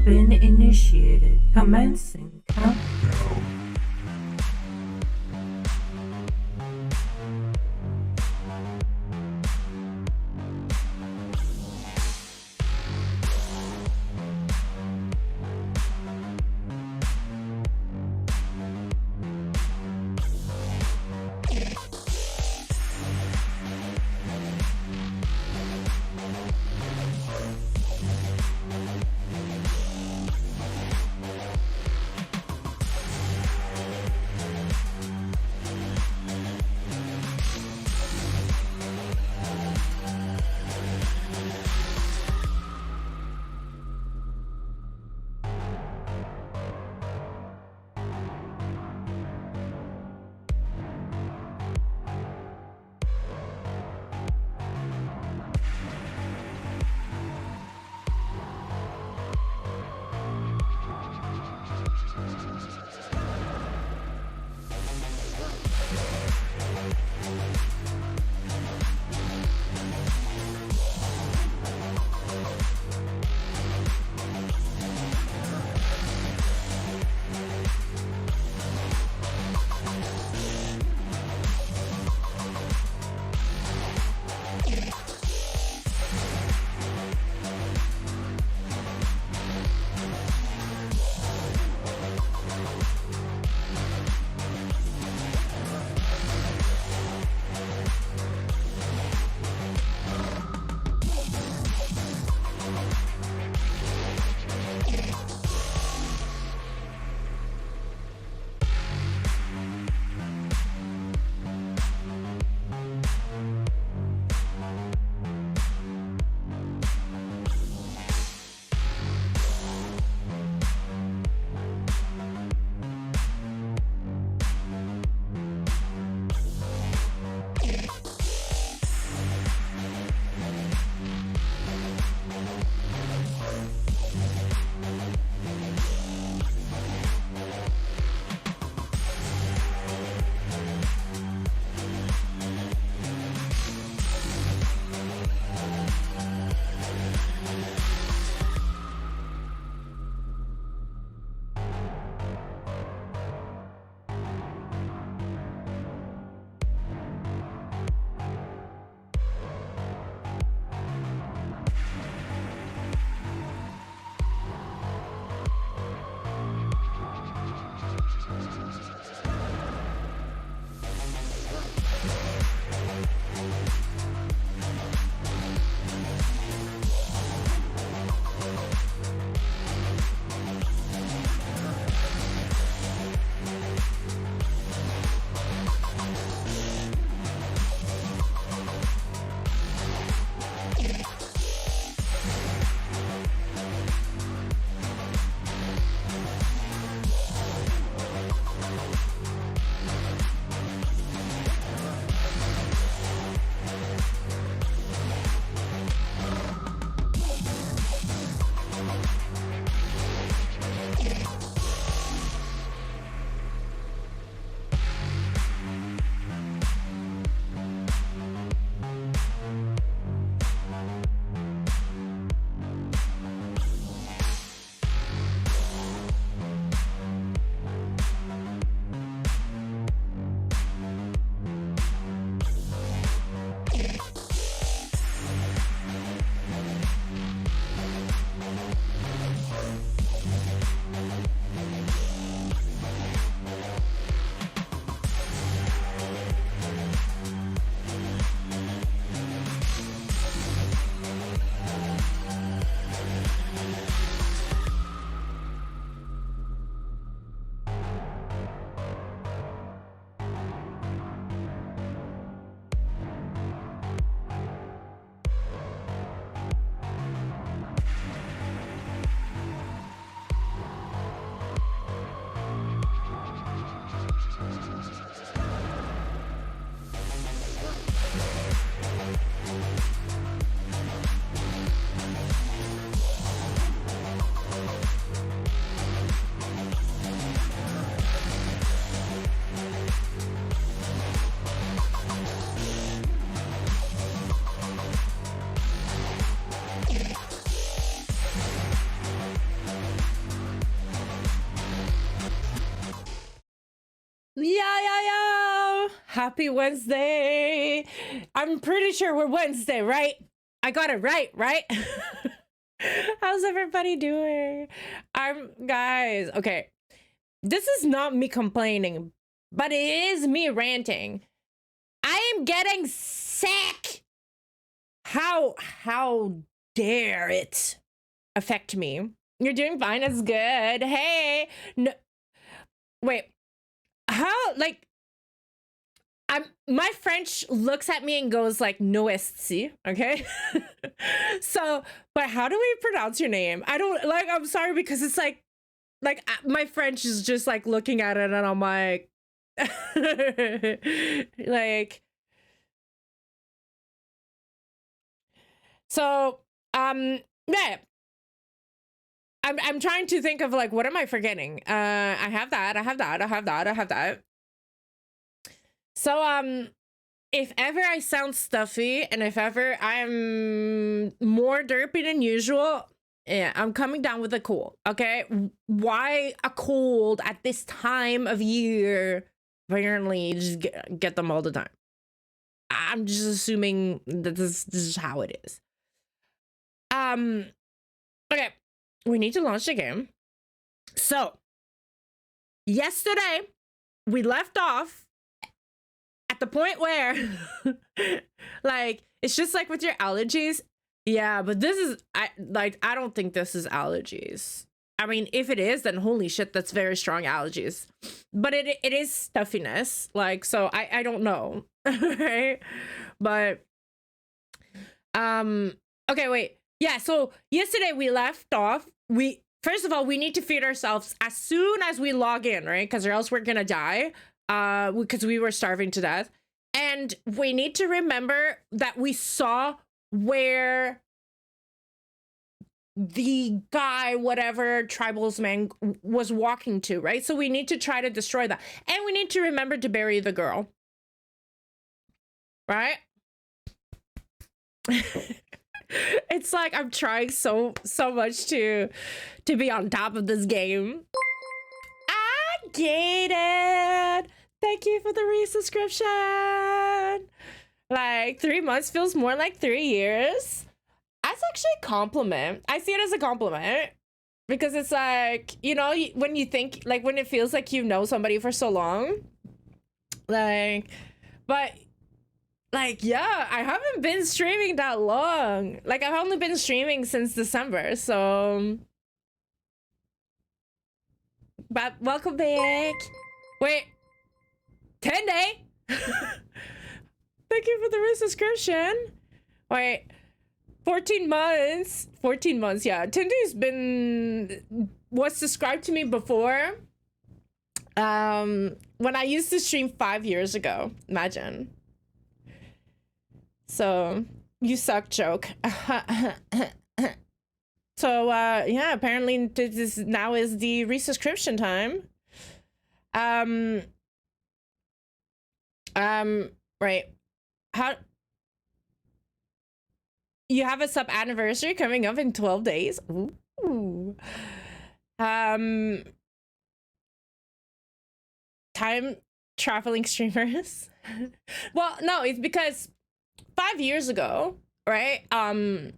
been initiated. Commencing countdown. Happy Wednesday. I'm pretty sure we're Wednesday, right? I got it right? How's everybody doing? Guys, okay. This is not me complaining, but it is me ranting. I am getting sick. How dare it affect me? You're doing fine, it's good. Hey. No. Wait. How, like, my French looks at me and goes like, no esti, okay? So, but how do we pronounce your name? I don't, like, I'm sorry, because it's like my French is just like looking at it and I'm like, like, so, yeah. I'm trying to think of like, what am I forgetting? I have that. So, if ever I sound stuffy and if ever I'm more derpy than usual, yeah, I'm coming down with a cold, okay? Why a cold at this time of year? Apparently, you just get them all the time. I'm just assuming that this is how it is. Okay, we need to launch the game. So, yesterday, we left off at the point where, like, it's just like with your allergies. Yeah, but this is, I don't think this is allergies. I mean, if it is, then holy shit, that's very strong allergies. But it is stuffiness. Like, so I don't know. Right? But, okay, wait. Yeah, so yesterday we left off. First of all, we need to feed ourselves as soon as we log in, right? Because or else we're gonna die. Because we were starving to death. And we need to remember that we saw where the guy, whatever tribals man was walking to, right? So we need to try to destroy that. And we need to remember to bury the girl. Right? It's like I'm trying so much to be on top of this game. I get it. Thank you for the resubscription. Like 3 months feels more like 3 years. That's actually a compliment. I see it as a compliment because it's like, you know, when you think, like when it feels like you know somebody for so long, like, but like, yeah, I haven't been streaming that long. Like I've only been streaming since December. So, but welcome back. Wait, 10 day. Thank you for the resubscription. Wait, 14 months. 14 months, yeah. Tindy's was subscribed to me before. When I used to stream 5 years ago. Imagine. So, you suck joke. So, yeah, apparently this now is the resubscription time. Right. How you have a sub anniversary coming up in 12 days. Ooh. Time traveling streamers. Well, no, it's because 5 years ago, right? 5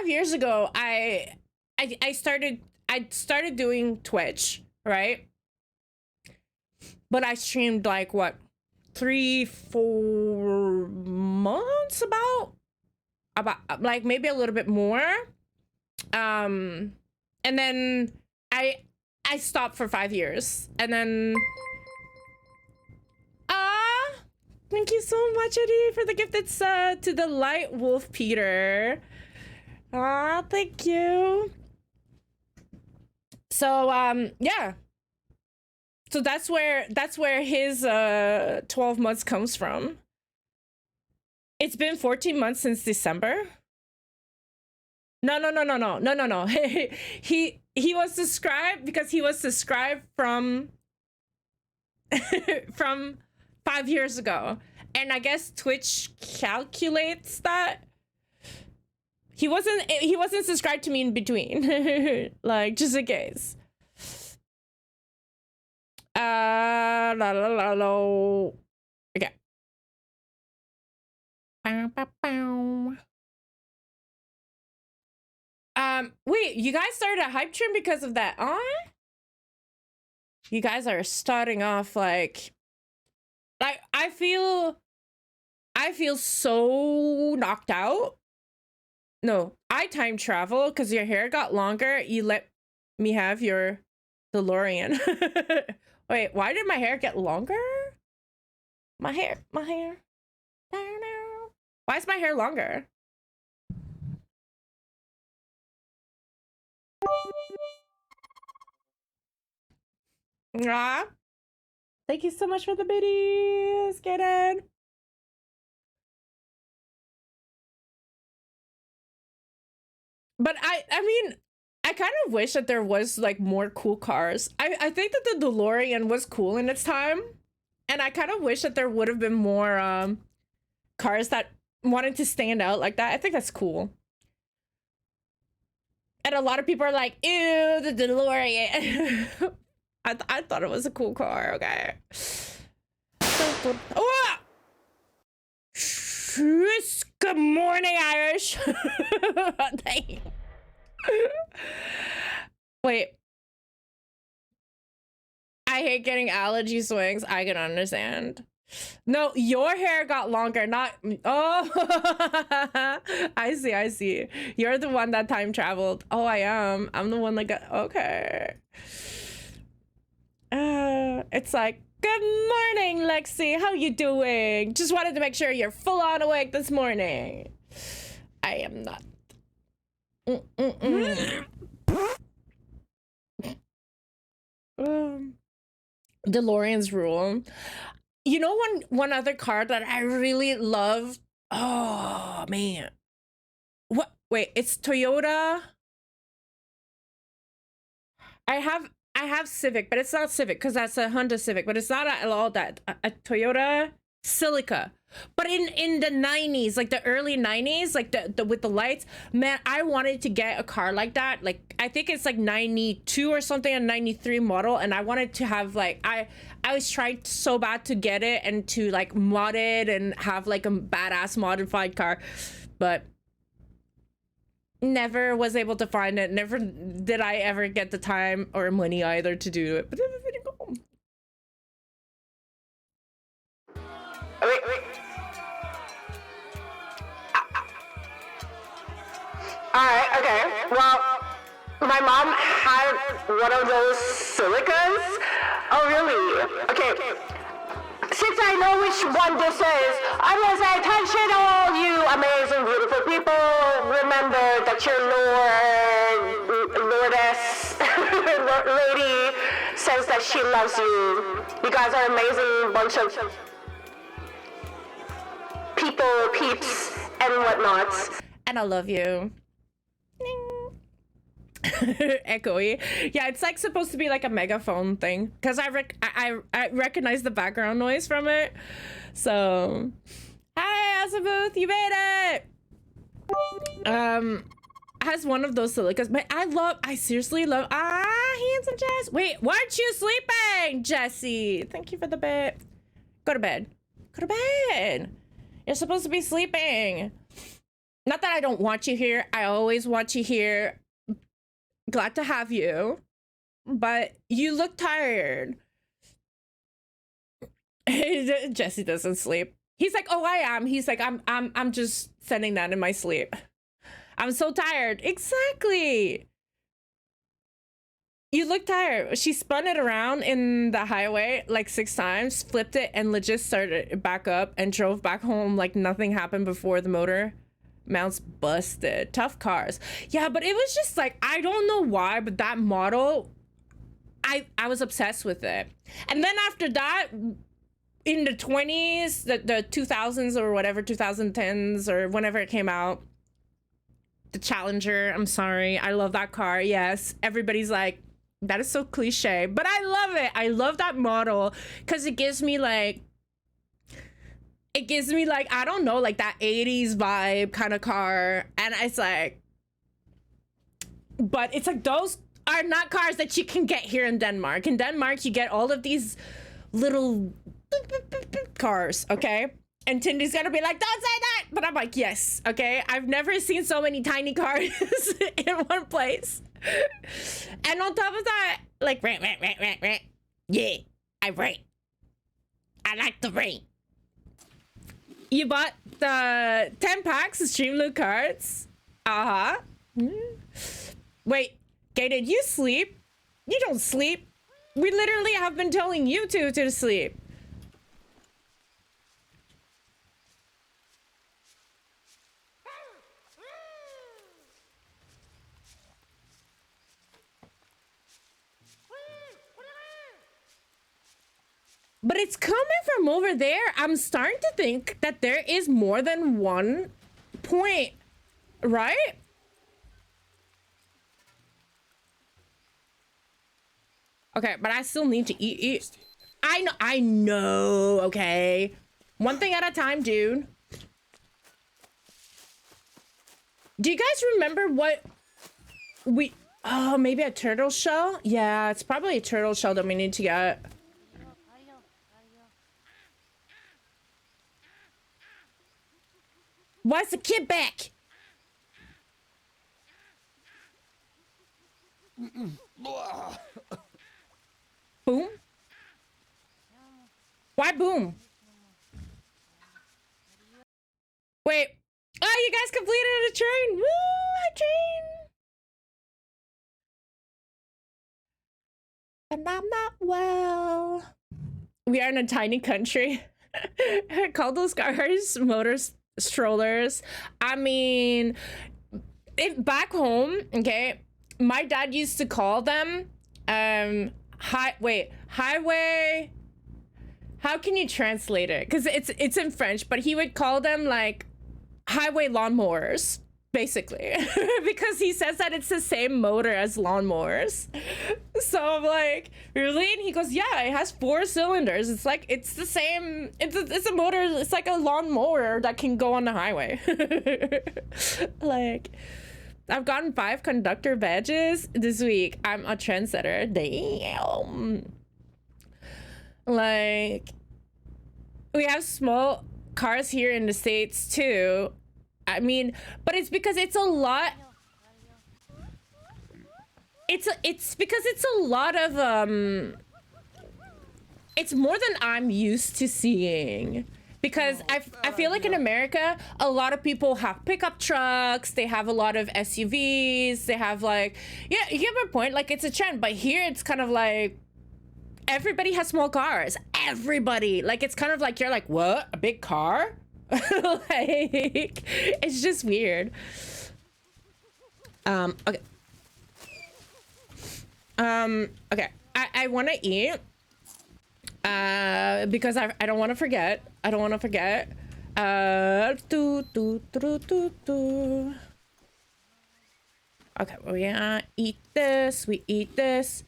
years ago, I started doing Twitch, right? But I streamed like what, 3-4 months about like maybe a little bit more. And then I stopped for 5 years, and then thank you so much, Eddie, for the gift. It's to the Light Wolf Peter. Thank you. So yeah. So that's where his 12 months comes from. It's been 14 months since December. No. He was subscribed because he was subscribed from from 5 years ago. And I guess Twitch calculates that. He wasn't subscribed to me in between. Like, just in case. Okay. Bow, bow, bow. Wait, you guys started a hype train because of that, huh? You guys are starting off like I feel so knocked out. No, I time travel because your hair got longer. You let me have your DeLorean. Wait, why did my hair get longer? My hair. Why is my hair longer? Ah, thank you so much for the biddies. Get in. But I mean, I kind of wish that there was like more cool cars. I think that the DeLorean was cool in its time, and I kind of wish that there would have been more cars that wanted to stand out like that. I think that's cool. And a lot of people are like, ew, the DeLorean. I thought it was a cool car, okay. Oh! Good morning, Irish. Wait. I hate getting allergy swings. I can understand. No, your hair got longer, not... Oh, I see. You're the one that time traveled. Oh, I am. I'm the one that got... Okay. It's like, good morning, Lexi. How you doing? Just wanted to make sure you're full on awake this morning. I am not. DeLorean's rule. You know, one other car that I really love. Oh man, what? Wait, it's Toyota. I have Civic, but it's not Civic because that's a Honda Civic. But it's not at all that a Toyota Celica. But in the 90s, like the early 90s, like the with the lights, man, I wanted to get a car like that. Like I think it's like 92 or something, a 93 model, and I wanted to have like I was trying so bad to get it and to like mod it and have like a badass modified car, but never was able to find it. Never did I ever get the time or money either to do it. But Wait. Alright, okay. Well, my mom had one of those silicas. Oh, really? Okay. Since I know which one this is, I'm gonna say attention all you amazing, beautiful people. Remember that your lordess, lady says that she loves you. You guys are amazing bunch of people, peeps, and whatnots. And I love you. Echoey. Yeah, it's like supposed to be like a megaphone thing because I recognize the background noise from it. So, hi Asabuth, you made it. Has one of those silicas, but I seriously love handsome Jess. Wait, weren't you sleeping, Jesse? Thank you for the bit. Go to bed. You're supposed to be sleeping. Not that I don't want you here. I always want you here. Glad to have you, but you look tired. Jesse doesn't sleep. He's like, oh, I am. He's like, I'm just sending that in my sleep. I'm so tired. Exactly. You look tired. She spun it around in the highway like 6 times, flipped it, and legit started it back up and drove back home like nothing happened before the motor mounts busted. Tough cars. Yeah, but it was just like, I don't know why, but that model, I was obsessed with it. And then after that, in the 20s, the 2000s or whatever, 2010s or whenever it came out, the Challenger, I'm sorry, I love that car. Yes, everybody's like, that is so cliche, but I love it. I love that model because it gives me like, I don't know, like that 80s vibe kind of car. And it's like, but it's like those are not cars that you can get here in Denmark. In Denmark, you get all of these little cars, okay? And Tindy's gonna be like, don't say that! But I'm like, yes, okay? I've never seen so many tiny cars in one place. And on top of that, like, rant. Yeah, I rant. I like the rain. You bought the 10 packs of Streamloot cards? Uh-huh. Wait, Gay, did you sleep? You don't sleep. We literally have been telling you to sleep. But it's coming from over there. I'm starting to think that there is more than one point, right? Okay, but I still need to eat. I know, okay. One thing at a time, dude. Do you guys remember what we... Oh, maybe a turtle shell? Yeah, it's probably a turtle shell that we need to get. Why's the kid back? Boom? Why boom? Wait. Oh, you guys completed a train. Woo, a train. And I'm not well. We are in a tiny country. Call those cars motors strollers. I mean, back home, okay, my dad used to call them highway. How can you translate it? Because it's in French, but he would call them like highway lawnmowers, basically. Because he says that it's the same motor as lawnmowers. So I'm like, really? And he goes, yeah, it has 4 cylinders. It's like, it's the same, it's a motor, it's like a lawnmower that can go on the highway. Like, I've gotten 5 conductor badges this week. I'm a trendsetter. Damn. Like, we have small cars here in the States too. I mean, but it's because it's a lot. It's because it's a lot of it's more than I'm used to seeing. Because I feel like in America, a lot of people have pickup trucks, they have a lot of SUVs, they have like, yeah, you get my point, like it's a trend, but here it's kind of like, everybody has small cars, everybody. Like, it's kind of like, you're like, what, a big car? Like, it's just weird. Okay. Okay, I want to eat. Because I don't want to forget. I don't want to forget. Okay, we eat this. We eat this.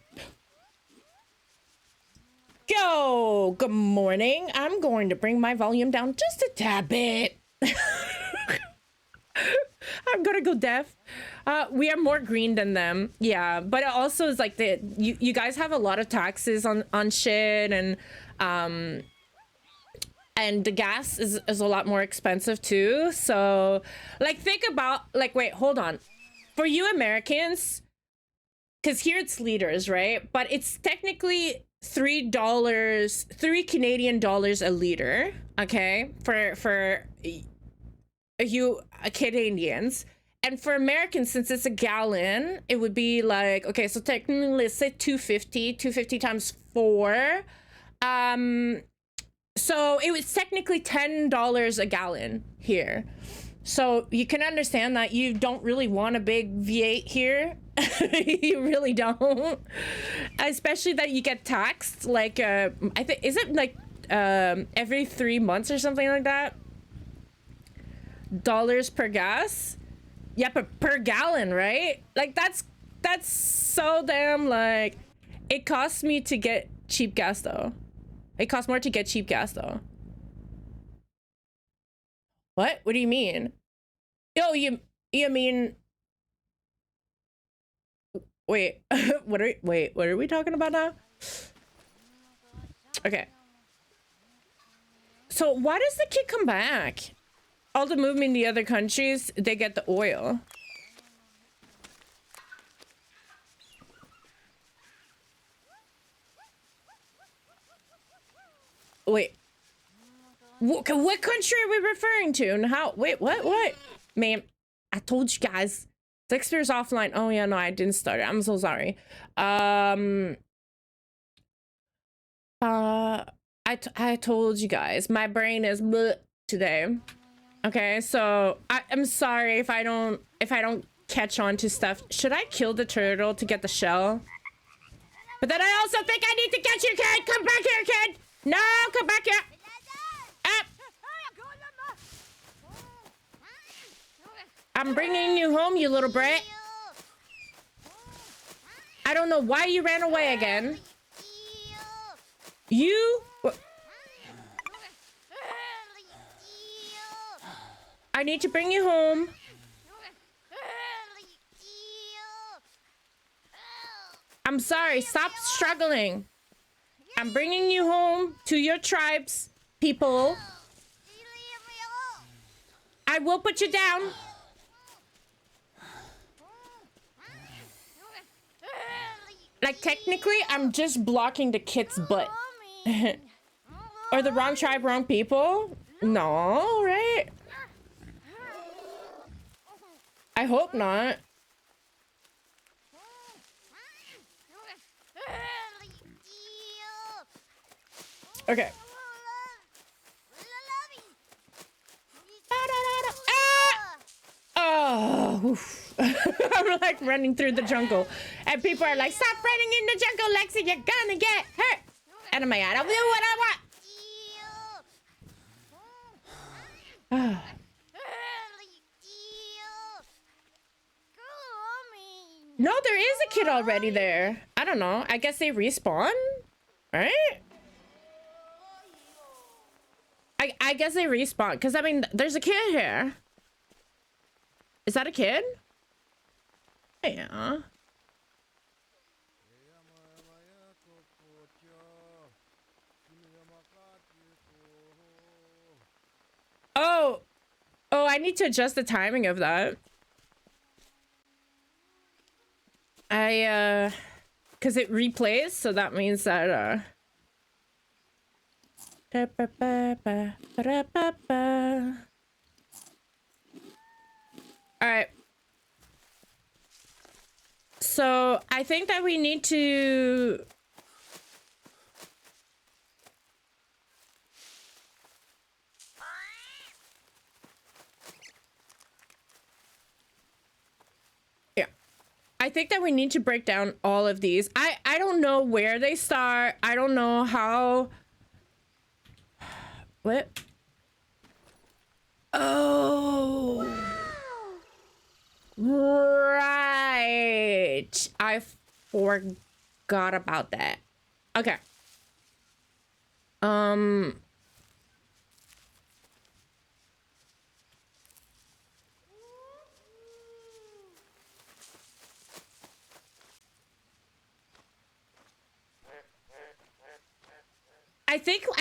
Go. Good morning. I'm going to bring my volume down just a tad bit. I'm gonna go deaf. We are more green than them. Yeah, but it also is like you guys have a lot of taxes on shit, and the gas is a lot more expensive too. So like, think about, like, wait, hold on. For you Americans, because here it's liters, right? But it's technically $3 Canadian dollars a liter, okay, for you Canadians. And for Americans, since it's a gallon, it would be like, okay, so technically let's say 250 times 4. So it was technically $10 a gallon here. So you can understand that you don't really want a big V8 here. You really don't. Especially that you get taxed like I think, is it like every 3 months or something like that? Dollars per gas? Yeah, but per gallon, right? Like, that's so damn, like, it costs me to get cheap gas though. It costs more to get cheap gas though. What do you mean? Yo, you mean Wait, what are we talking about now? Okay. So why does the kid come back? All the movement in the other countries, they get the oil. Wait. What country are we referring to? And how? Wait, what? Ma'am, I told you guys. Dexter's offline. Oh, yeah, no, I didn't start it. I'm so sorry. I told you guys. My brain is bleh today. Okay, so I'm sorry if I don't catch on to stuff. Should I kill the turtle to get the shell? But then I also think I need to catch you, kid. Come back here, kid. No, come back here. Up. I'm bringing you home, you little brat. I don't know why you ran away again. You... I need to bring you home. I'm sorry. Stop struggling. I'm bringing you home to your tribes, people. I will put you down. Like, technically, I'm just blocking the kid's butt. Or the wrong tribe, wrong people? No, right? I hope not. Okay. Oh, oof. I'm like running through the jungle, and people are like, "Stop running in the jungle, Lexi! You're gonna get hurt." And I'm like, "I don't do what I want." No, there is a kid already there. I don't know. I guess they respawn, right? I guess they respawn, because, I mean, there's a kid here. Is that a kid? Yeah. Oh. Oh, I need to adjust the timing of that. Because it replays, so that means that, Alright. So, I think that we need to... Yeah. I think that we need to break down all of these. I don't know where they start. I don't know how... What? Oh... Right. I forgot about that. Okay. I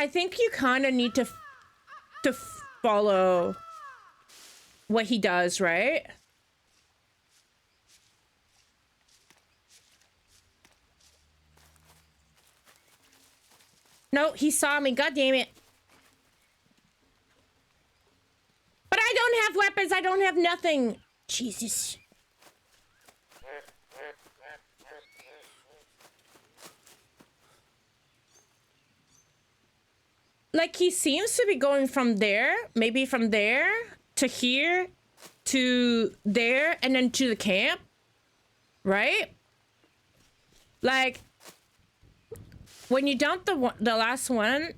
think you kind of need to follow what he does, right? No, he saw me. God damn it. But I don't have weapons. I don't have nothing. Jesus. Like, he seems to be going from there, maybe from there to here to there and then to the camp, right? Like, when you dump the last one,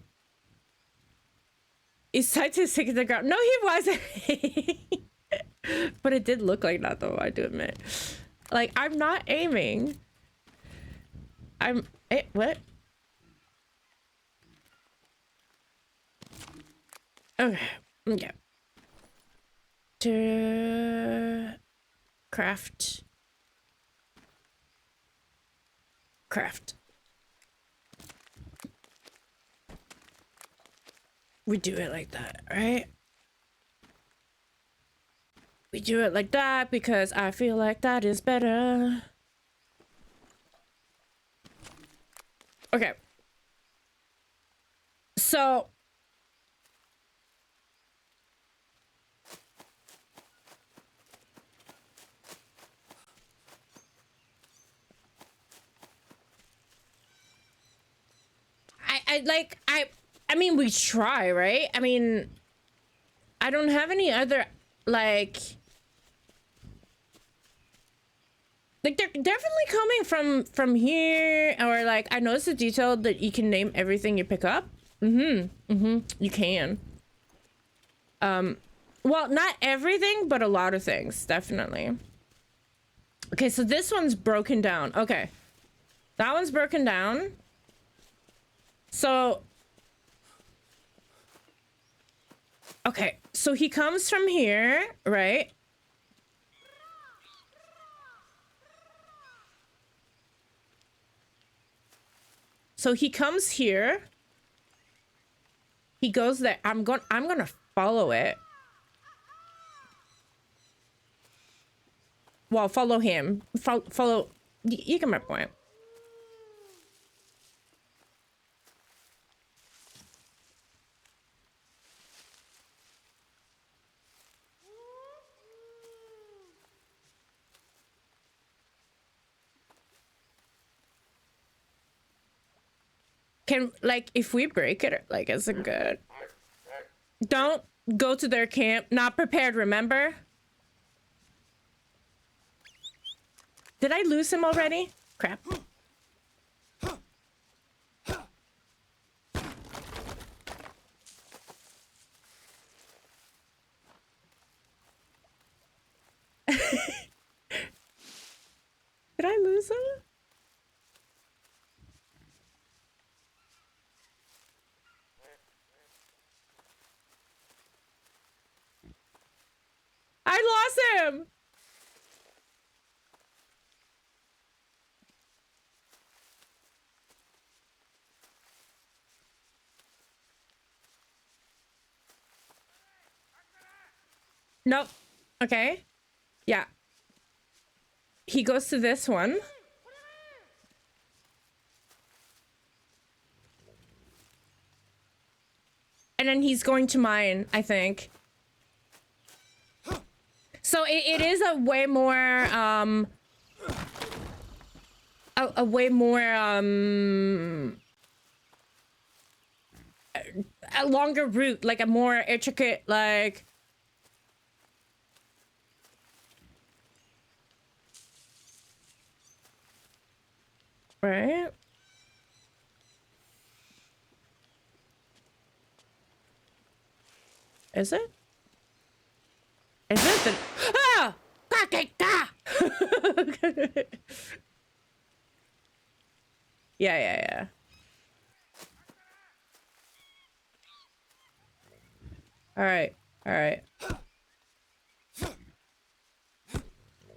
he's tied to the stick of the ground. No, he wasn't. But it did look like that, though, I do admit. Like, I'm not aiming. What? Okay. Okay. To craft. craft. We do it like that, right? We do it like that because I feel like that is better. Okay. So I mean we try, right? I mean I don't have any other like they're definitely coming from here, or like I noticed the detail that you can name everything you pick up. You can. Well, not everything, but a lot of things, definitely. Okay, so this one's broken down. Okay. That one's broken down. So okay, so he comes from here, right? So he comes here. He goes there. I'm gonna follow it. Well, follow him. Follow. You get my point. Can, like, if we break it, like, is it good? Don't go to their camp. Not prepared, remember? Did I lose him already? Crap. Did I lose him? I lost him! Nope. Okay. Yeah. He goes to this one. And then he's going to mine, I think. So it is a way more, a way more, a longer route, like a more intricate, like... Right? Is it? Is it the... Ah! Yeah. All right.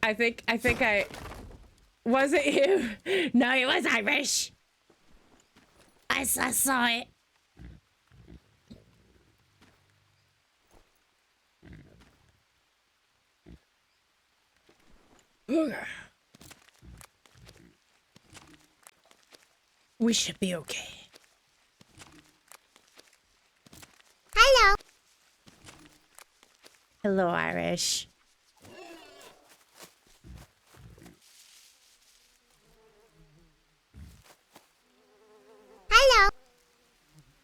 I think I... Was it you? No, it was Irish. I saw it. Okay. We should be okay. Hello. Hello, Irish.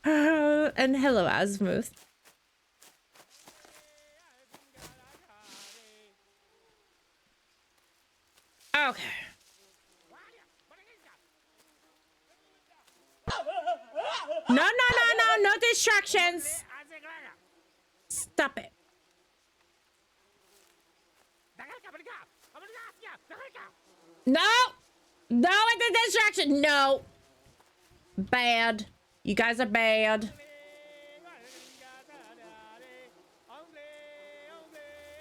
Hello. And hello, Asmuth. Okay. No distractions. Stop it. No with the distraction. No. Bad. You guys are bad.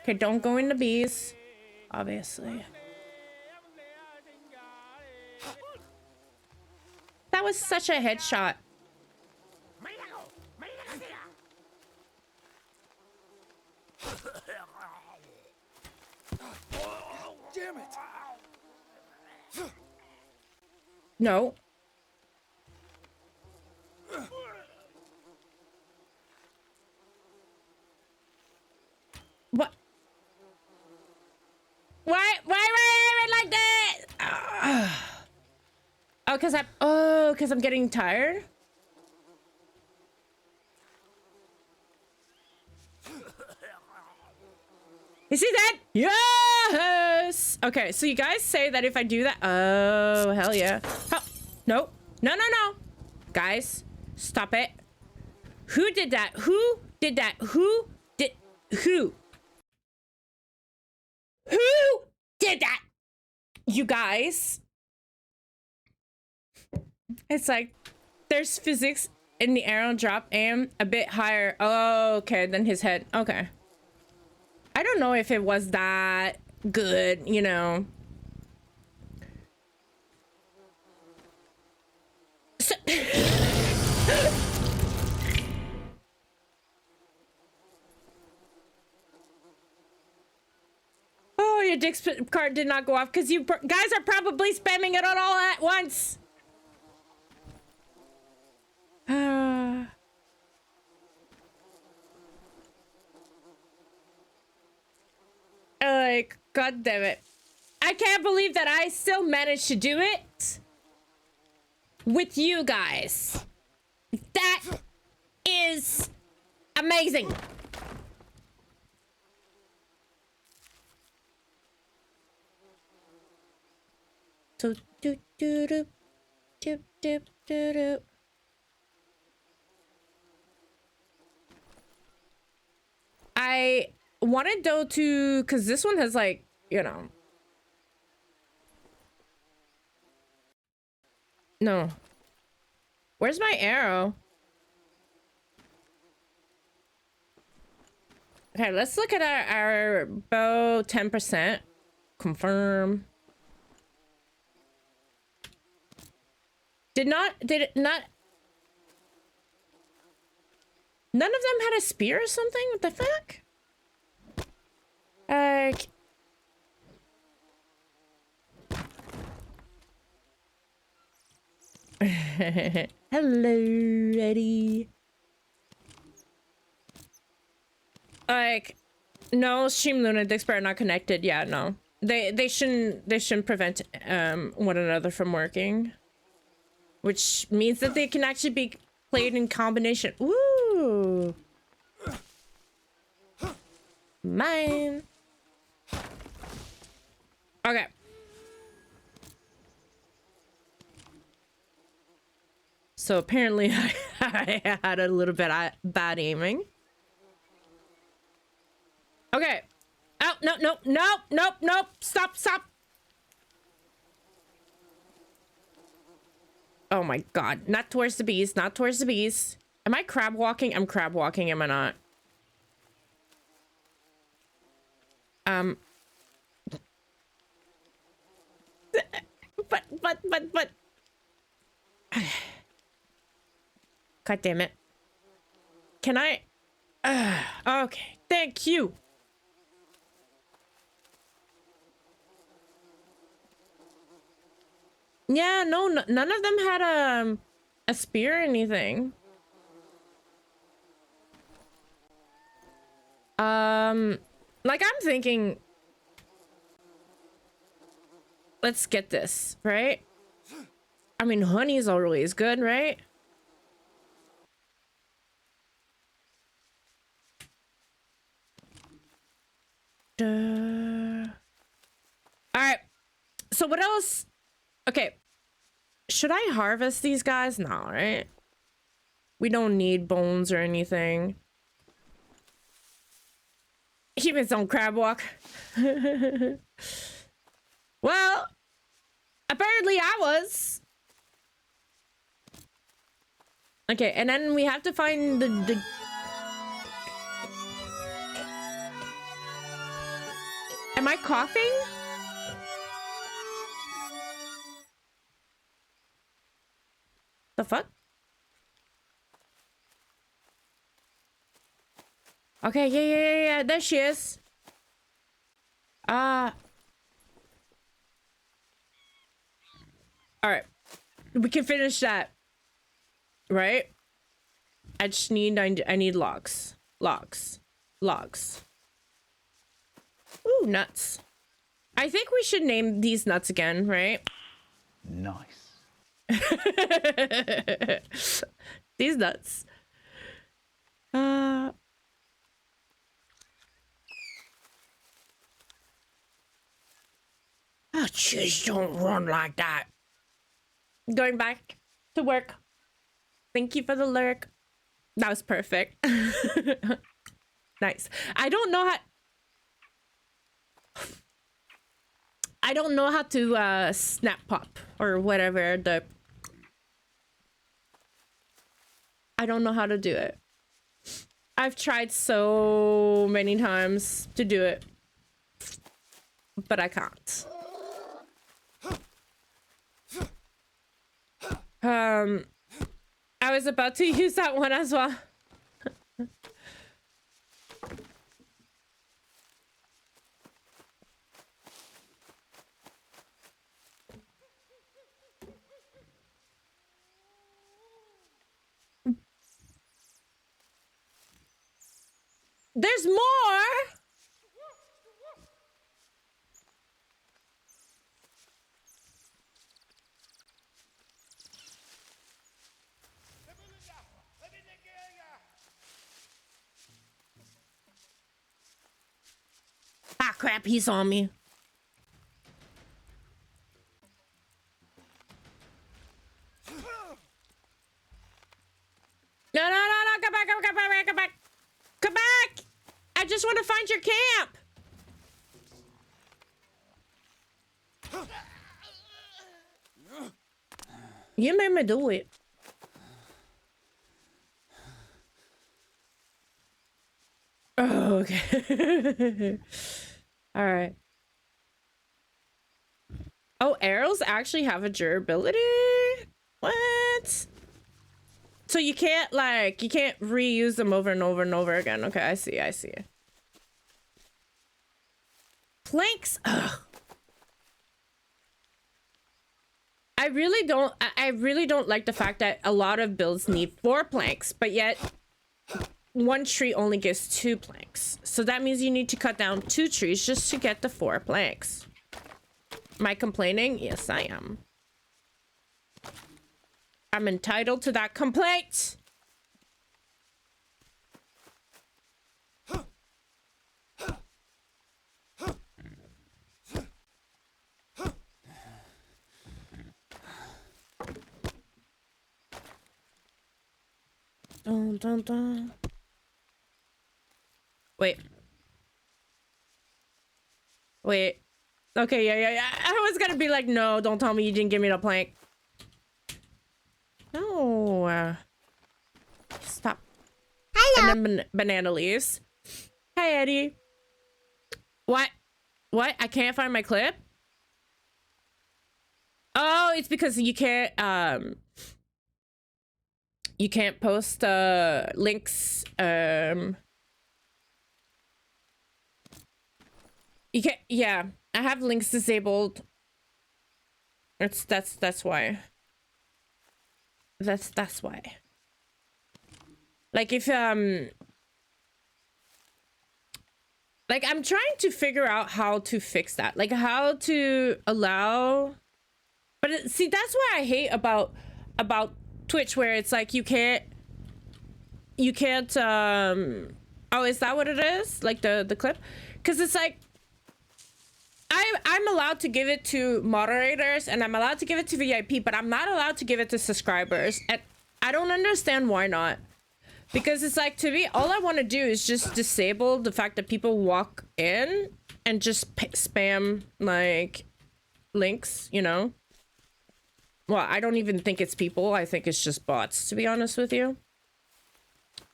Okay, don't go in the bees. Obviously. was such a headshot. Damn it! No. What? Why like that? Oh, because I'm getting tired. You see that? Yes. Okay, so you guys say that if I do that, oh hell yeah. Oh, no, no, no, no, guys, stop it. Who did that? Who did that? Who did? Who? Who did that? You guys. It's like there's physics in the arrow drop aim a bit higher. Oh, okay, than his head. Okay. I don't know if it was that good, you know. So oh, your dick card did not go off because you guys are probably spamming it on all at once. Like, god damn it. I can't believe that I still managed to do it with you guys. That is amazing. So do do do do do do do. I wanted though to, because this one has like, you know. No. Where's my arrow? Okay, let's look at our bow 10%. Confirm. Did it not? None of them had a spear or something? What the fuck? Hello, Eddie. Like, no, Stream Luna and Dixper are not connected. Yeah, no. They shouldn't prevent one another from working. Which means that they can actually be played in combination. Ooh. Mine. Okay. So apparently I had a little bit bad aiming. Okay. Oh, no, no, no, nope, nope. Stop, stop. Oh my god. Not towards the bees. Not towards the bees. Am I crab walking? I'm crab walking, am I not? But. God damn it. Can I? Okay. Thank you. Yeah, no, none of them had a spear or anything. Like I'm thinking, let's get this, right? I mean, honey is always good, right? All right. So what else? Okay. Should I harvest these guys? No, right? We don't need bones or anything. Humans don't crab walk. Well, apparently I was. Okay, and then we have to find the... Am I coughing? The fuck? Okay, yeah. There she is. All right. We can finish that. Right? I just need, I need logs. Logs. Ooh, nuts. I think we should name these nuts again, right? Nice. These nuts. Oh, jeez, don't run like that. Going back to work. Thank you for the lurk. That was perfect. Nice. I don't know how to snap pop or whatever the... I don't know how to do it. I've tried so many times to do it, but I can't. I was about to use that one as well. There's more! Ah, crap, he's on me. No, come back, come back. Come back! I just want to find your camp! You made me do it. Oh, okay. All right. Oh, arrows actually have a durability? What? So you can't, like, you can't reuse them over and over and over again. Okay, I see. Planks? Ugh. I really don't like the fact that a lot of builds need 4 planks, but yet one tree only gives 2 planks. So that means you need to cut down 2 trees just to get the 4 planks. Am I complaining? Yes, I am. I'm entitled to that complaint. Dun, dun, dun. Wait. Okay, yeah. I was gonna be like, no, don't tell me you didn't give me the plank. No. Stop. Hello. And then banana leaves. Hey, Eddie. What? I can't find my clip? Oh, it's because you can't post links. You can't, yeah. I have links disabled. That's why. That's why. Like if like I'm trying to figure out how to fix that. Like how to allow, but see, that's what I hate about Twitch, where it's like you can't oh, is that what it is? Like the clip? Because it's like I'm allowed to give it to moderators and I'm allowed to give it to VIP, but I'm not allowed to give it to subscribers. And I don't understand why not. Because it's like, to me, all I want to do is just disable the fact that people walk in and just spam, like, links, you know? Well, I don't even think it's people. I think it's just bots, to be honest with you.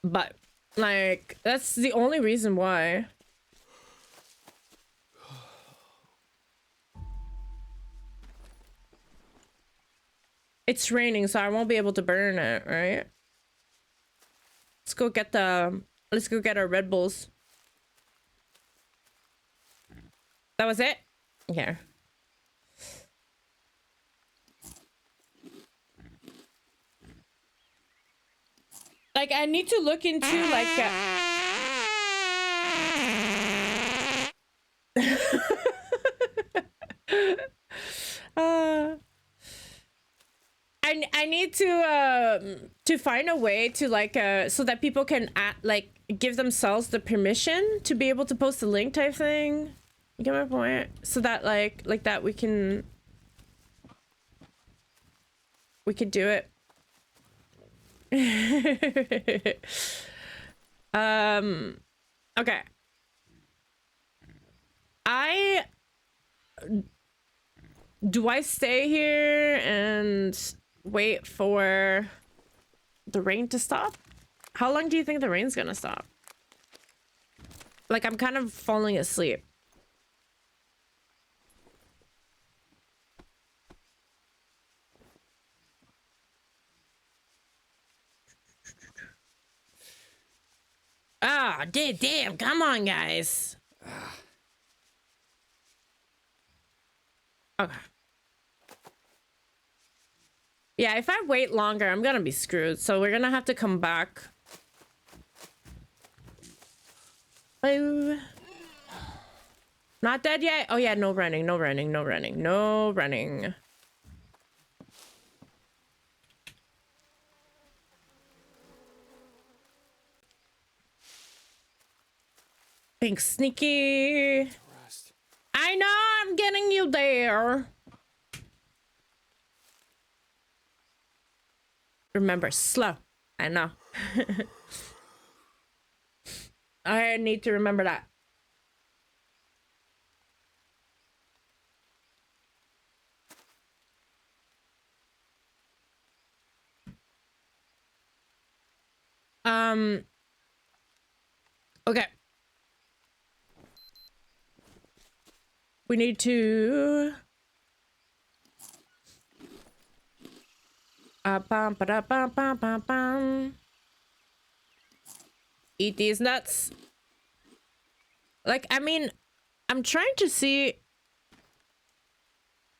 But, like, that's the only reason why. It's raining, so I won't be able to burn it, right? Let's go get our Red Bulls. That was it? Yeah. Like, I need to look into, like, I need to find a way to, like, so that people can, like, give themselves the permission to be able to post a link type thing. You get my point? So that, like that we can do it. Okay. Do I stay here and wait for the rain to stop? How long do you think the rain's gonna stop? Like, I'm kind of falling asleep. Ah, damn, come on, guys. Okay. Yeah, if I wait longer, I'm gonna be screwed. So we're gonna have to come back. Oh. Not dead yet? Oh yeah, no running. Thanks, Sneaky. I know, I'm getting you there. Remember, slow. I know. I need to remember that. Okay. We need to eat these nuts. Like, I mean, I'm trying to see,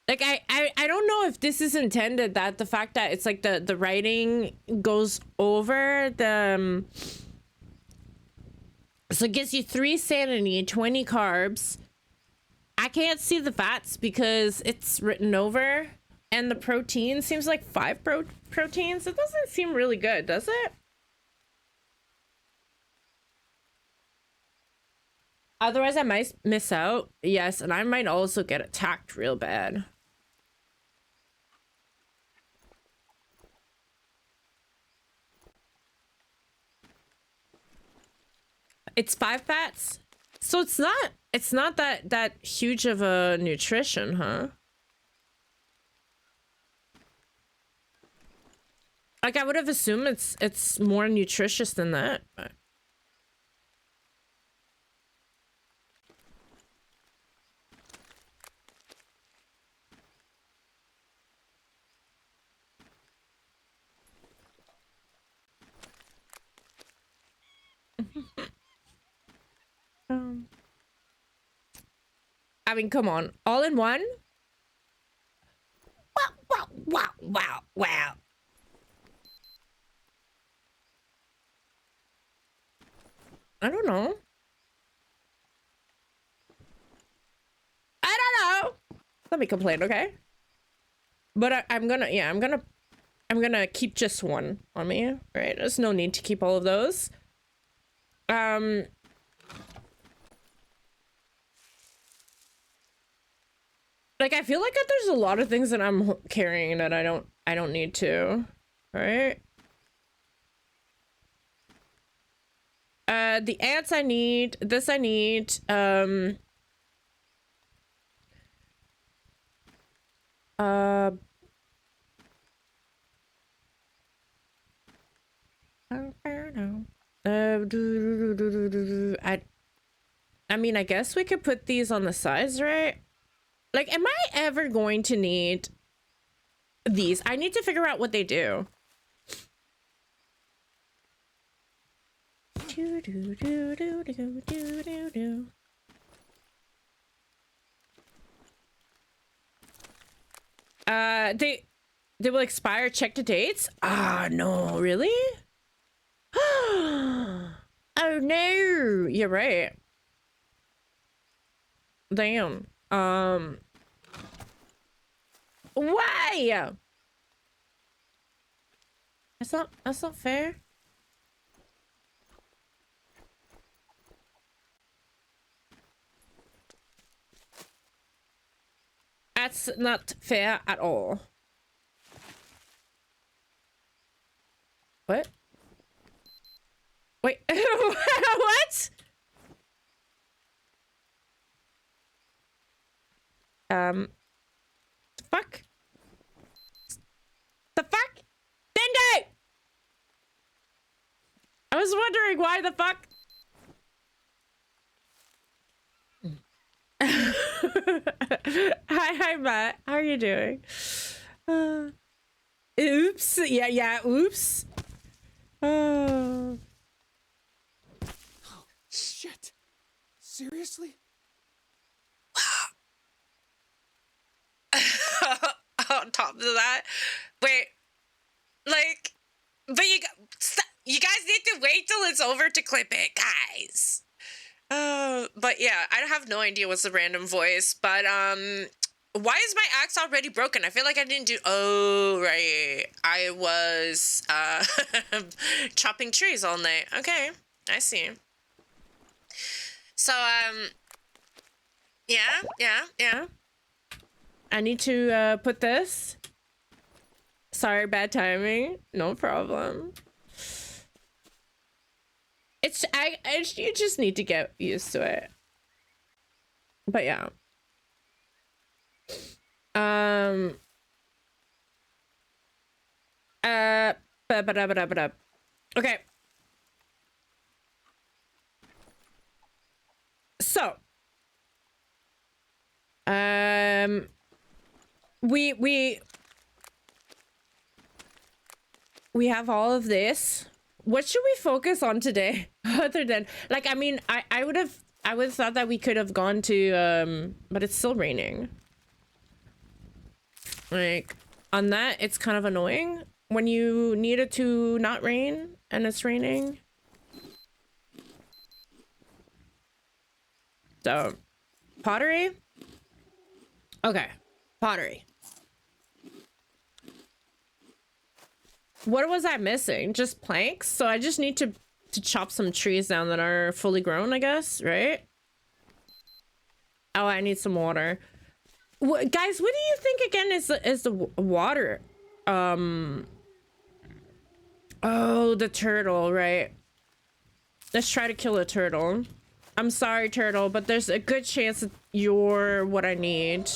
like, I don't know if this is intended, that the fact that it's like the writing goes over the so it gives you 3 sanity, 20 carbs. I can't see the fats because it's written over, and the protein seems like 5 proteins. It doesn't seem really good, does it? Otherwise, I might miss out. Yes, and I might also get attacked real bad. It's 5 fats? So it's not that huge of a nutrition, huh? Like, I would have assumed it's more nutritious than that, but... I mean, come on. All in one? Wow. I don't know. I don't know. Let me complain, okay? But I'm gonna keep just one on me, right? There's no need to keep all of those. Like, I feel like that there's a lot of things that I'm carrying that I don't need to, right? The ants I need, this I need, I mean, I guess we could put these on the sides, right? Like, am I ever going to need these. I need to figure out what they do. Do, do, do, do, do, do, do, do. They will expire. Check the dates. Ah, no, really? Oh no, you're right. Damn. Why? That's not fair. That's not fair at all. What? Wait, what? Fuck? The fuck? Dingo! I was wondering why the fuck. Hi, Matt. How are you doing? Oops. Yeah, oops. Oh. Shit. Seriously? On top of that, wait, like, but you guys need to wait till it's over to clip it, guys. But yeah, I have no idea what's the random voice, but why is my axe already broken? I feel like I didn't do. Oh right, I was chopping trees all night. Okay, I see. So yeah. I need to put this. Sorry, bad timing. No problem. You just need to get used to it. But yeah. Okay. So. We have all of this. What should we focus on today? Other than, like, I mean, I would have thought that we could have gone to, but it's still raining. Like, on that, it's kind of annoying when you need it to not rain and it's raining. So, pottery? Okay, pottery. What was I missing? Just planks? So I just need to chop some trees down that are fully grown, I guess, right? Oh, I need some water. Guys, what do you think again is the water? Oh, the turtle, right? Let's try to kill a turtle. I'm sorry, turtle, but there's a good chance that you're what I need.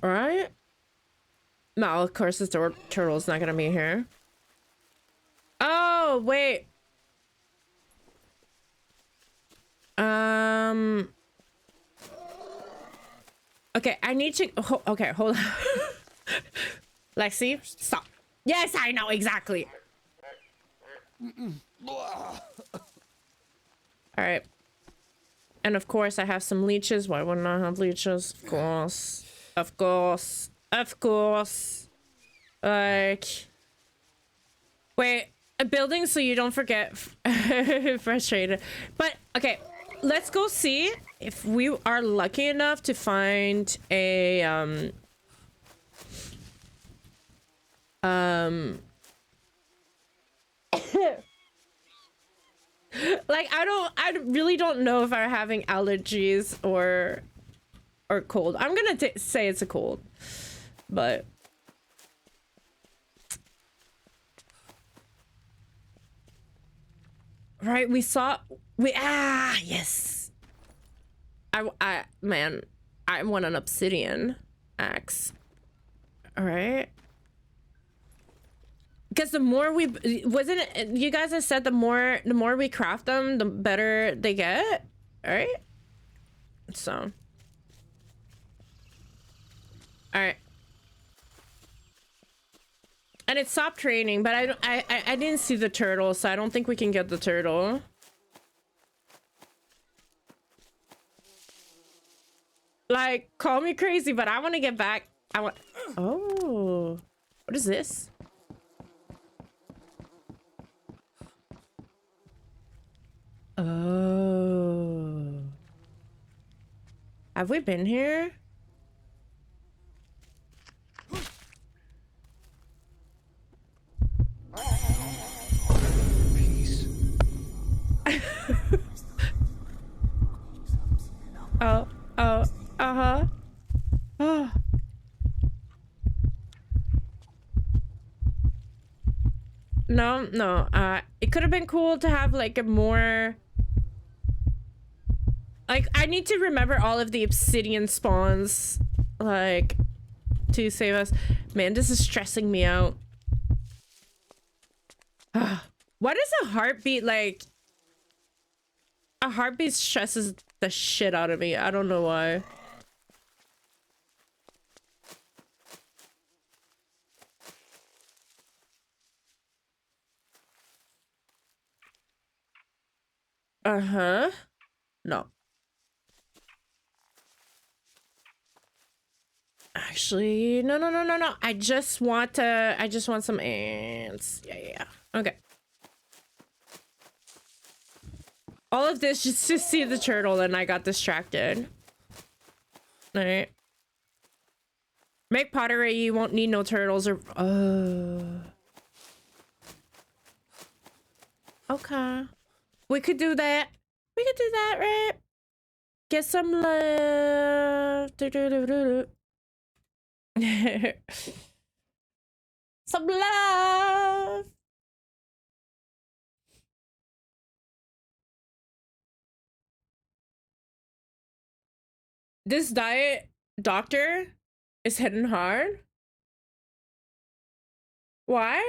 All right. No, of course this turtle's not gonna be here. Oh, wait. Okay, I need to. Okay, hold on. Lexi, stop. Yes, I know exactly. All right. And of course, I have some leeches. Why wouldn't I have leeches? Of course. Of course. Of course. Like. Wait, a building so you don't forget. Frustrated. But, okay. Let's go see if we are lucky enough to find a, like, I really don't know if I'm having allergies or cold. I'm gonna say it's a cold, but right, yes. Man, I want an obsidian axe. All right. Because the more wasn't it, you guys have said the more we craft them, the better they get, all right? So, All right. And it stopped training, but I didn't see the turtle, so I don't think we can get the turtle. Like, call me crazy, but I want to get back. I want. Oh, what is this? Oh, have we been here? Peace. Oh, uh-huh. Oh. No. It could have been cool to have like a more... Like, I need to remember all of the obsidian spawns, like, to save us. Man, this is stressing me out. What is a heartbeat like? A heartbeat stresses the shit out of me. I don't know why. Uh-huh. No. Actually, no. I just want some ants. Yeah. Okay. All of this just to see the turtle, and I got distracted. All right. Make pottery. You won't need no turtles or... Okay. We could do that. Right? Get some love. Some love. This diet doctor is hitting hard. Why?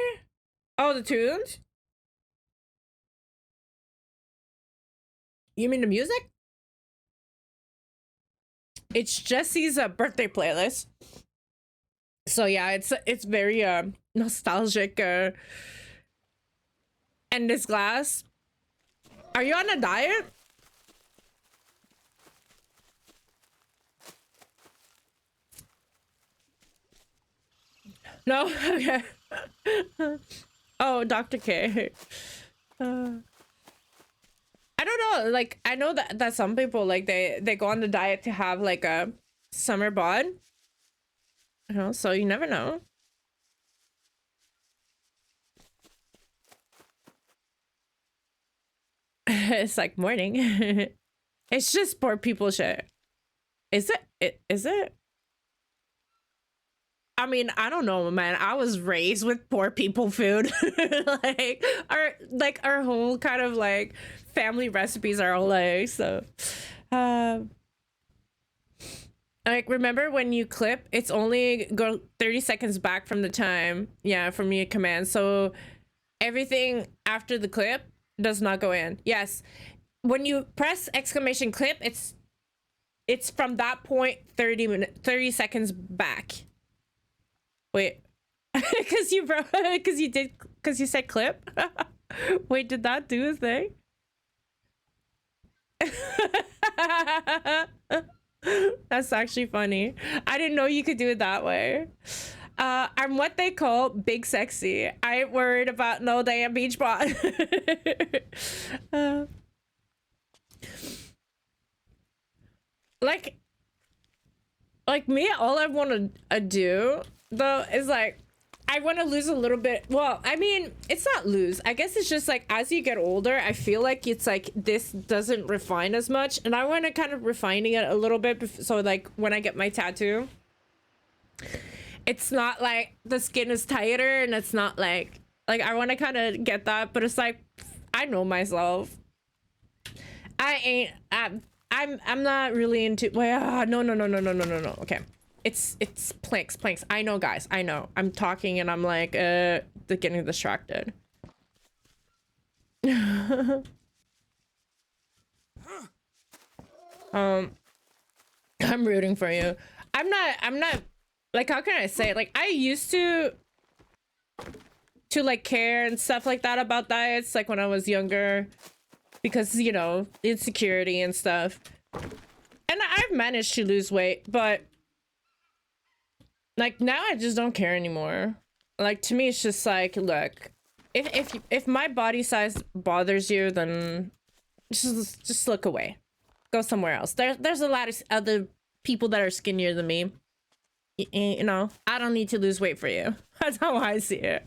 Oh, the tunes? You mean the music? It's Jesse's birthday playlist. So yeah, it's very nostalgic. And this glass. Are you on a diet? No? Okay. Oh, Dr. K. I don't know. Like, I know that some people, like, they go on the diet to have, like, a summer bod. You know, so you never know. It's like morning. It's just poor people shit. Is it? Is it? I mean, I don't know, man. I was raised with poor people food. our whole kind of like family recipes are all like so. Like, remember when you clip, it's only go 30 seconds back from the time, yeah, from your command. So everything after the clip does not go in. Yes, when you press exclamation clip, it's from that point 30 seconds back. Wait, because you said clip. Wait, did that do a thing? That's actually funny. I didn't know you could do it that way. I'm what they call big sexy. I ain't worried about no damn beach bot. Like me, all I want to do though is like I want to lose a little bit. Well, I mean, it's not lose. I guess it's just like as you get older, I feel like it's like this doesn't refine as much, and I want to kind of refining it a little bit. So like when I get my tattoo, it's not like the skin is tighter, and it's not like I want to kind of get that, but it's like I know myself. I'm not really into. Well, no. Okay. It's planks. I know, guys. I know. I'm talking and I'm like, getting distracted. I'm rooting for you. I'm not like, how can I say it? Like, I used to like care and stuff like that about diets, like when I was younger, because, you know, insecurity and stuff. And I've managed to lose weight, but like now I just don't care anymore. Like, to me, it's just like, look, if my body size bothers you, then just look away. Go somewhere else. There's a lot of other people that are skinnier than me. You know, I don't need to lose weight for you. That's how I see it.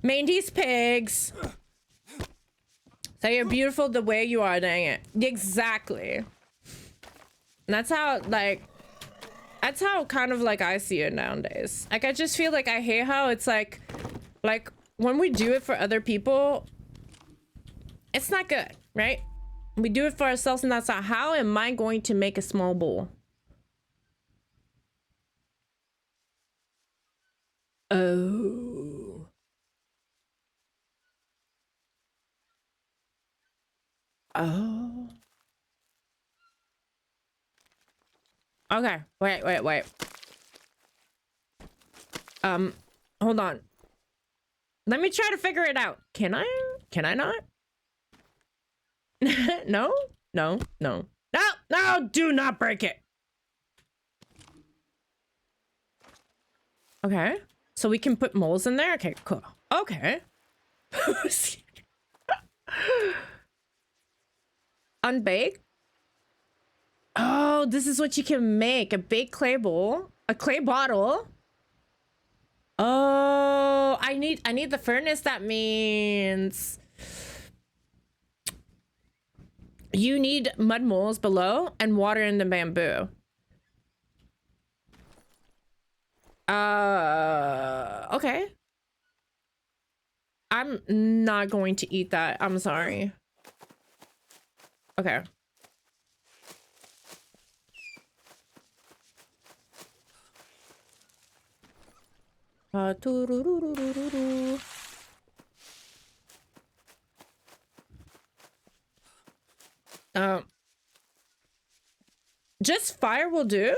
Mandy's pigs. So you're beautiful the way you are, dang it. Exactly. And that's how, like, that's how kind of like I see it nowadays. Like, I just feel like I hate how it's like when we do it for other people, it's not good, right? We do it for ourselves, and that's not. How am I going to make a small bowl? Oh. Oh. Okay. Wait. Hold on. Let me try to figure it out. Can I? Can I not? No. No, do not break it. Okay. So we can put moles in there? Okay, cool. Okay. Unbaked? Oh, this is what you can make. A baked clay bowl. A clay bottle. Oh, I need the furnace. That means you need mud moles below and water in the bamboo. Okay. I'm not going to eat that. I'm sorry. Okay. Just fire will do?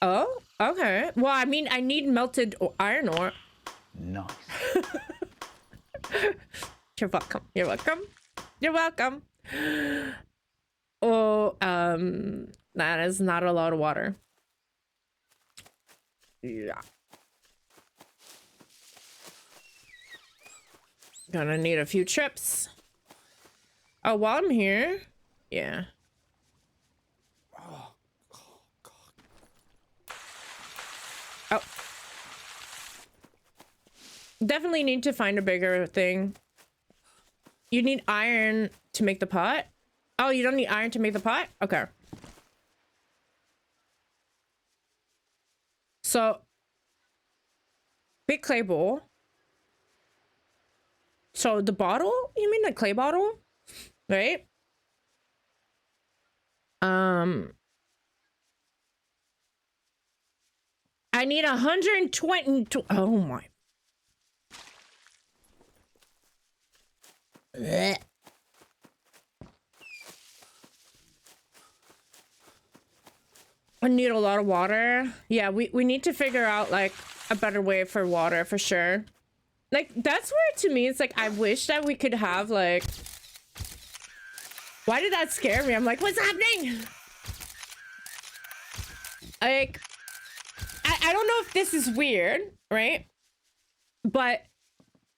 Oh, okay. Well, I mean, I need melted iron ore. Nice. You're welcome. You're welcome. You're welcome. Oh, that is not a lot of water. Yeah. Gonna need a few trips. Oh, while I'm here. Yeah. Oh. Definitely need to find a bigger thing. You need iron to make the pot? Oh, you don't need iron to make the pot? Okay. So, big clay bowl. So the bottle? You mean the clay bottle? Right? I need 120. Oh my. Blech. I need a lot of water. Yeah, we need to figure out like a better way for water for sure. Like, that's where to me it's like I wish that we could have like, why did that scare me? I'm like, what's happening? Like, I don't know if this is weird, right? But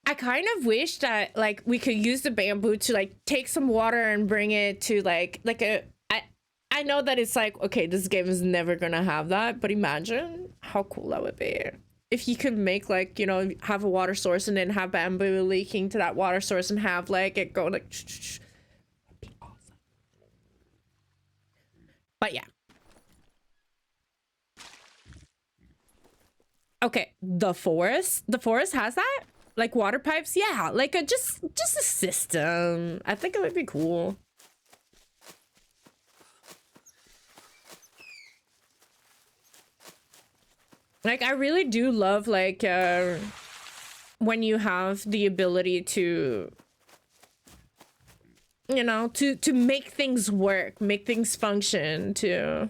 I kind of wish that like we could use the bamboo to like take some water and bring it to like a, I know that it's like, okay, this game is never gonna have that, but imagine how cool that would be if you could make like, you know, have a water source and then have bamboo leaking to that water source and have like it go like that'd be awesome. But yeah. Okay, the forest has that? Like water pipes? Yeah, like a just a system. I think it would be cool. Like, I really do love like when you have the ability to you know, to make things work, make things function too.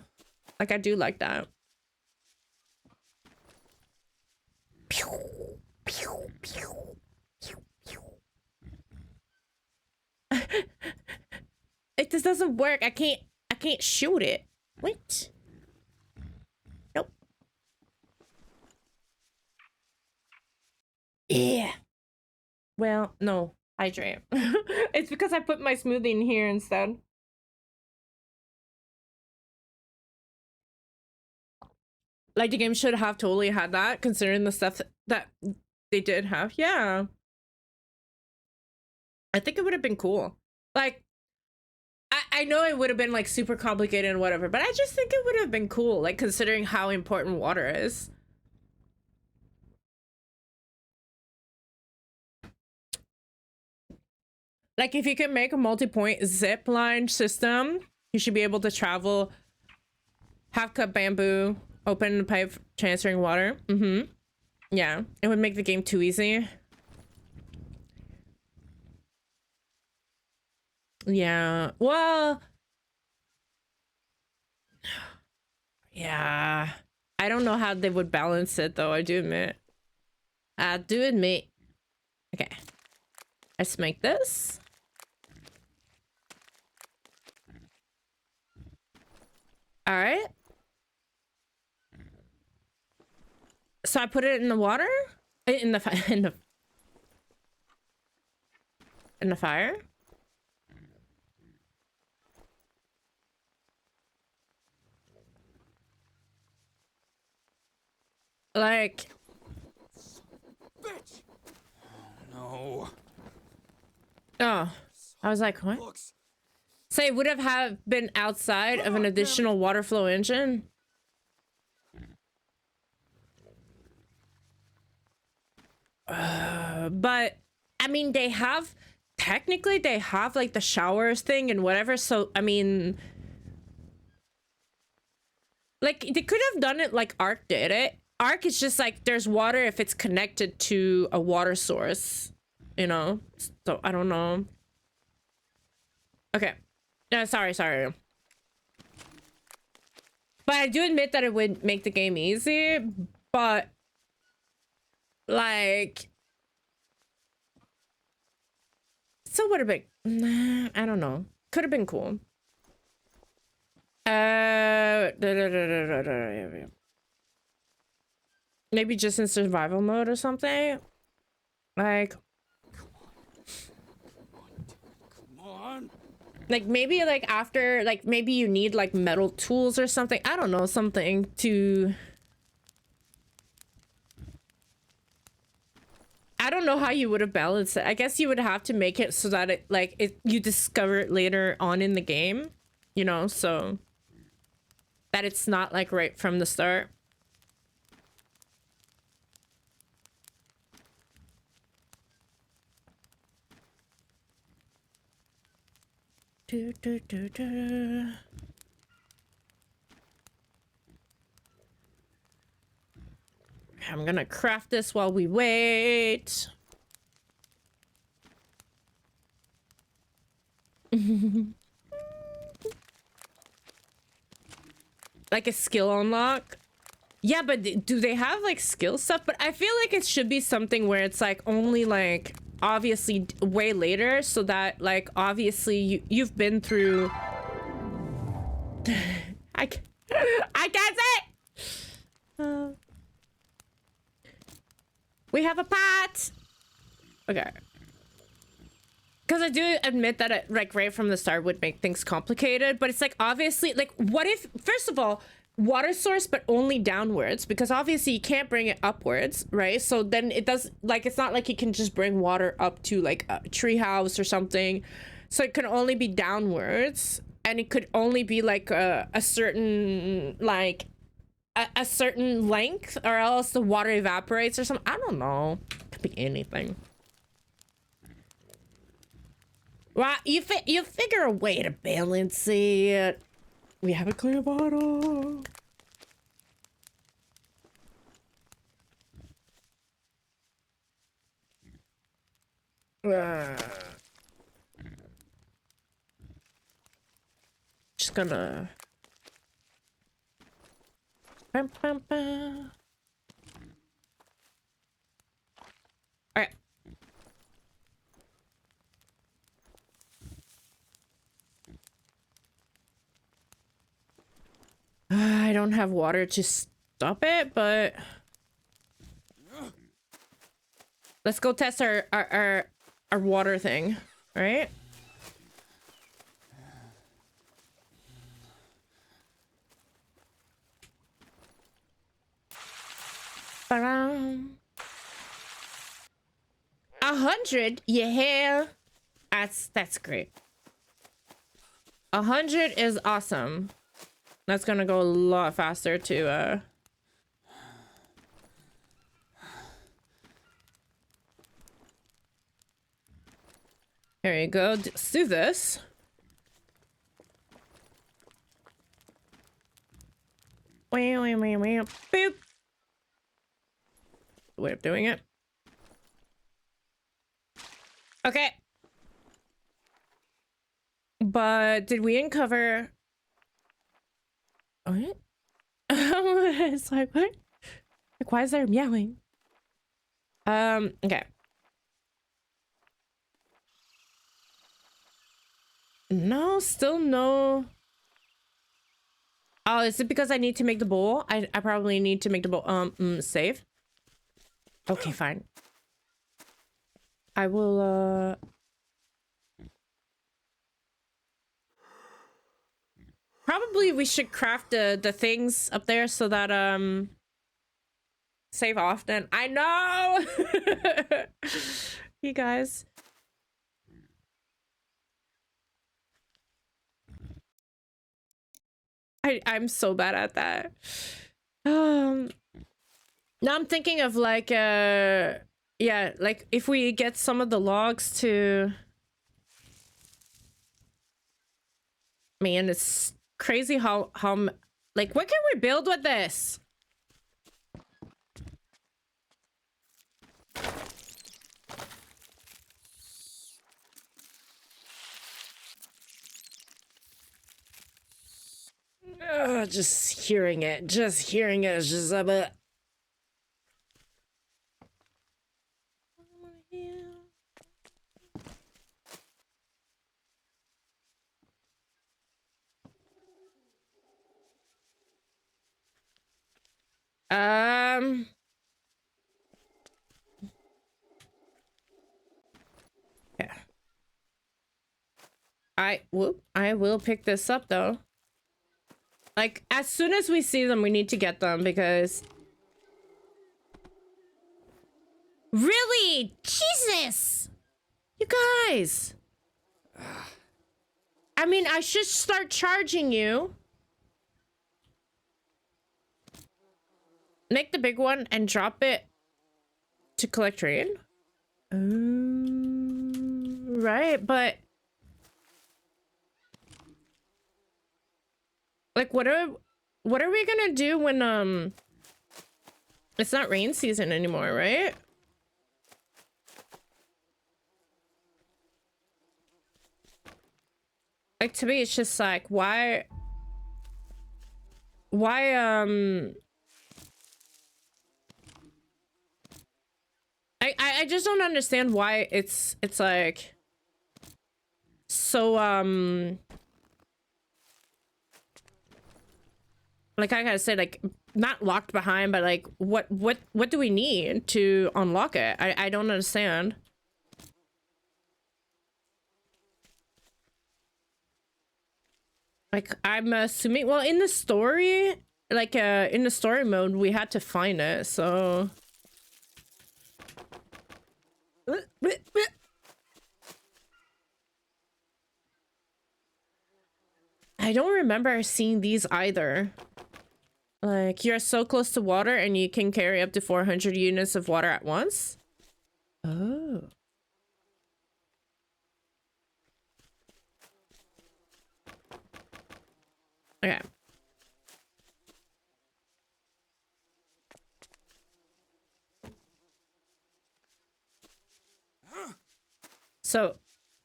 Like I do like that. Pew, pew, pew, pew, pew. It just doesn't work. I can't shoot it. Wait. Nope. Yeah. Well, no. Hydrate. It's because I put my smoothie in here instead. Like the game should have totally had that, considering the stuff that they did have. Yeah. I think it would have been cool. Like, I know it would have been like super complicated and whatever, but I just think it would have been cool, like considering how important water is. Like if you can make a multi-point zip line system, you should be able to travel half cut bamboo, open the pipe, transferring water. Mm-hmm. Yeah, it would make the game too easy. Yeah, well, yeah. I don't know how they would balance it though, I do admit. I do admit. Okay. Let's make this. All right. So I put it in the water? In the fire? Like, Bitch! Oh, no. oh, I was like, what? Looks. So it would have been outside of an additional water flow engine? But I mean, technically they have like the showers thing and whatever. So, I mean, like they could have done it like Ark did it. Ark is just like there's water if it's connected to a water source, you know? So I don't know. Okay. Sorry. But I do admit that it would make the game easy, but like still would have been, nah, I don't know. Could have been cool. Maybe just in survival mode or something. Like, Come on. like maybe like after, like maybe you need like metal tools or something. I don't know, something to. I don't know how you would have balanced it. I guess you would have to make it so that it like you discover it later on in the game, you know, so that it's not like right from the start. I'm gonna craft this while we wait. Like a skill unlock. Yeah, but do they have like skill stuff? But I feel like it should be something where it's like only like obviously way later, so that like obviously you've been through. I can't say. We have a pot. Okay. Because I do admit that it, like right from the start would make things complicated, but it's like obviously like what if first of all water source but only downwards, because obviously you can't bring it upwards, right? So then it does like it's not like you can just bring water up to like a tree house or something. So it can only be downwards, and it could only be like a certain like a certain length, or else the water evaporates or something. I don't know. Could be anything. Well, you figure a way to balance it. We have a clear bottle. gonna... Bum, bum, bum. All right. I don't have water to stop it, but let's go test our water thing, right? Ba-dum. 100, yeah. That's great. 100 is awesome. That's gonna go a lot faster to Here you go. Let's do this. Boop. Way of doing it. Okay. But did we uncover... What? It's like, what? Like, why is there meowing? Okay. No, still no. Oh, is it because I need to make the bowl? I probably need to make the bowl. Save. Okay, fine. I will, probably we should craft the things up there so that, save often. I know! You guys. I'm so bad at that. Now I'm thinking of like, yeah, like if we get some of the logs to... Man, it's crazy how like, what can we build with this? Just hearing it is just a bit. Yeah. I will pick this up though. Like, as soon as we see them, we need to get them because... Really? Jesus! You guys! I mean, I should start charging you. Make the big one and drop it to collect rain. Right, but... Like, what are we gonna do when, it's not rain season anymore, right? Like, to me, it's just like, why, I just don't understand why it's like, so, like I gotta say, like, not locked behind, but like, what do we need to unlock it? I don't understand. Like, I'm assuming, well, in the story, like, in the story mode, we had to find it, so. I don't remember seeing these either. Like, you're so close to water and you can carry up to 400 units of water at once? Oh. Okay. So,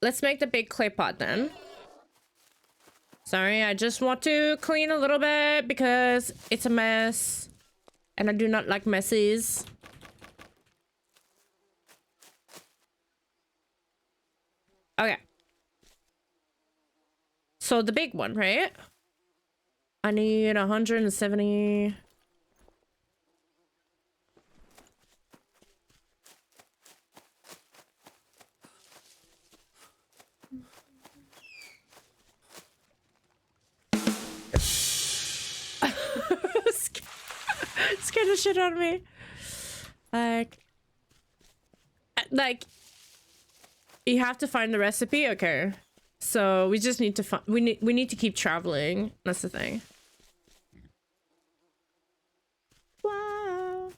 let's make the big clay pot then. Sorry, I just want to clean a little bit because it's a mess. And I do not like messes. Okay. So the big one, right? I need 170. Scared the shit out of me. Like you have to find the recipe. Okay, so we just need to find. We need to keep traveling. That's the thing. Wow.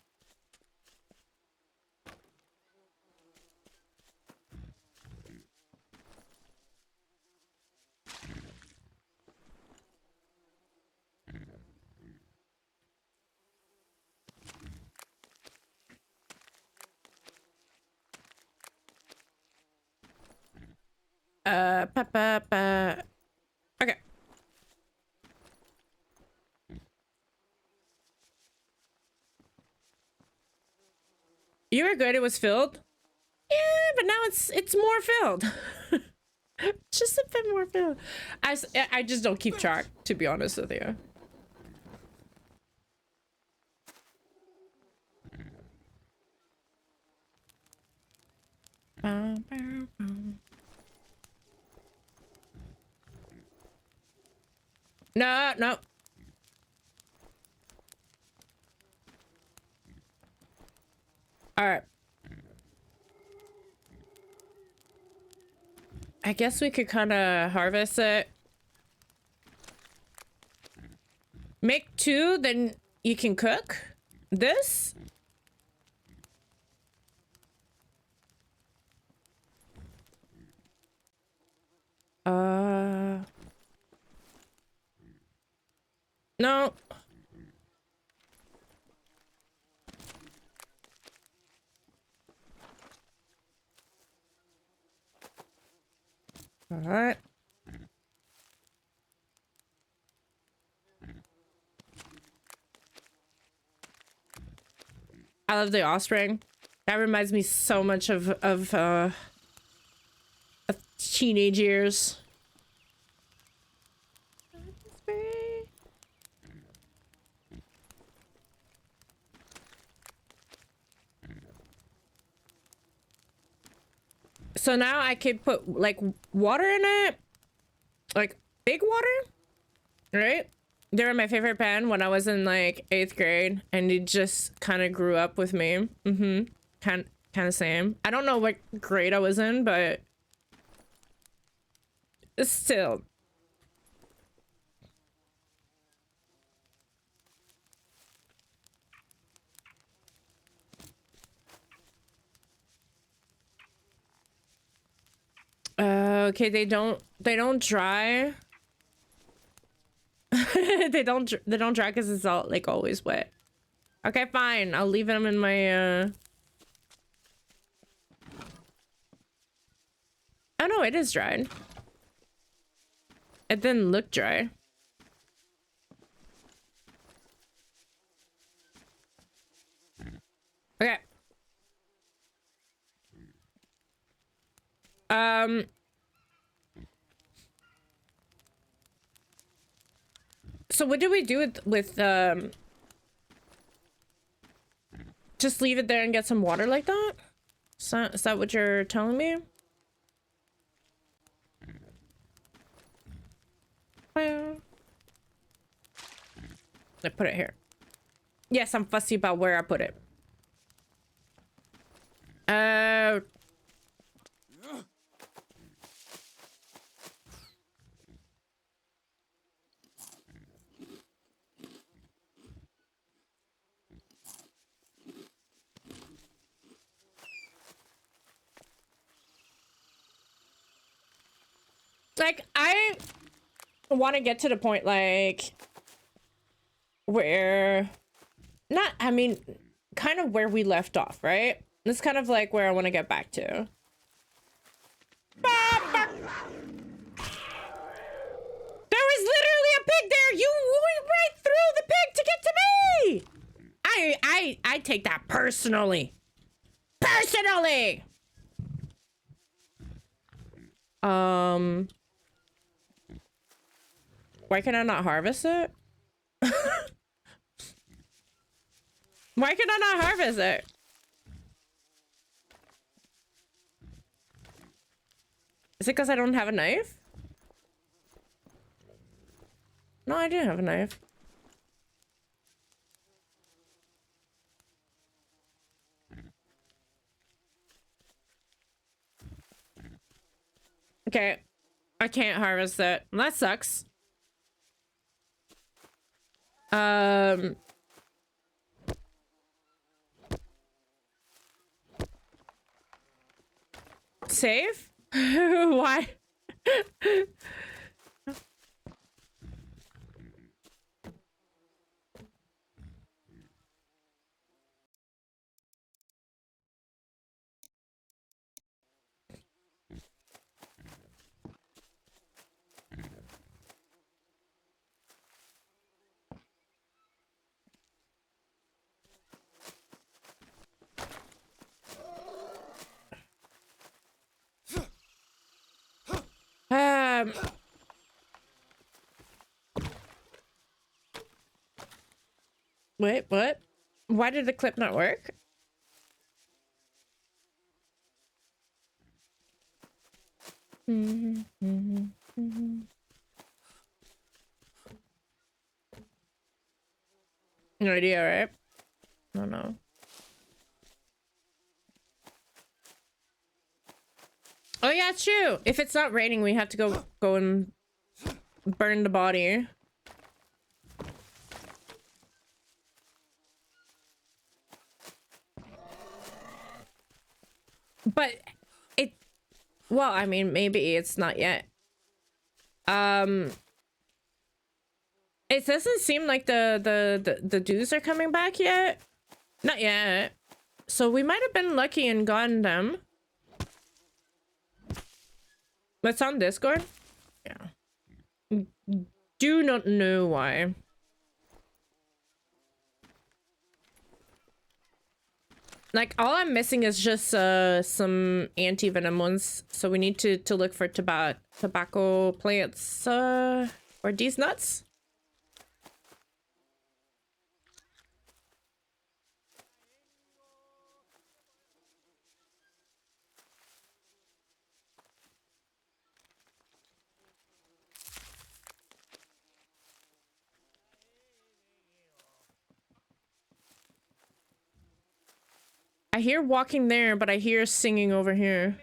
Okay. You were good. It was filled. Yeah, but now it's more filled. Just a bit more filled. I just don't keep track, to be honest with you. No, no. All right. I guess we could kind of harvest it. Make 2, then you can cook this. No. All right. I love the offspring. That reminds me so much of teenage years. So now I could put like water in it, like big water, right? They were my favorite pen when I was in like 8th grade, and it just kind of grew up with me. Kind of same. I don't know what grade I was in, but still. Okay, they don't dry. they don't dry because it's all like always wet. Okay, fine. I'll leave them in my Oh no, it is dried. It didn't look dry. Okay. So what do we do with just leave it there and get some water like that? Is that what you're telling me? Well, I put it here. Yes, I'm fussy about where I put it. Like, I want to get to the point, like, where, not, I mean, kind of where we left off, right? That's kind of like where I want to get back to. There was a pig there. You went right through the pig to get to me. I take that personally. Personally. Why can I not harvest it? Why can I not harvest it? Is it because I don't have a knife? No, I do have a knife. Okay. I can't harvest it. That sucks. Save? Why? Wait, what? Why did the clip not work? No idea, right? I don't know. Oh yeah, it's true. If it's not raining, we have to go and burn the body. But it, well, I mean, maybe it's not yet. It doesn't seem like the dudes are coming back yet. Not yet. So we might have been lucky and gotten them. That's on Discord? Yeah. Do not know why. Like, all I'm missing is just some anti-venom ones. So we need to look for tobacco plants or these nuts. I hear walking there, but I hear singing over here.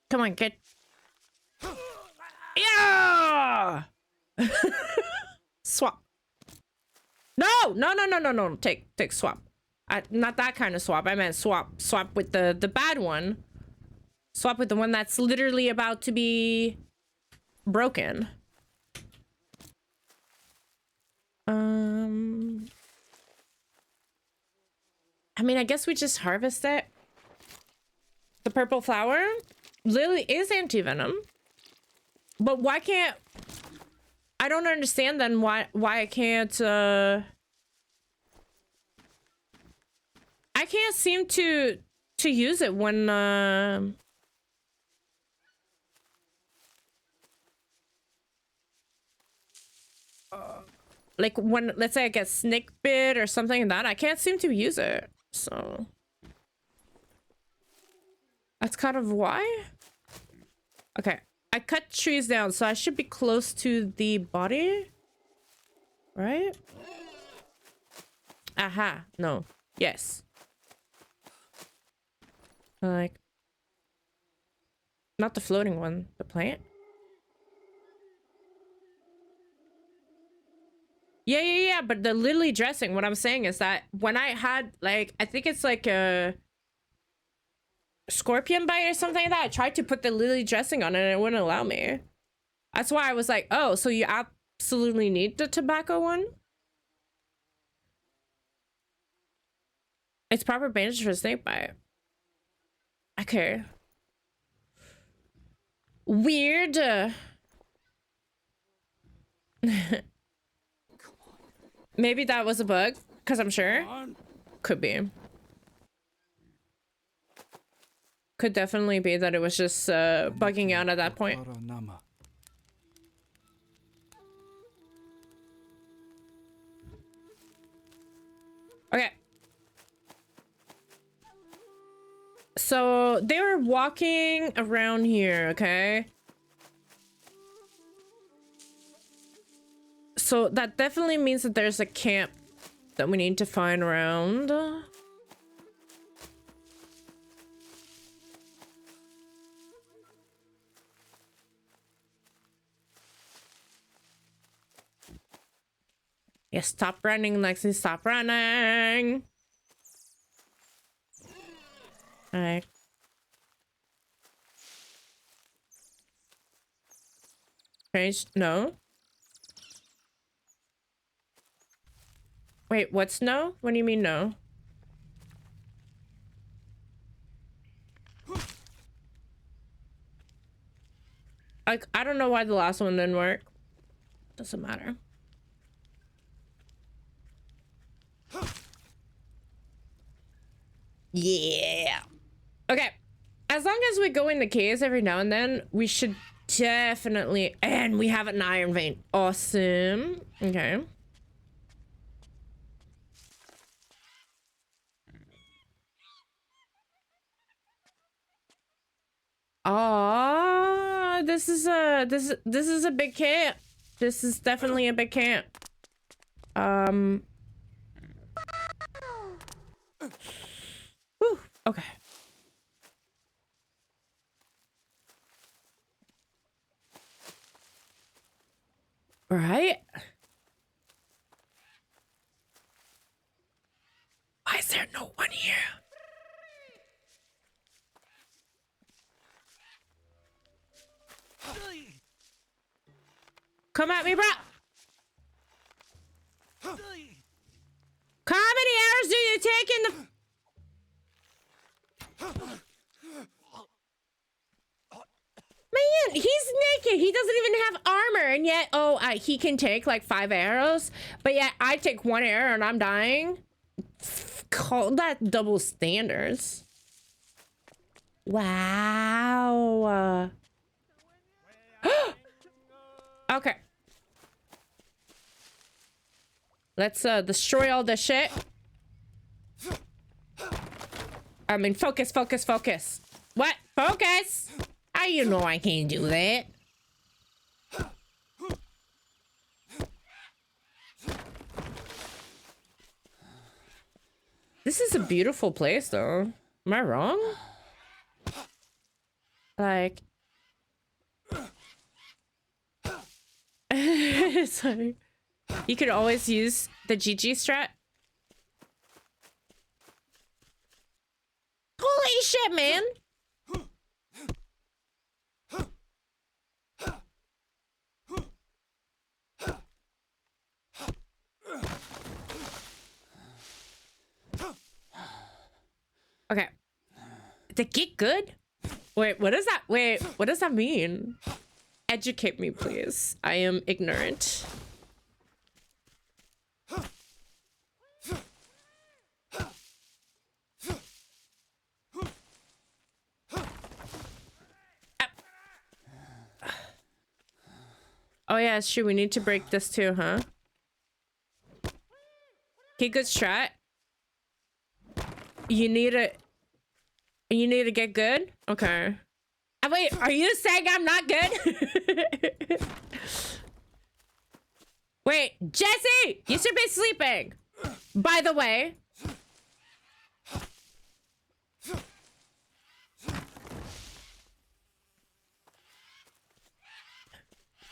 Come on, get. Yeah! Swap. No. Take swap. Not that kind of swap. I meant swap. Swap with the bad one. Swap with the one that's literally about to be broken. I mean, I guess we just harvest it. The purple flower lily is anti-venom. But why can't... I don't understand then why I can't I can't seem to use it when like when, let's say I get snake bit or something like that, I can't seem to use it. So that's kind of why. Okay. I cut trees down, so I should be close to the body. Right? Aha. No. Yes. Like... Not the floating one. The plant? Yeah. But the lily dressing, what I'm saying is that when I had, like... I think it's like a... scorpion bite or something like that. I tried to put the lily dressing on it and it wouldn't allow me. That's why I was like, oh, so you absolutely need the tobacco one? It's proper bandage for snake bite. Okay. Weird. Maybe that was a bug, because I'm sure. Could be. Could definitely be that it was just bugging out at that point. Okay. So they were walking around here, okay? So that definitely means that there's a camp that we need to find around. Yeah, stop running, Lexi, stop running. Alright. Strange, no. Wait, what's no? What do you mean no? I don't know why the last one didn't work. Doesn't matter. Yeah. Okay. As long as we go in the caves every now and then, we should definitely... And we have an iron vein. Awesome. Okay. Oh, this is a big camp. This is definitely a big camp. Whew, okay. All right. Why is there no one here? Come at me, bro. How many arrows do you take in the... Man, he's naked. He doesn't even have armor. And yet, he can take like 5 arrows. But yet, I take 1 arrow and I'm dying. Call that double standards. Wow. Okay. Let's destroy all this shit. I mean, focus. What? Focus? How you know I can't do that? This is a beautiful place, though. Am I wrong? Like... Sorry. You could always use the GG strat. Holy shit, man! Okay. To get good? Wait, what does that... Wait, what does that mean? Educate me, please. I am ignorant. Oh yeah, it's true. We need to break this too, huh? Okay, good strat. You need to get good? Okay. Wait, are you saying I'm not good? Wait, Jesse! You should be sleeping! By the way.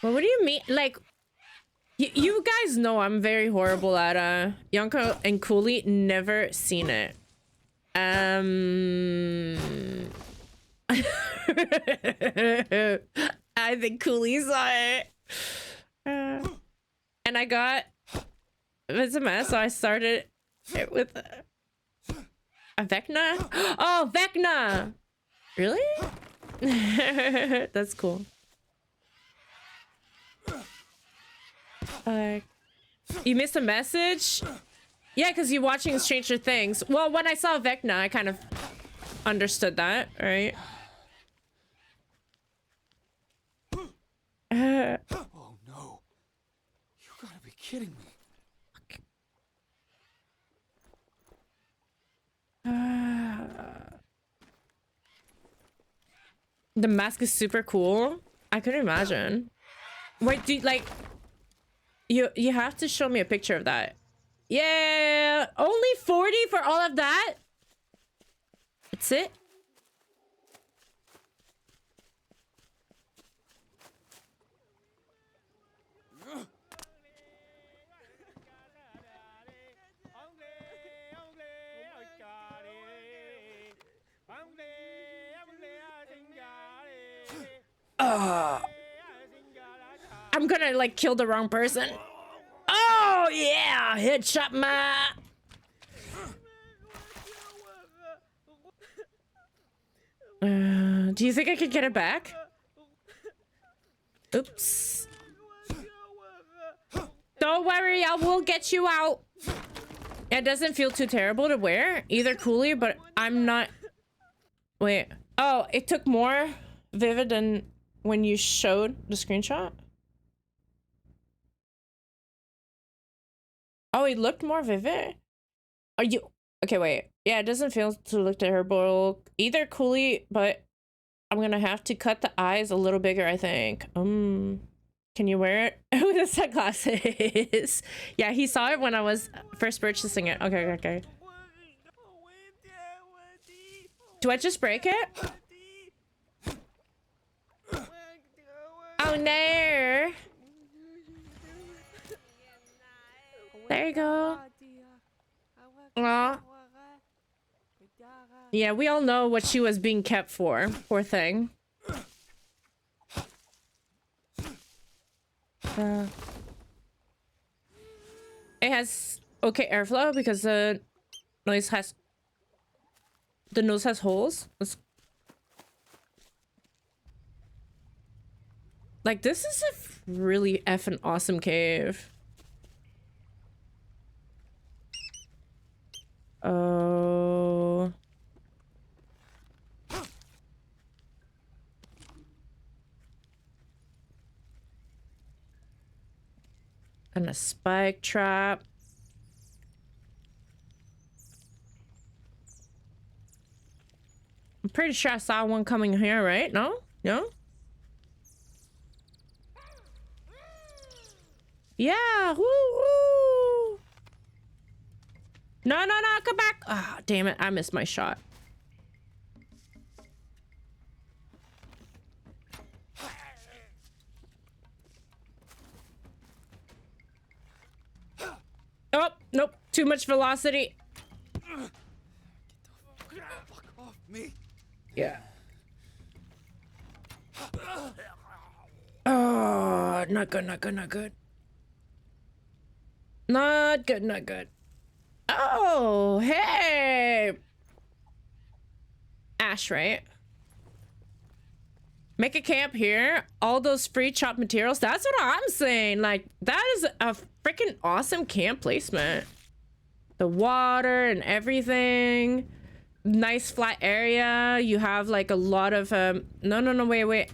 Well, what do you mean? Like, you guys know I'm very horrible at, Yonko and Cooley, never seen it. I think Cooley saw it. And I got it's a mess, so I started it with a Vecna. Oh, Vecna! Really? That's cool. You missed a message? Yeah, because you're watching Stranger Things. Well, when I saw Vecna, I kind of understood that, right? Oh no. You gotta be kidding me. The mask is super cool. I couldn't imagine. Wait, do you, like you have to show me a picture of that. Yeah, only 40 for all of that? That's it? I'm gonna like kill the wrong person. Oh yeah, headshot my. Do you think I could get it back? Oops. Don't worry, I will get you out. It doesn't feel too terrible to wear either, Cooley, but I'm not. Wait. Oh, it took more vivid than when you showed the screenshot. Oh, it looked more vivid. Are you okay? Wait. Yeah, it doesn't feel to look terrible either, Cooley, but I'm gonna have to cut the eyes a little bigger, I think. Can you wear it with the sunglasses? Yeah, he saw it when I was first purchasing it. Okay. Do I just break it? Oh no! There you go. Aw. Yeah, we all know what she was being kept for. Poor thing. It has okay airflow because the nose has holes. Like, this is a really effing awesome cave. Oh. And a spike trap. I'm pretty sure I saw one coming here, right? No? No? Yeah! Woo woo! No, come back! Ah, oh, damn it, I missed my shot. Oh, nope, too much velocity. Get the fuck off me. Yeah. Oh, not good. Not good. Oh, hey! Ash, right? Make a camp here. All those free chopped materials. That's what I'm saying. Like, that is a freaking awesome camp placement. The water and everything. Nice flat area. You have like a lot of no, wait.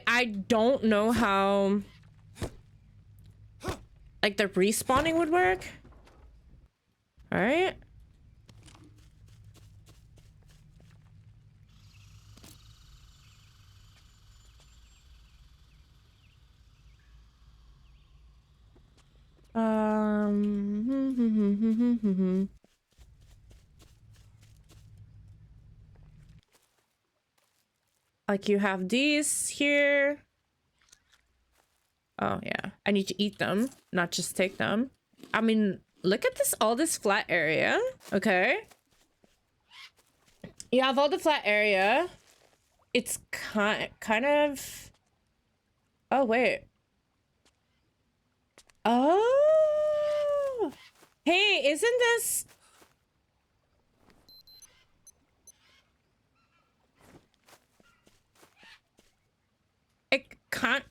I don't know how like the respawning would work. All right. Like you have these here. Oh yeah, I need to eat them, not just take them. I mean, look at this, all this flat area. Okay. You have all the flat area. It's kind of... Oh, wait. Oh! Hey, isn't this... It kind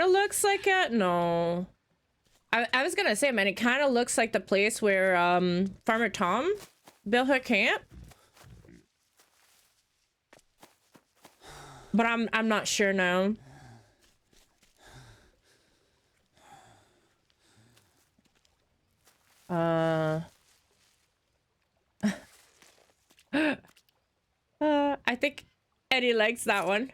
of looks like a... No. I was gonna say, man, it kind of looks like the place where Farmer Tom built her camp. But I'm not sure now. I think Eddie likes that one.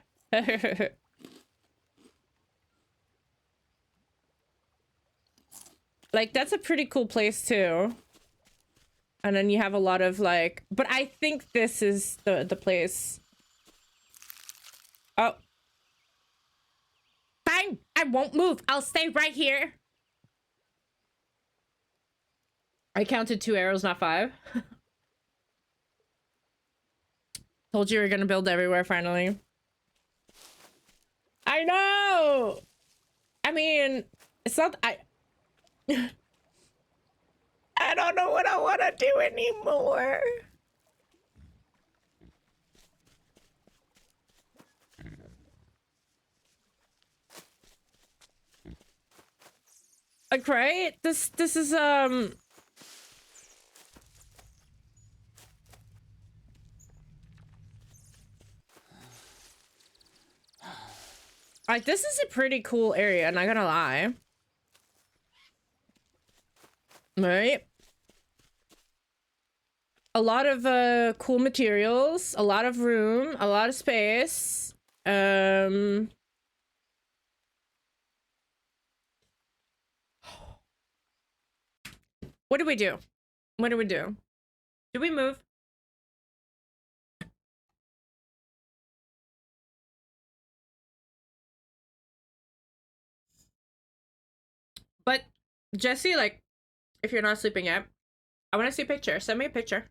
Like, that's a pretty cool place too. And then you have a lot of like, but I think this is the place. Oh. Fine, I won't move. I'll stay right here. I counted 2 arrows, not 5. Told you we were gonna build everywhere finally. I know! I mean, it's not... I don't know what I want to do anymore. Like, right? This is like, this is a pretty cool area, not gonna lie. Right? A lot of cool materials, a lot of room, a lot of space. What do we do? What do we do? Do we move? But Jesse, like, if you're not sleeping yet, I want to see a picture. Send me a picture.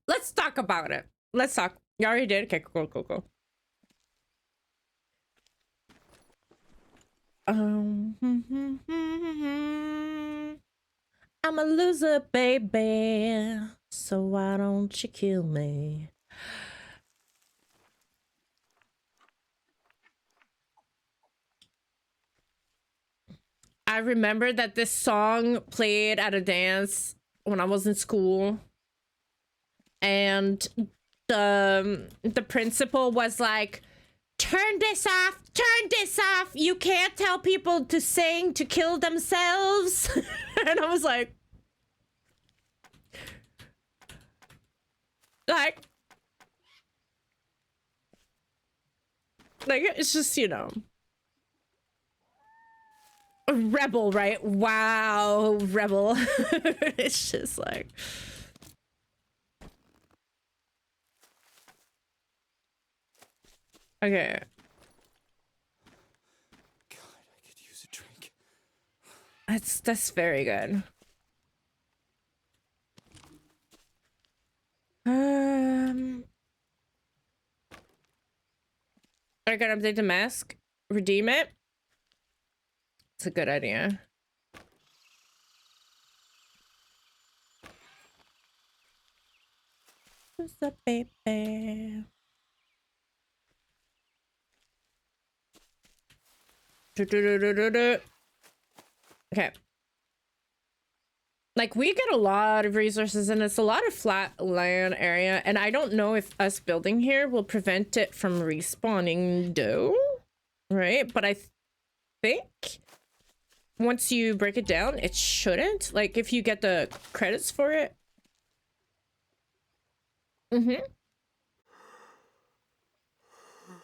Let's talk about it. Let's talk. You already did. Okay, cool. I'm a loser, baby. So why don't you kill me? I remember that this song played at a dance when I was in school. And the principal was like, turn this off, you can't tell people to sing to kill themselves. And I was like it's just, you know, a rebel, right? Wow, rebel. It's just like, okay. God, I could use a drink. That's very good. I gotta update the mask, redeem it. It's a good idea. What's up, baby? Okay. Like, we get a lot of resources and it's a lot of flat land area, and I don't know if us building here will prevent it from respawning though, right? But I think once you break it down, it shouldn't. Like, if you get the credits for it.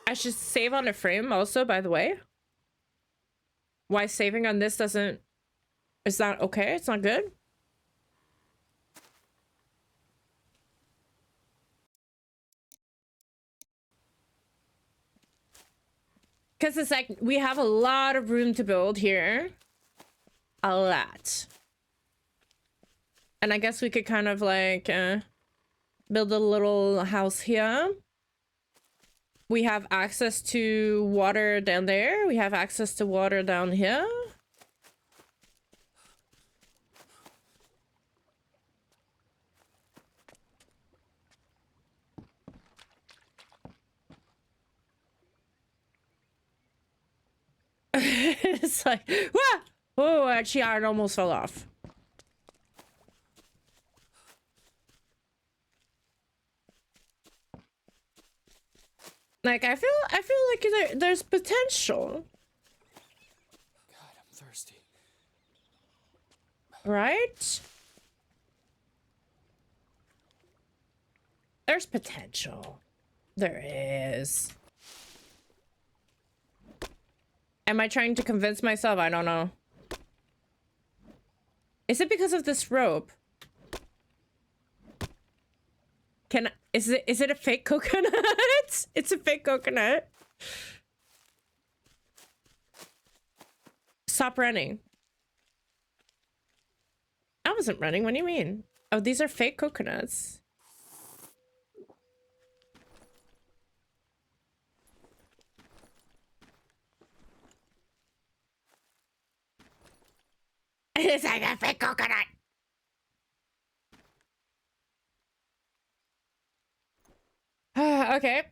I should save on a frame also, by the way. Why saving on this doesn't... It's not okay? It's not good? Because it's like we have a lot of room to build here. A lot. And I guess we could kind of like build a little house here. We have access to water down there. We have access to water down here. It's like, wah! Oh, actually, I almost fell off. Like, I feel like there's potential. God, I'm thirsty. Right? There's potential. There is. Am I trying to convince myself? I don't know. Is it because of this rope? Is it a fake coconut? It's a fake coconut. Stop running. I wasn't running. What do you mean? Oh, these are fake coconuts. It's like a fake coconut. Okay.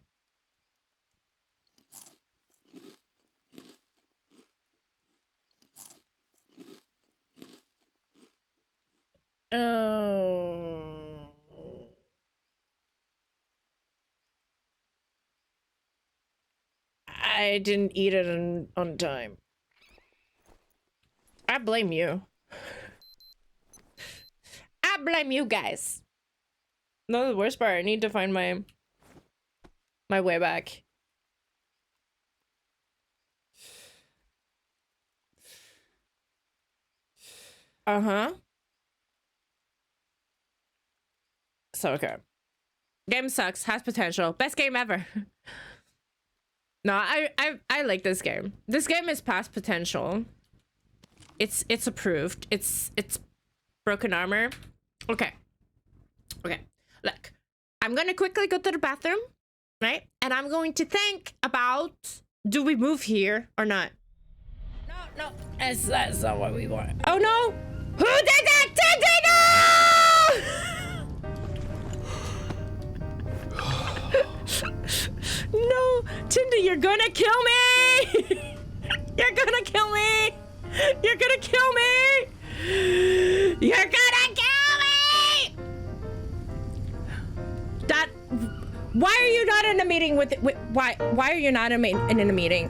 Oh. I didn't eat it on time. I blame you. I blame you guys. No, the worst part, I need to find my way back. Uh-huh. So okay. Game sucks, has potential. Best game ever. No, I like this game. This game is past potential. It's approved. It's broken armor. Okay. Okay. Look. I'm gonna quickly go to the bathroom, right? And I'm going to think about, do we move here or not? No, that's not what we want. Oh no! Who did that to no! No, Tindy, you're gonna kill me! You're gonna kill me! You're gonna kill me! You're gonna kill me! That. Why are you not in a meeting with why are you not in a meeting?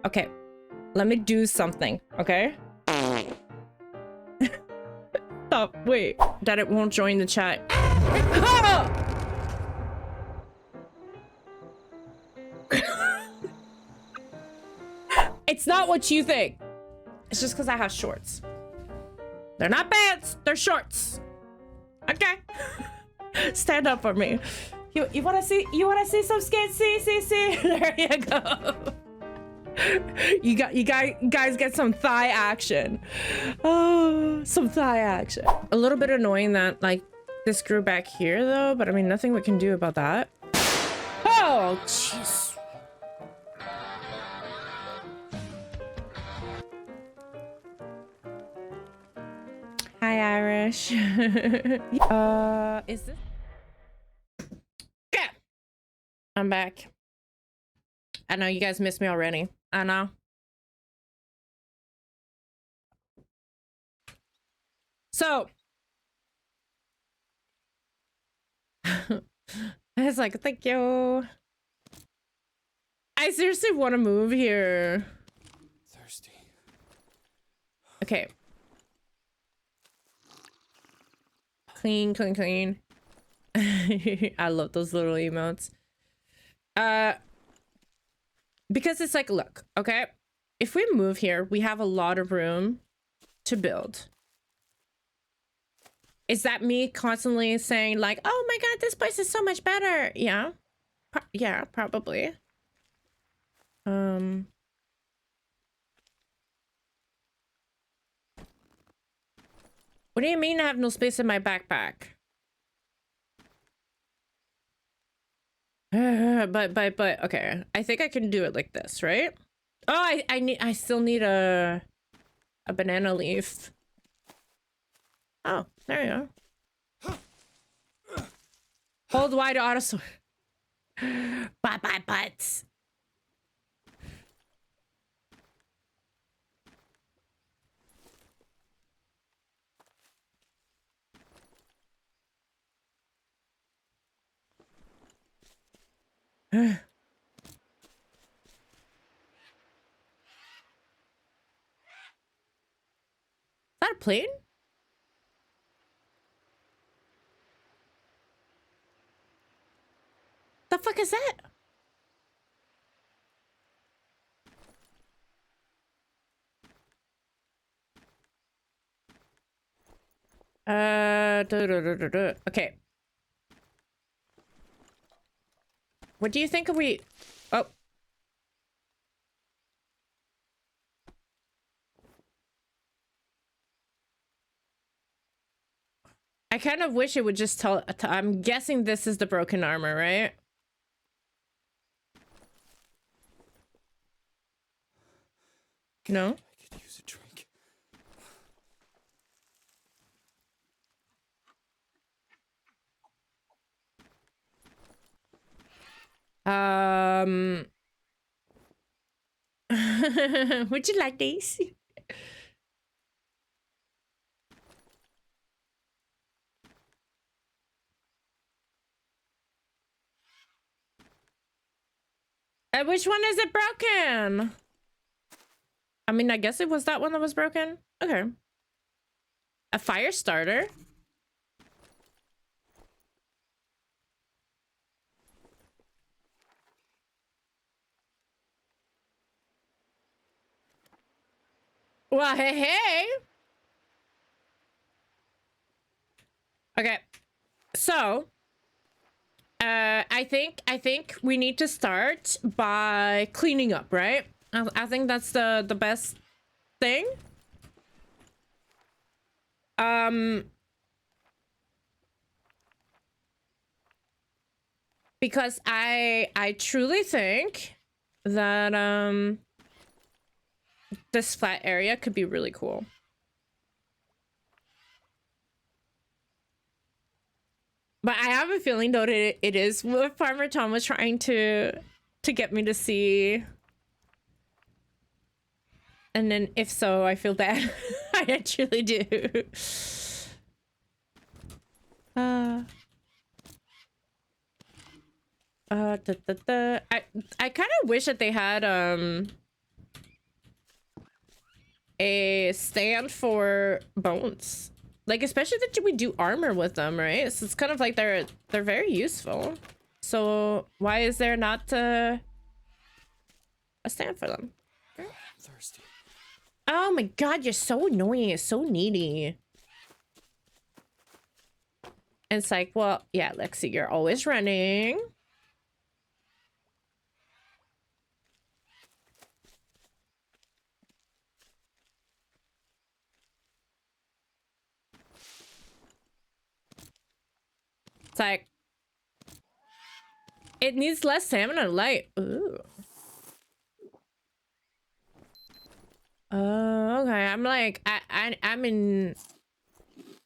Okay, let me do something, okay? Stop, wait, that it won't join the chat. It's not what you think. It's just because I have shorts. They're not pants, they're shorts. Okay. Stand up for me. You wanna see some skits? See. There you go. You guys get some thigh action. Oh, some thigh action. A little bit annoying that like this grew back here though, but I mean nothing we can do about that. Oh, jeez. Hi, Irish. Is this? Yeah. I'm back. I know you guys missed me already. I know. So. It's like, thank you. I seriously want to move here. Thirsty. Okay. Clean. I love those little emotes. Because it's like, look, okay, if we move here, we have a lot of room to build. Is that me constantly saying like, oh my god, this place is so much better? Yeah. Yeah, probably. What do you mean I have no space in my backpack? But okay. I think I can do it like this, right? Oh, I still need a banana leaf. Oh, there you go. Hold wide auto sword. Butts. Is that a plane? The fuck is that? Okay. What do you think if we... Oh. I kind of wish it would just tell... I'm guessing this is the broken armor, right? No? I could use a drink. Would you like these? Which one is it broken? I mean, I guess it was that one that was broken. Okay. A fire starter. Well, hey. Okay. So, I think we need to start by cleaning up, right? I think that's the best thing. Because I truly think that this flat area could be really cool. But I have a feeling though that it is what Farmer Tom was trying to get me to see. And then if so, I feel bad. I actually do. I kind of wish that they had a stand for bones. Like, especially that we do armor with them, right? So it's kind of like they're very useful. So why is there not a stand for them? I'm thirsty. Oh my god, you're so annoying. It's so needy. And it's like, well, yeah, Lexi, you're always running. It's like, it needs less stamina light. Ooh. Okay. I'm like, I'm in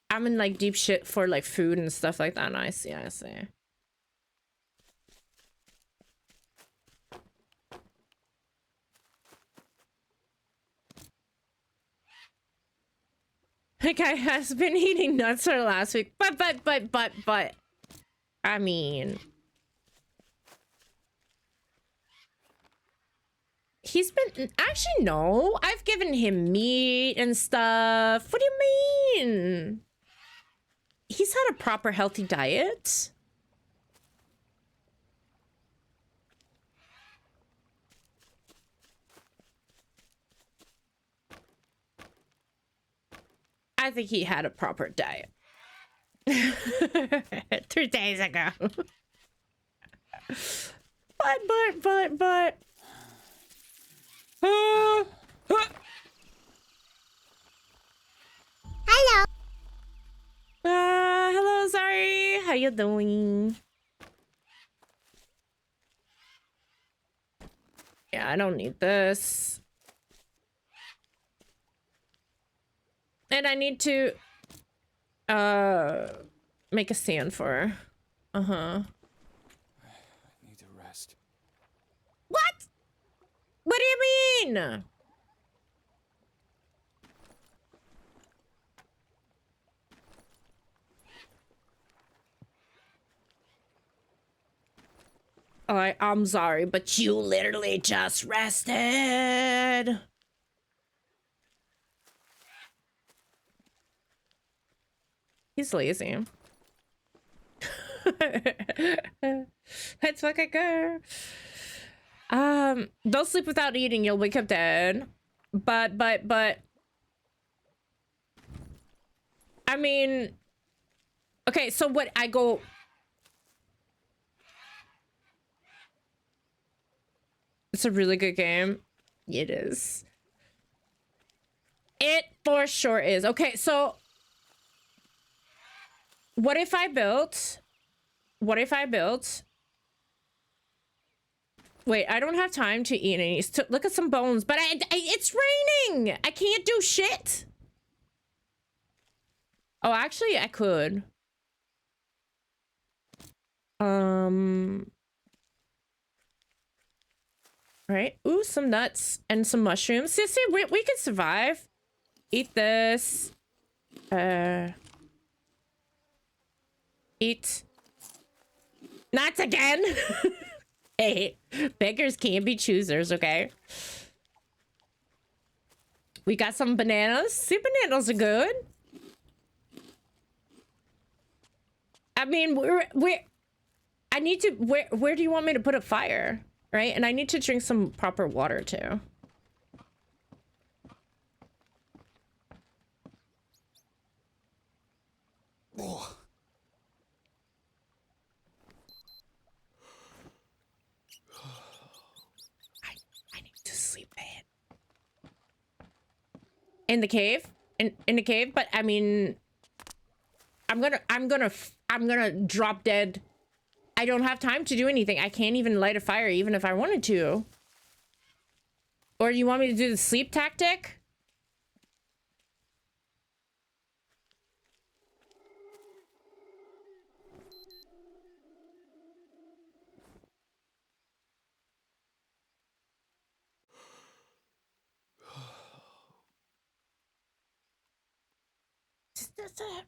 like deep shit for like food and stuff like that. I see. The guy has been eating nuts for the last week, but. I mean, he's been actually no. I've given him meat and stuff. What do you mean? He's had a proper healthy diet. I think he had a proper diet. 2 days ago. but. Hello. Hello, sorry. How you doing? Yeah, I don't need this. And I need to make a stand for her. Uh-huh. I need to rest. What? What do you mean? I'm sorry, but you literally just rested. He's lazy. Let's fucking go. Don't sleep without eating. You'll wake up dead. But. I mean, okay, so what I go. It's a really good game. It is. It for sure is. Okay, so what if I built? Wait, I don't have time to eat any. Look at some bones, but it's raining. I can't do shit. Oh, actually, I could. Right. Ooh, some nuts and some mushrooms. See, we can survive. Eat this. Eat. Nuts again. Hey, beggars can't be choosers, okay? We got some bananas. See, bananas are good. I mean, I need to, where do you want me to put a fire? Right? And I need to drink some proper water too. Oh. I need to sleep, man. In the cave? In the cave? But I mean, I'm gonna drop dead. I don't have time to do anything. I can't even light a fire even if I wanted to. Or you want me to do the sleep tactic?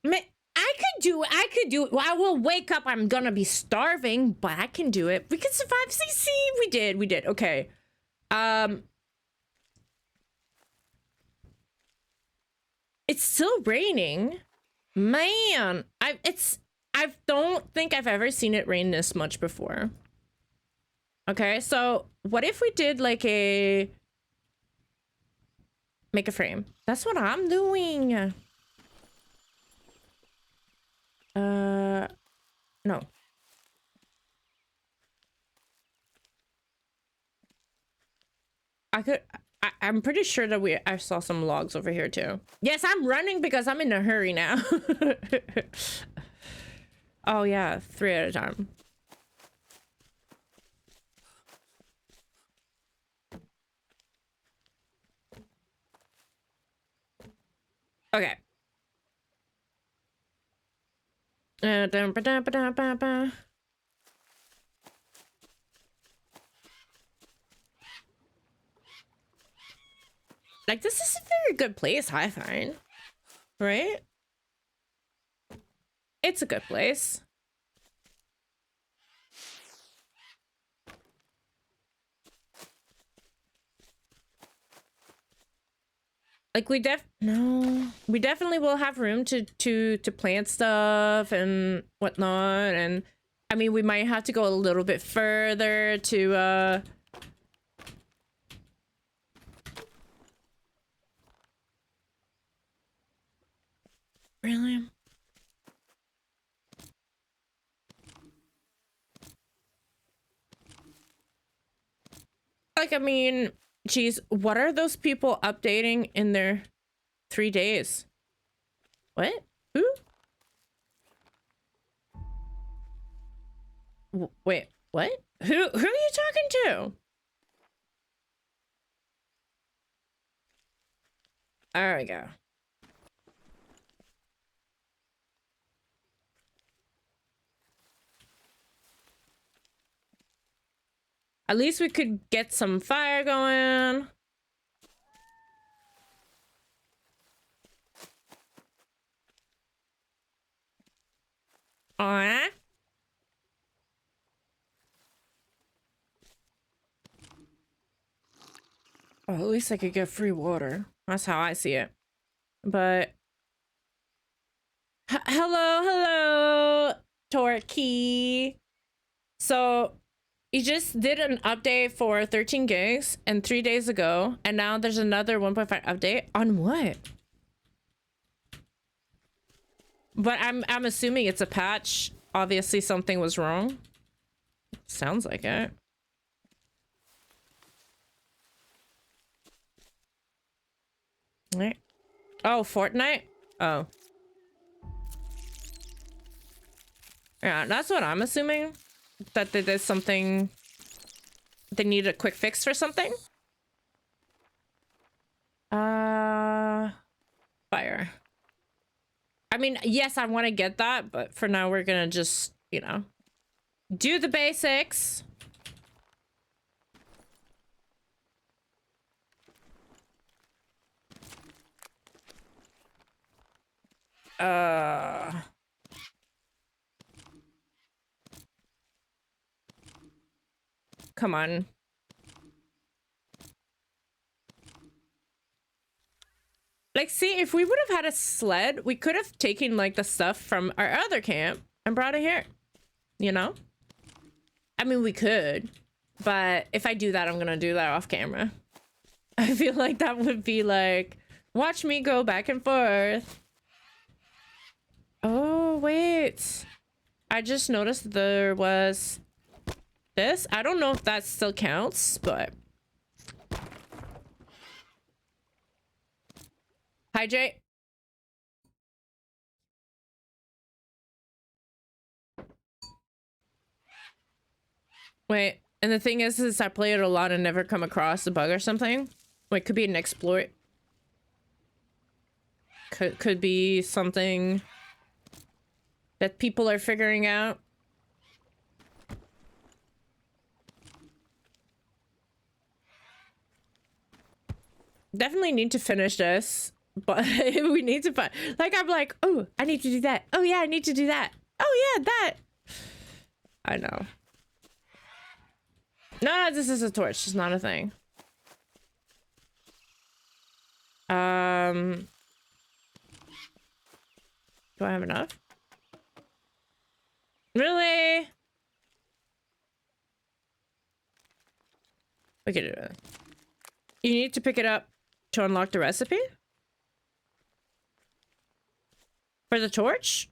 Man, I could do it. Well, I will wake up. I'm gonna be starving, but I can do it. We can survive. See, we did. Okay. It's still raining. Man, I don't think I've ever seen it rain this much before. Okay, so what if we did like make a frame? That's what I'm doing. No. I'm pretty sure that I saw some logs over here too. Yes, I'm running because I'm in a hurry now. Oh yeah, 3 at a time. Okay. Like, this is a very good place, I find. Right? It's a good place. Like, we definitely will have room to plant stuff and whatnot. And I mean, we might have to go a little bit further to really? Like, I mean, geez, what are those people updating in their 3 days? What? Who? Wait, what? Who are you talking to? There we go. At least we could get some fire going. Alright. Oh, at least I could get free water. That's how I see it. But hello, Torquay. So you just did an update for 13 gigs and 3 days ago, and now there's another 1.5 update on what? But I'm assuming it's a patch. Obviously something was wrong. Sounds like it. Right. Oh, Fortnite? Oh. Yeah, that's what I'm assuming. That there's something... They need a quick fix for something? Fire. I mean, yes, I want to get that, but for now we're gonna just, you know, do the basics. Come on. Like, see, if we would have had a sled, we could have taken, like, the stuff from our other camp and brought it here. You know? I mean, we could. But if I do that, I'm gonna do that off camera. I feel like that would be like, watch me go back and forth. Oh, wait. I just noticed there was this. I don't know if that still counts, but... Hi, Jay. Wait, and the thing is I play it a lot and never come across a bug or something. Wait, could be an exploit. Could be something that people are figuring out. Definitely need to finish this, but we need to find, like, I'm like, oh, I need to do that. Oh yeah, I need to do that. Oh yeah, that. I know. No, this is a torch. It's not a thing. Do I have enough? Really? We could do it. You need to pick it up to unlock the recipe? For the torch?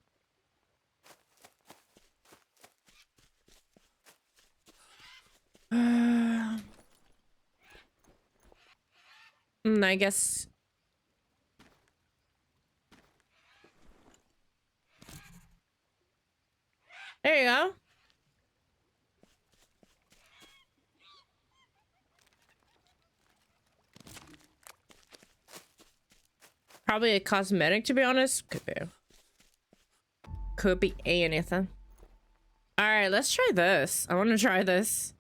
I guess... There you go. Probably a cosmetic, to be honest. Could be. Could be anything. Alright, let's try this. I want to try this.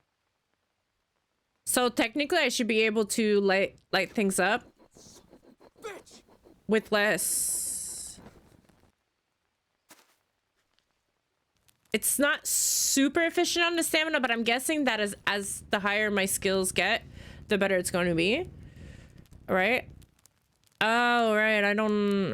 So technically I should be able to light things up with less. It's not super efficient on the stamina, but I'm guessing that as the higher my skills get, the better it's going to be. All right. Oh, right. I don't...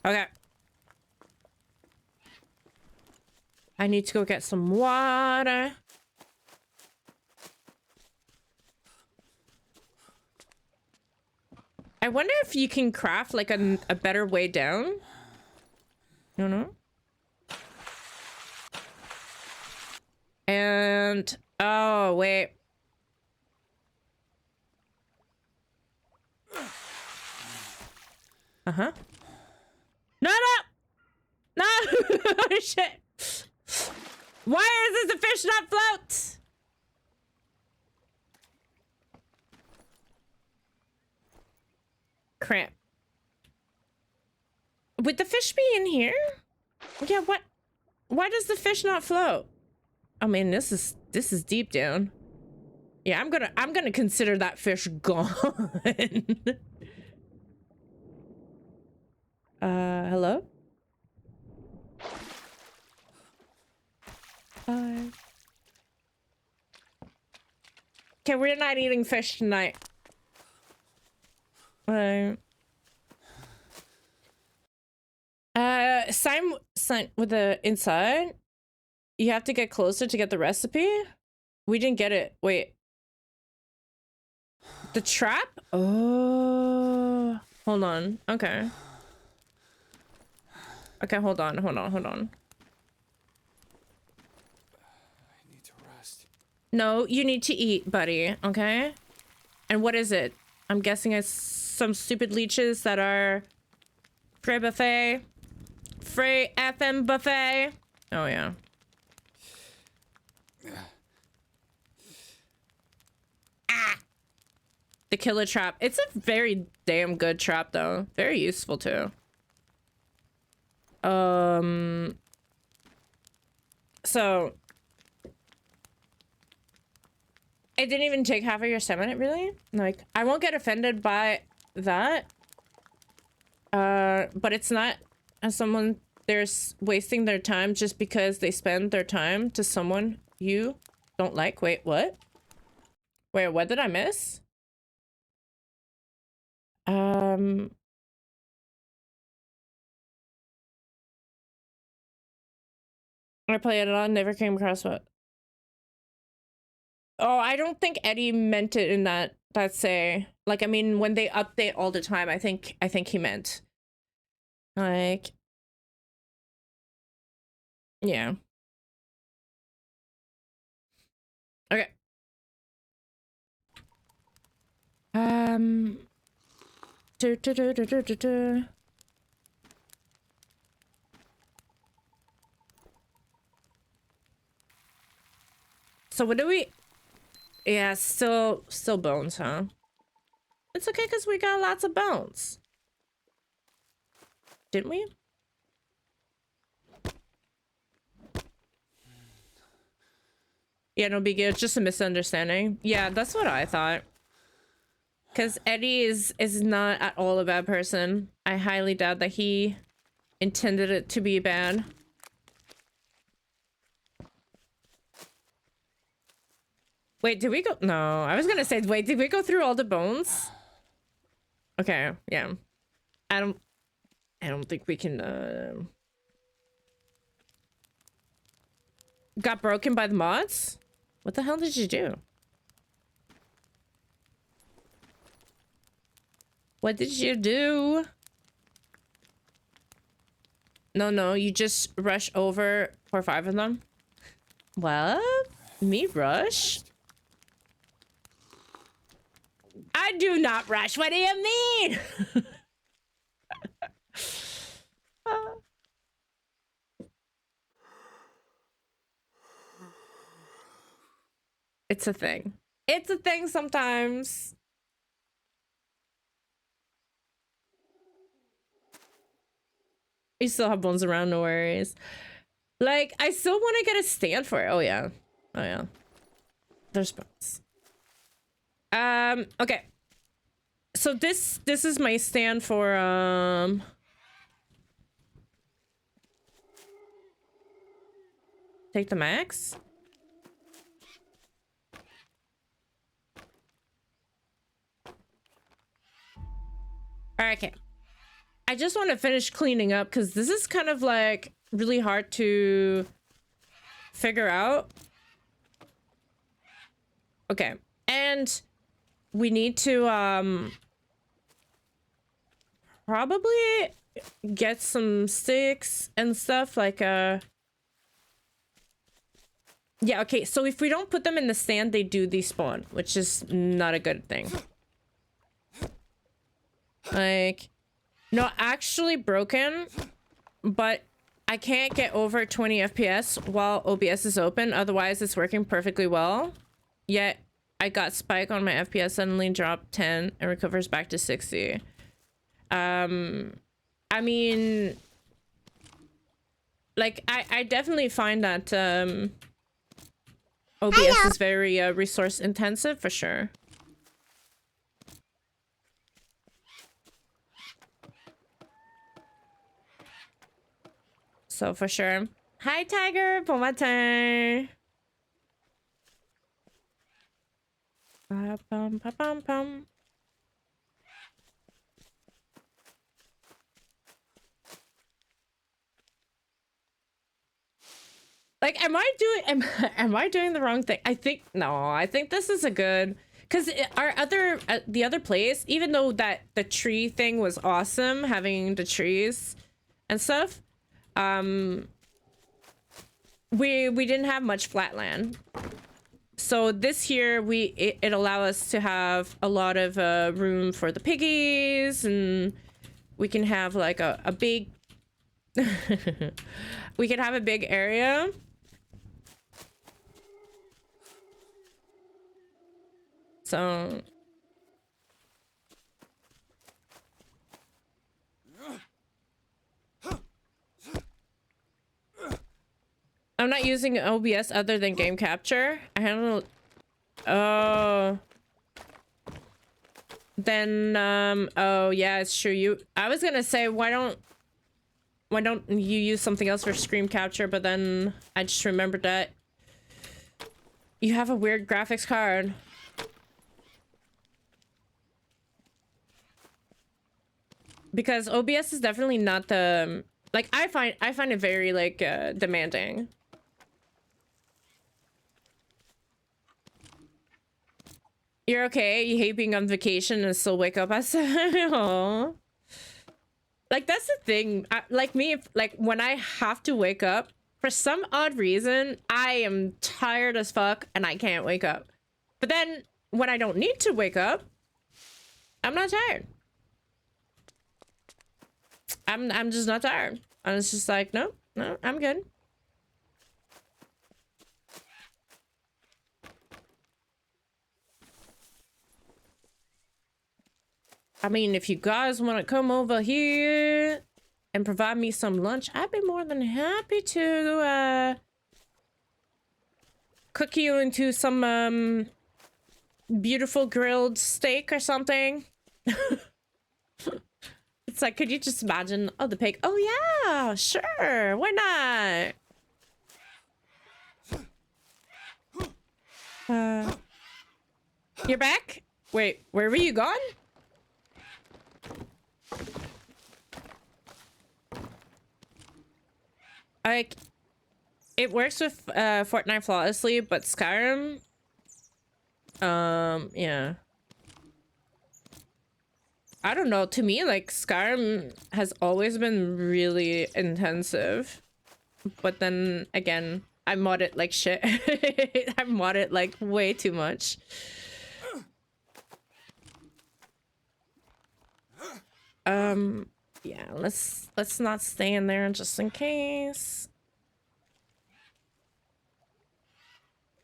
Okay. I need to go get some water. I wonder if you can craft like a better way down. You know? And oh wait. Uh-huh. No, no! No! Oh, shit! Why is this a fish not float? Crap. Would the fish be in here? Yeah, what? Why does the fish not float? I mean, this is deep down. Yeah, I'm gonna consider that fish gone. Hello? Hi. Okay, we're not eating fish tonight. Sign with the inside. You have to get closer to get the recipe. We didn't get it. Wait. The trap? Oh. Hold on. Okay. Okay, hold on. I need to rest. No, you need to eat, buddy. Okay? And what is it? I'm guessing it's some stupid leeches that are Frey buffet. Frey FM buffet. Oh, yeah. Ah! The killer trap. It's a very damn good trap, though. Very useful, too. So... It didn't even take half of your stamina, really? Like, I won't get offended by that. But it's not as someone there's wasting their time just because they spend their time to someone you don't like. Wait, what? Wait, what did I miss? I played it on, never came across what. Oh, I don't think Eddie meant it in that say. Like, I mean, when they update all the time, I think he meant. Like, yeah. Okay. So what do we... Yeah, still bones, huh? It's okay because we got lots of bones. Didn't we? Yeah, no big deal. It's just a misunderstanding. Yeah, that's what I thought. Because Eddie is not at all a bad person. I highly doubt that he intended it to be bad. Wait, did we go? No, I was gonna say, wait, did we go through all the bones? Okay, yeah. I don't think we can, Got broken by the mods? What the hell did you do? What did you do? No, you just rush over for 5 of them? What? Me rush? I do not rush. What do you mean? It's a thing. It's a thing sometimes. You still have bones around, no worries. Like, I still want to get a stand for it. Oh, yeah. Oh, yeah. There's bones. Okay. So this is my stand for, take the max. Okay. I just want to finish cleaning up because this is kind of like really hard to figure out. Okay. And we need to probably get some sticks and stuff like yeah, okay, so if we don't put them in the stand, they do despawn, which is not a good thing. Like, not actually broken, but I can't get over 20 FPS while OBS is open, otherwise it's working perfectly well. Yet I got spike on my FPS, suddenly dropped 10 and recovers back to 60. I mean, like, I definitely find that OBS is very resource intensive for sure. So for sure. Hi Tiger, bon matin. Ba-bum, ba-bum, bum. Like, am I doing the wrong thing? I think this is a good, because our other the other place, even though that the tree thing was awesome, having the trees and stuff, we didn't have much flat land. So this here it allow us to have a lot of room for the piggies, and we can have like a big we can have a big area. So I'm not using OBS other than game capture. I handle. Oh. Then oh yeah, it's true. I was gonna say why don't you use something else for screen capture, but then I just remembered that you have a weird graphics card. Because OBS is definitely not the, like, I find it very like demanding. You're okay? You hate being on vacation and still wake up at 7? Aww. Like, that's the thing. Like me, like when I have to wake up, for some odd reason, I am tired as fuck and I can't wake up. But then when I don't need to wake up, I'm not tired. I'm just not tired. I was just like, no, I'm good. I mean, if you guys want to come over here and provide me some lunch, I'd be more than happy to cook you into some beautiful grilled steak or something. It's like, could you just imagine? Oh, the pig. Oh yeah, sure. Why not? You're back? Wait, where were you gone? Like, it works with Fortnite flawlessly, but Skyrim, yeah. I don't know, to me, like, Skyrim has always been really intensive. But then, again, I mod it like shit. I mod it, like, way too much. Yeah, let's not stay in there just in case.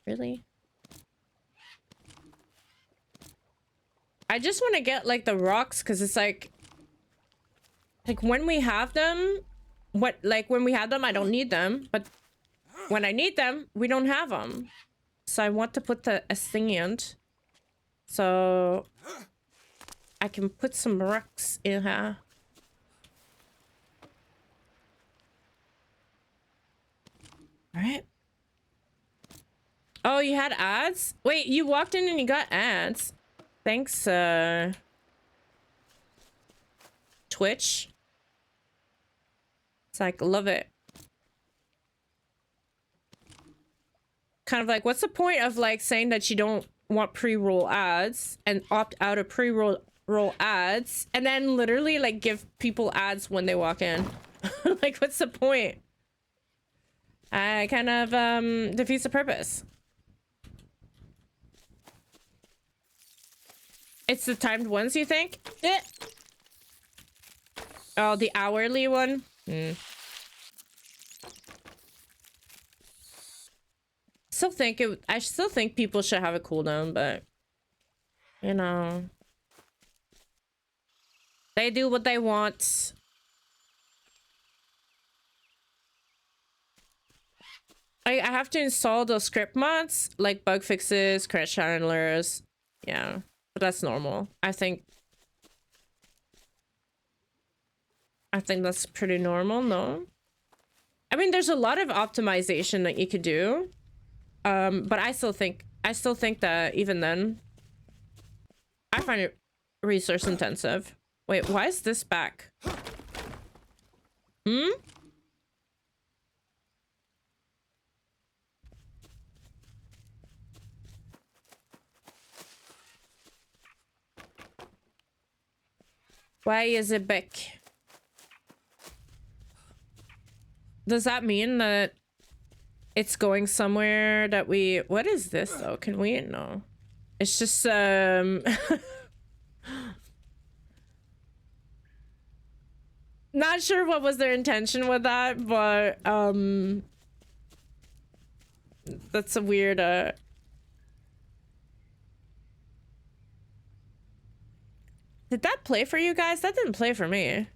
Really? I just want to get like the rocks, because it's like when we have them, when we have them I don't need them, but when I need them we don't have them. So I want to put a thingiant so I can put some rocks in here. All right. Oh, you had ads? Wait, you walked in and you got ads. Thanks, Twitch. It's like, love it. Kind of like, what's the point of like saying that you don't want pre-roll ads and opt out of pre-roll roll ads and then literally like give people ads when they walk in. Like, what's the point? I kind of defeats the purpose. It's the timed ones, you think? Eh. Oh, the hourly one? I still think people should have a cooldown, but you know, they do what they want. I have to install those script mods like bug fixes, crash handlers. Yeah, but that's normal. I think that's pretty normal, no? I mean, there's a lot of optimization that you could do. But I still think that even then, I find it resource intensive. Wait, why is this back? Why is it back? Does that mean that it's going somewhere that we... What is this though? Can we... No. It's just not sure what was their intention with that, but that's a weird Did that play for you guys? That didn't play for me.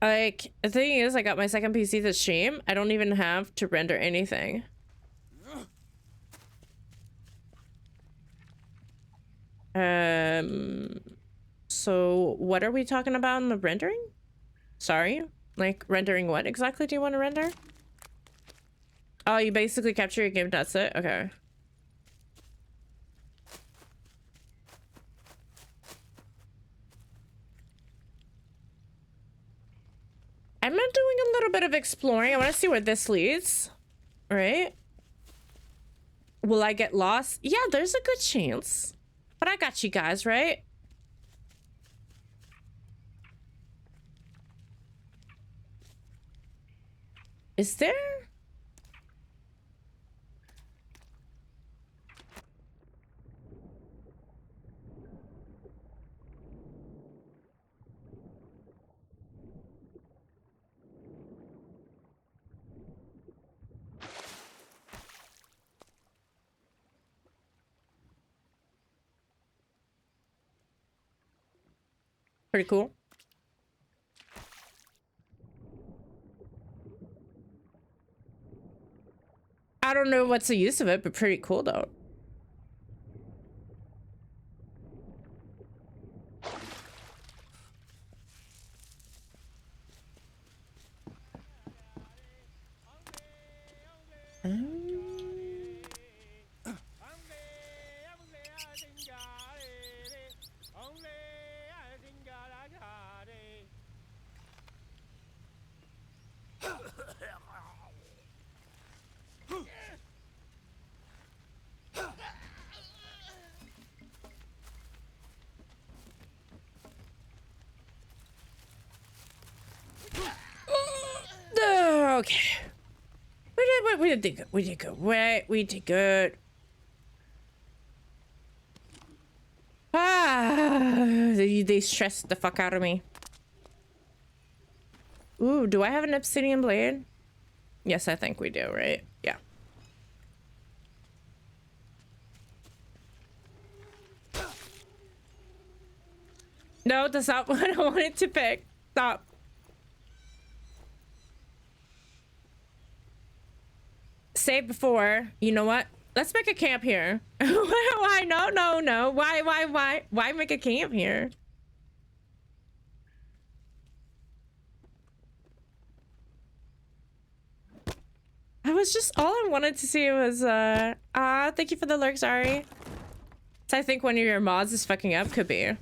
Like, the thing is, I got my second PC to stream. I don't even have to render anything. So what are we talking about in the rendering? Sorry? Like, rendering what exactly do you want to render? Oh, you basically capture your game, that's it? Okay. I'm doing a little bit of exploring. I want to see where this leads. All right. Will I get lost? Yeah, there's a good chance. But I got you guys, right? Is there? Pretty cool. I don't know what's the use of it, but pretty cool though. Okay. We did good. We did good. We did good. They stressed the fuck out of me. Ooh, do I have an obsidian blade? Yes, I think we do, right? Yeah. No, that's not what I wanted to pick. Stop. Say before. You know what? Let's make a camp here. Why? No. Why make a camp here? I was just, all I wanted to see was, thank you for the lurks, Ari. So I think one of your mods is fucking up, could be.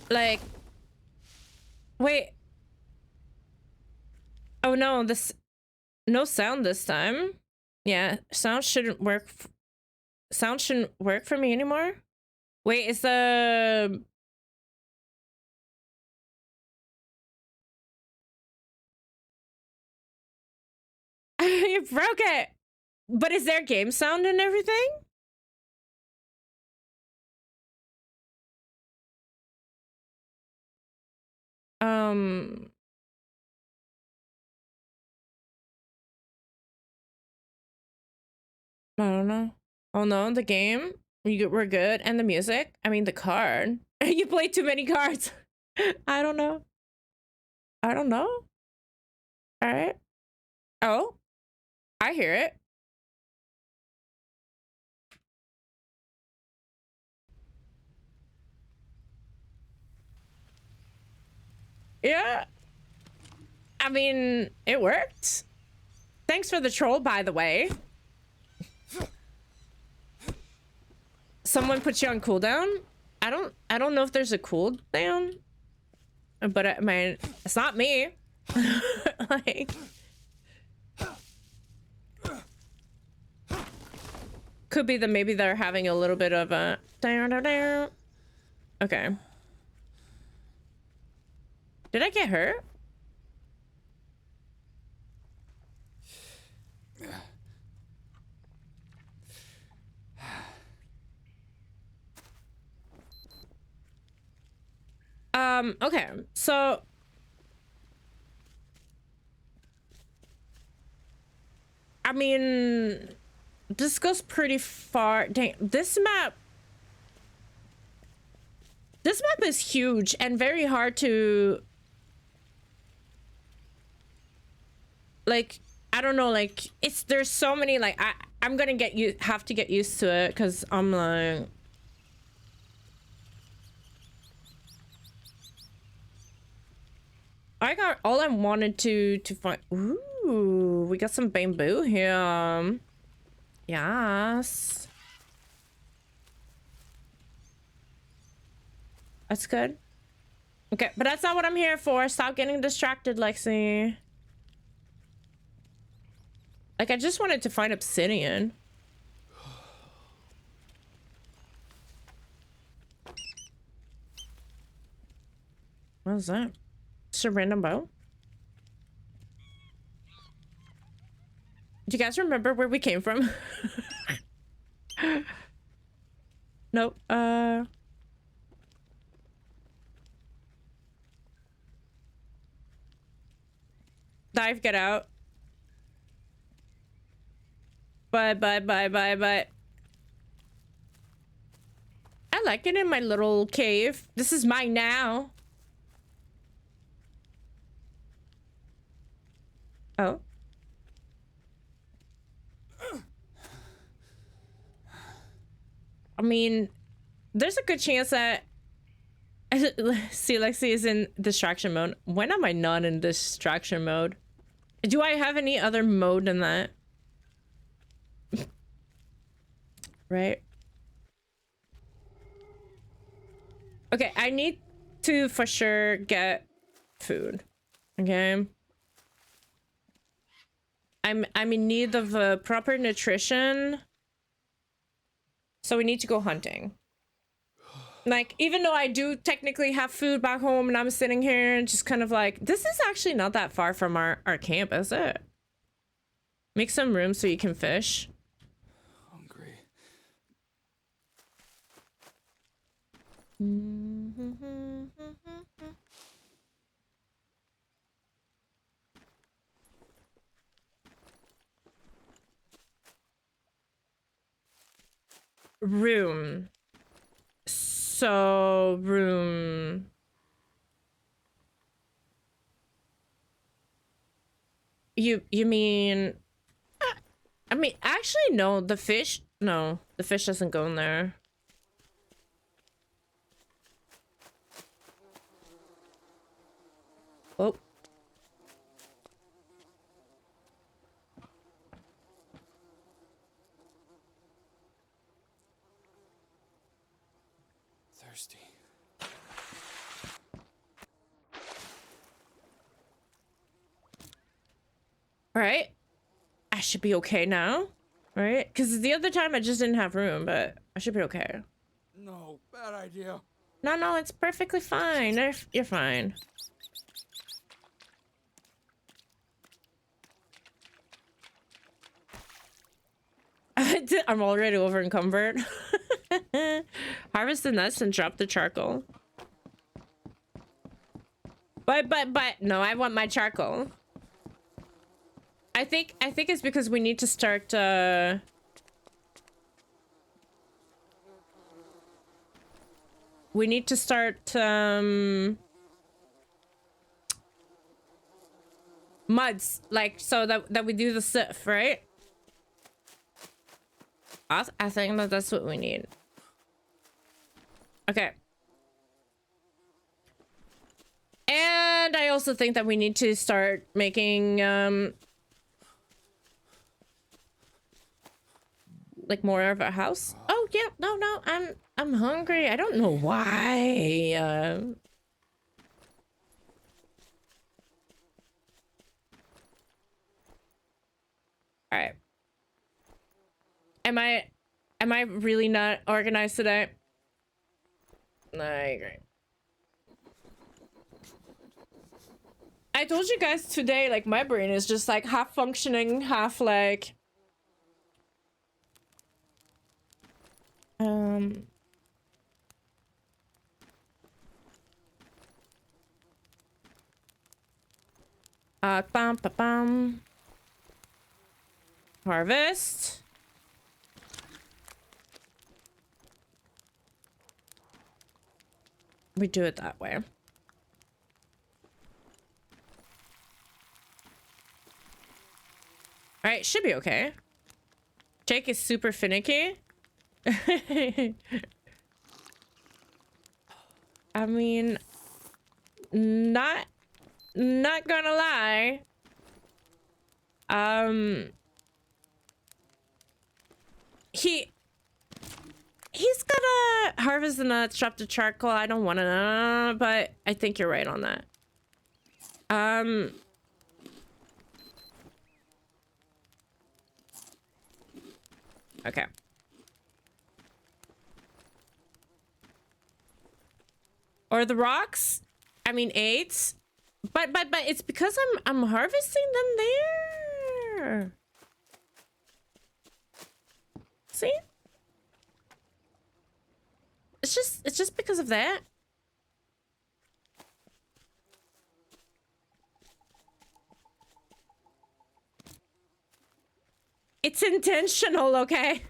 Like, wait. Oh no, this no sound this time. Yeah, sound shouldn't work. Sound shouldn't work for me anymore. Wait, is the you broke it? But is there game sound and everything? I don't know. Oh no, the game we're good, and the music. I mean, the card. You play too many cards. I don't know. I don't know. All right. Oh, I hear it. Yeah. I mean, it worked. Thanks for the troll, by the way. Someone put you on cooldown? I don't know if there's a cooldown. But I mean, it's not me. Like, could be that maybe they're having a little bit of a okay. Did I get hurt? Okay, so I mean, this goes pretty far. Dang, this map is huge and very hard to, like, I don't know, like, there's so many, like, I'm gonna have to get used to it, because I'm like, I got all I wanted to find. Ooh, we got some bamboo here. Yes. That's good. Okay, but that's not what I'm here for. Stop getting distracted, Lexi. Like, I just wanted to find obsidian. What is that? Just a random bow? Do you guys remember where we came from? Nope. Dive, get out. Bye, bye, bye, bye, bye. I like it in my little cave. This is mine now. Oh. I mean, there's a good chance that see, Lexi is in distraction mode. When am I not in distraction mode? Do I have any other mode than that? Right? Okay, I need to for sure get food. Okay. I'm in need of proper nutrition. So we need to go hunting. Like, even though I do technically have food back home and I'm sitting here and just kind of like, this is actually not that far from our camp, is it? Make some room so you can fish. Hungry. Room. So, room. You mean... I mean, actually, no. The fish... No, the fish doesn't go in there. Oh. Thirsty. All right. I should be okay now. Right? Because the other time I just didn't have room, but I should be okay. No, bad idea. No, it's perfectly fine. You're fine. I'm already over encumbered. Harvest the nuts and drop the charcoal. But no, I want my charcoal. I think it's because we need to start we need to start muds, like, so that we do the stuff, right? I think that's what we need. Okay. And I also think that we need to start making like more of a house. Oh yeah, no, I'm hungry. I don't know why. All right. Am I really not organized today? I agree. I told you guys today, like, my brain is just like half functioning, half like bum ba bum. Harvest. We do it that way. All right, should be okay. Jake is super finicky. I mean, not gonna lie. He's gonna harvest the nuts, drop the charcoal. I don't want to know, but I think you're right on that. Okay. Or the rocks? I mean, 8. But it's because I'm harvesting them there. See? It's just because of that. It's intentional, okay?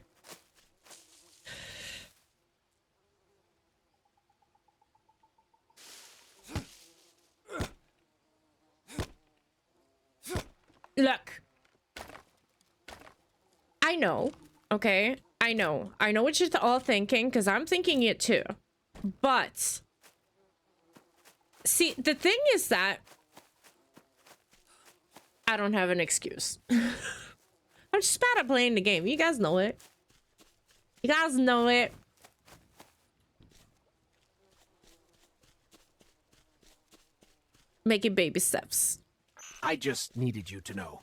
Look. I know, okay? I know what you're all thinking, because I'm thinking it too. But see, the thing is that I don't have an excuse. I'm just bad at playing the game. You guys know it. You guys know it. Making baby steps. I just needed you to know.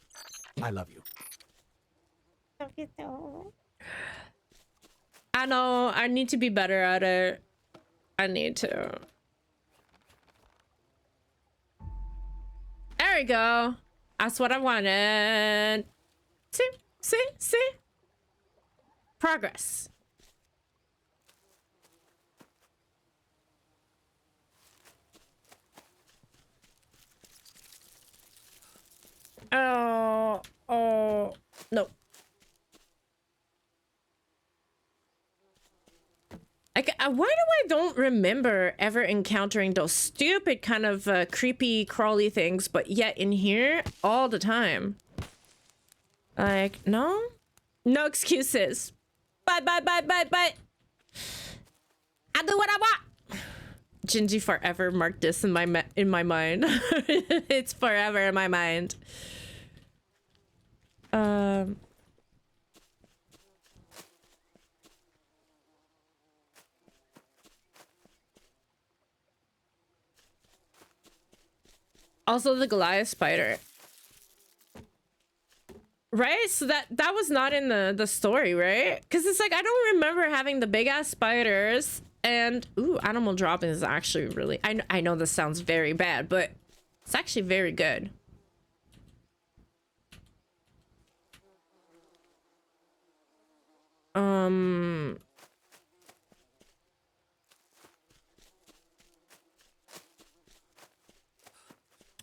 I love you. I know. I need to be better at it. I need to. There we go. That's what I wanted. See? Progress. Oh, no. Like, why do I don't remember ever encountering those stupid kind of creepy crawly things, but yet in here all the time? Like, no excuses. Bye. I do what I want. Gingy forever marked this in my mind. It's forever in my mind. Also the Goliath spider. right? So that was not in the story, right? Because it's like I don't remember having the big ass spiders. And ooh, animal dropping is actually really, I know this sounds very bad, but it's actually very good.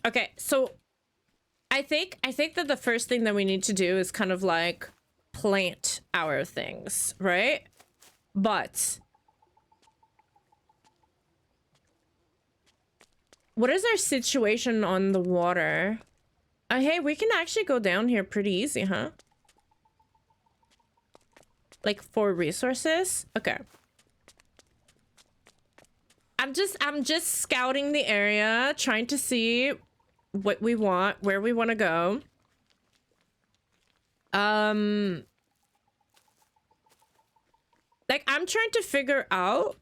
Okay, so I think that the first thing that we need to do is kind of like plant our things, right? But what is our situation on the water? Hey, we can actually go down here pretty easy, huh? Like for resources? Okay. I'm just scouting the area, trying to see what we want, where we want to go. Like I'm trying to figure out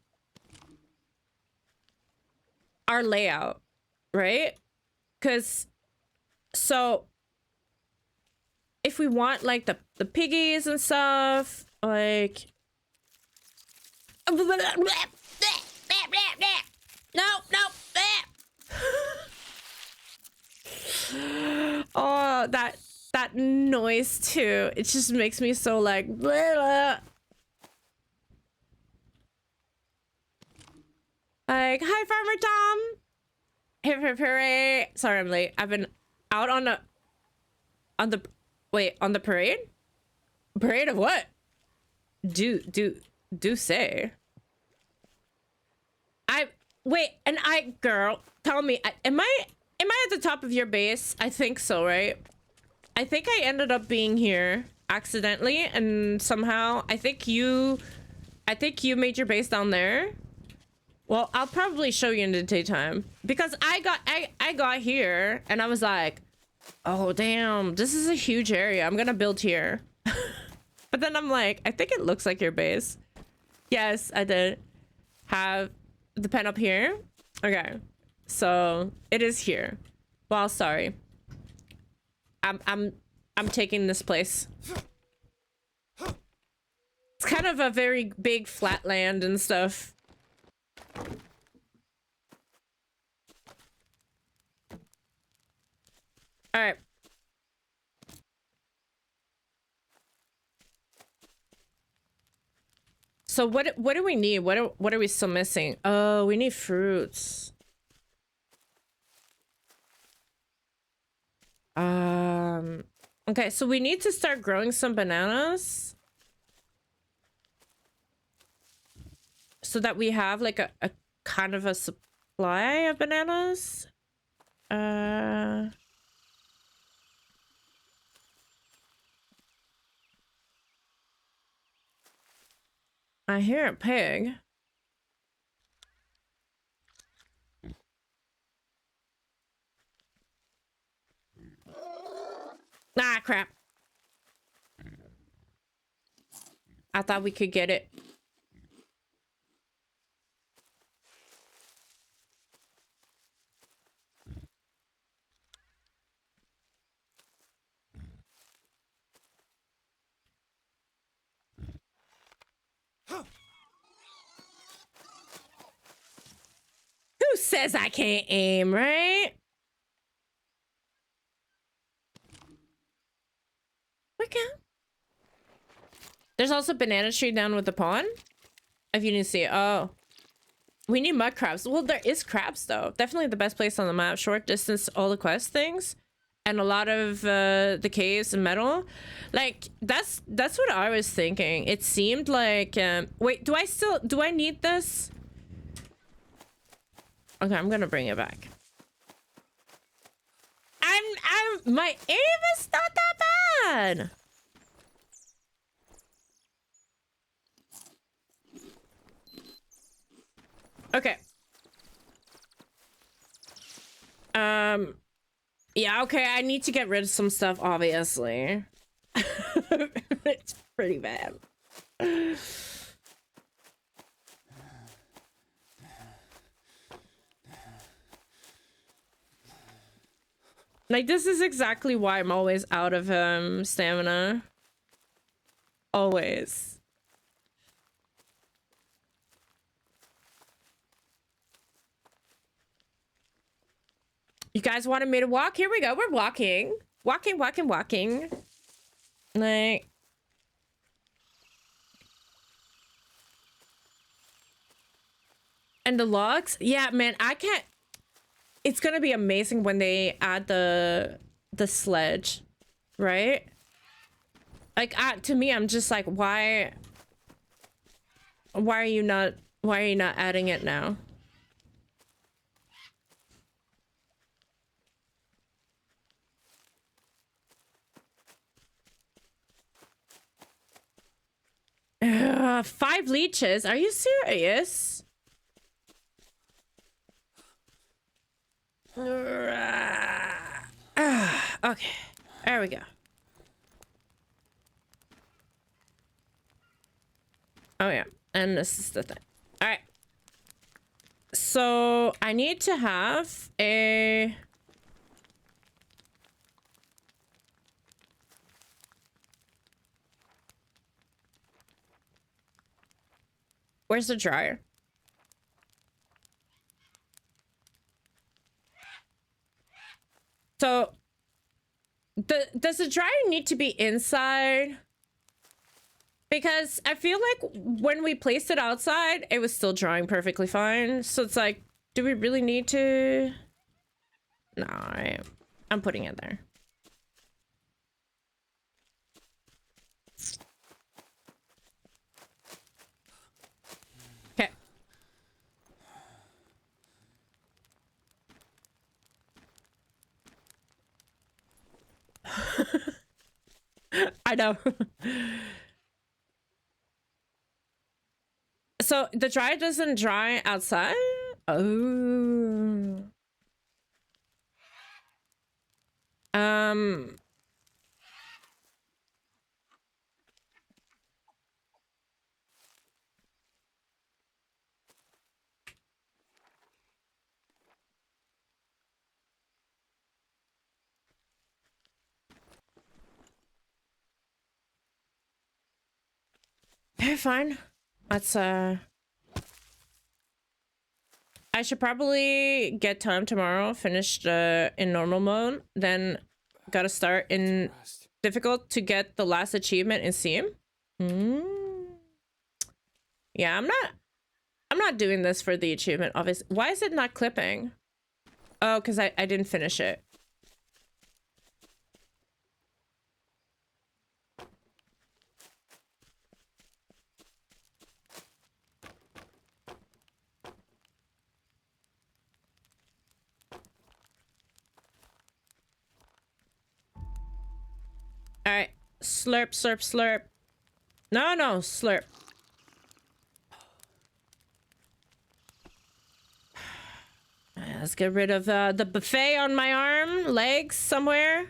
our layout, right? Because so if we want like the piggies and stuff, like no. Oh, that noise too. It just makes me so like blah. Like, hi Farmer Tom. Hip hip hooray. Sorry I'm late. I've been out on the parade? Parade of what? Do say. Girl, tell me, am I at the top of your base? I think so, right? I think I ended up being here accidentally and somehow I think you made your base down there. Well, I'll probably show you in the daytime because I got here and I was like, oh damn, this is a huge area. I'm gonna build here. But then I'm like, I think it looks like your base. Yes, I did have the pen up here. Okay, so it is here. Well, sorry. I'm taking this place. It's kind of a very big flat land and stuff. All right. So what do we need? What are we still missing? Oh, we need fruits. Okay, so we need to start growing some bananas so that we have like a kind of a supply of bananas. I hear a pig. Ah, crap. I thought we could get it. Who says I can't aim, right? Okay. There's also banana tree down with the pond. If you didn't see it. Oh. We need mud crabs. Well, there is crabs though. Definitely the best place on the map. Short distance, all the quest things. And a lot of the caves and metal. Like, that's what I was thinking. It seemed like... wait, do I need this? Okay, I'm gonna bring it back. My aim is not that bad. Okay. Yeah, okay, I need to get rid of some stuff, obviously. It's pretty bad. Like, this is exactly why I'm always out of stamina. Always. You guys wanted me to walk? Here we go. We're walking. Walking, walking, walking. Like... And the logs? Yeah, man, I can't... It's gonna be amazing when they add the sledge, right? Like, to me, I'm just like, why are you not adding it now? Ugh, 5 leeches? Are you serious? Okay, there we go. Oh yeah, and this is the thing. All right. So I need to have a... Where's the dryer? So, does the dryer need to be inside? Because I feel like when we placed it outside, it was still drying perfectly fine. So it's like, do we really need to? No, I'm putting it there. Okay. I know. So the dryer doesn't dry outside? Oh. Okay, fine. Let's I should probably get time tomorrow, finished in normal mode, then gotta start in difficult to get the last achievement in Steam. Yeah, I'm not doing this for the achievement, obviously. Why is it not clipping? Oh, because I didn't finish it. All right, slurp, slurp, slurp. No, slurp. Let's get rid of the buffet on my arm, legs somewhere.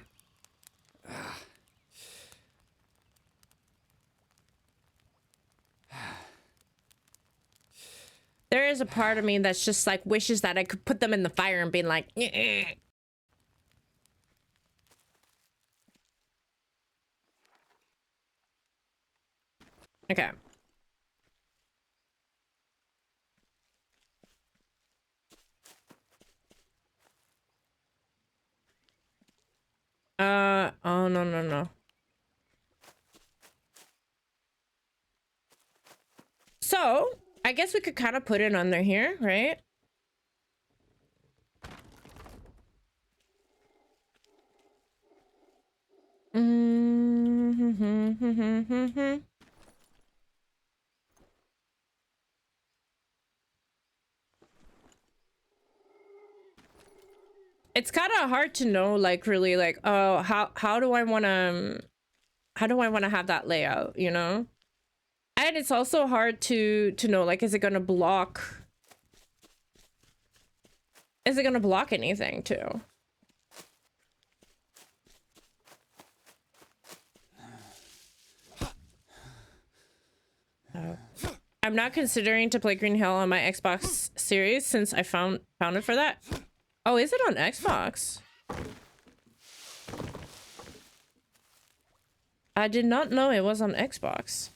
There is a part of me that's just like wishes that I could put them in the fire and be like, "Eh." Okay. Oh, no. So, I guess we could kind of put it under here, right? It's kind of hard to know, like, really, like, oh, how do I want to have that layout, you know? And it's also hard to know, like, is it gonna block anything too? I'm not considering to play Green Hell on my Xbox Series since I found it for that. Oh, is it on Xbox? I did not know it was on Xbox.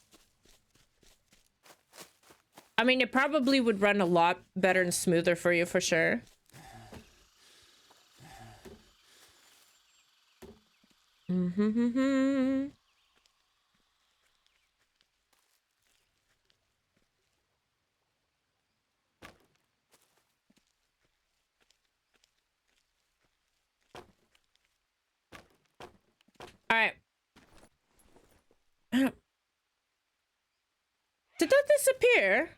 I mean, it probably would run a lot better and smoother for you for sure. Mm-hmm. All right. Did that disappear?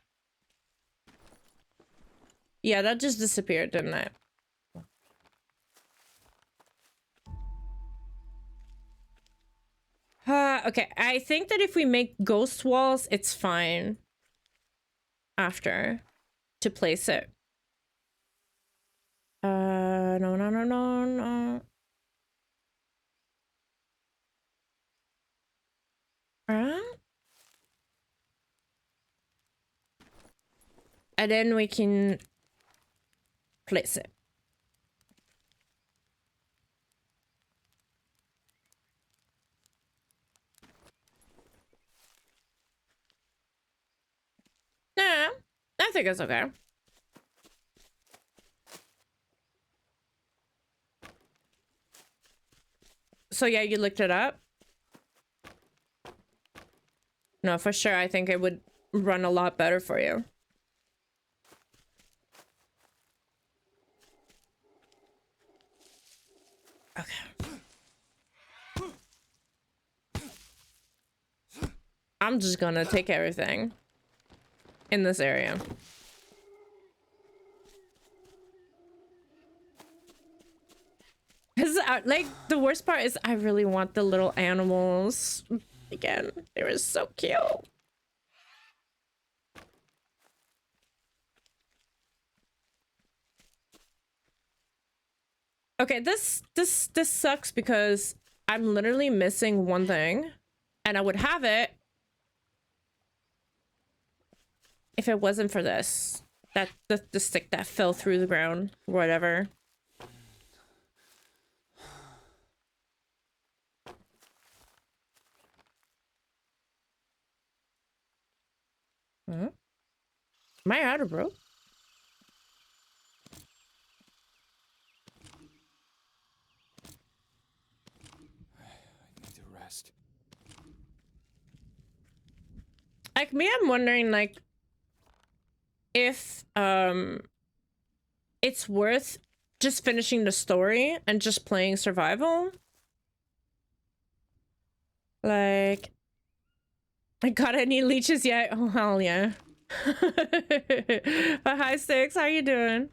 Yeah, that just disappeared, didn't it? Okay, I think that if we make ghost walls, it's fine after to place it. No, no, no, no, no. And then we can place it. Nah, I think it's okay. So yeah, you looked it up? No, for sure. I think it would run a lot better for you. Okay. I'm just gonna take everything in this area. Cause like the worst part is I really want the little animals again. They were so cute. Okay, this sucks because I'm literally missing one thing, and I would have it if it wasn't for this. That the stick that fell through the ground, whatever. Huh? Am I out of rope? I need to rest. Like me, I'm wondering like if it's worth just finishing the story and just playing survival. Like, I got any leeches yet? Oh hell yeah. But hi Six, how you doing?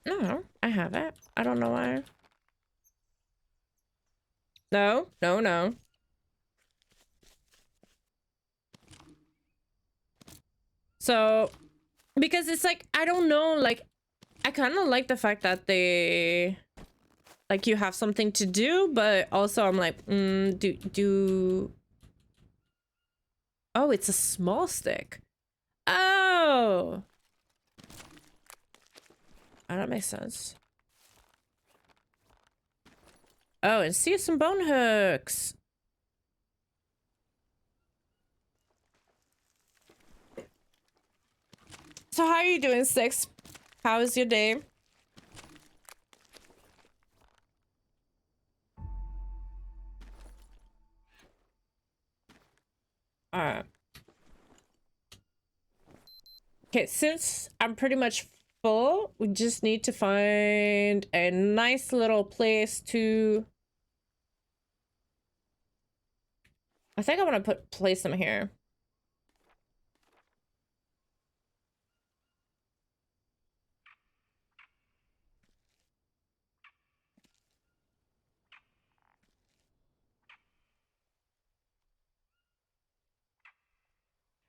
No, I haven't. I don't know why. No, no, no. So, because it's like, I don't know, like, I kind of like the fact that they, like, you have something to do, but also I'm like, oh, it's a small stick. Oh. Oh, that makes sense. Oh, and see some bone hooks. So how are you doing, Six? How is your day? Alright. Okay, since I'm pretty much full, we just need to find a nice little place to... I think I want to place them here.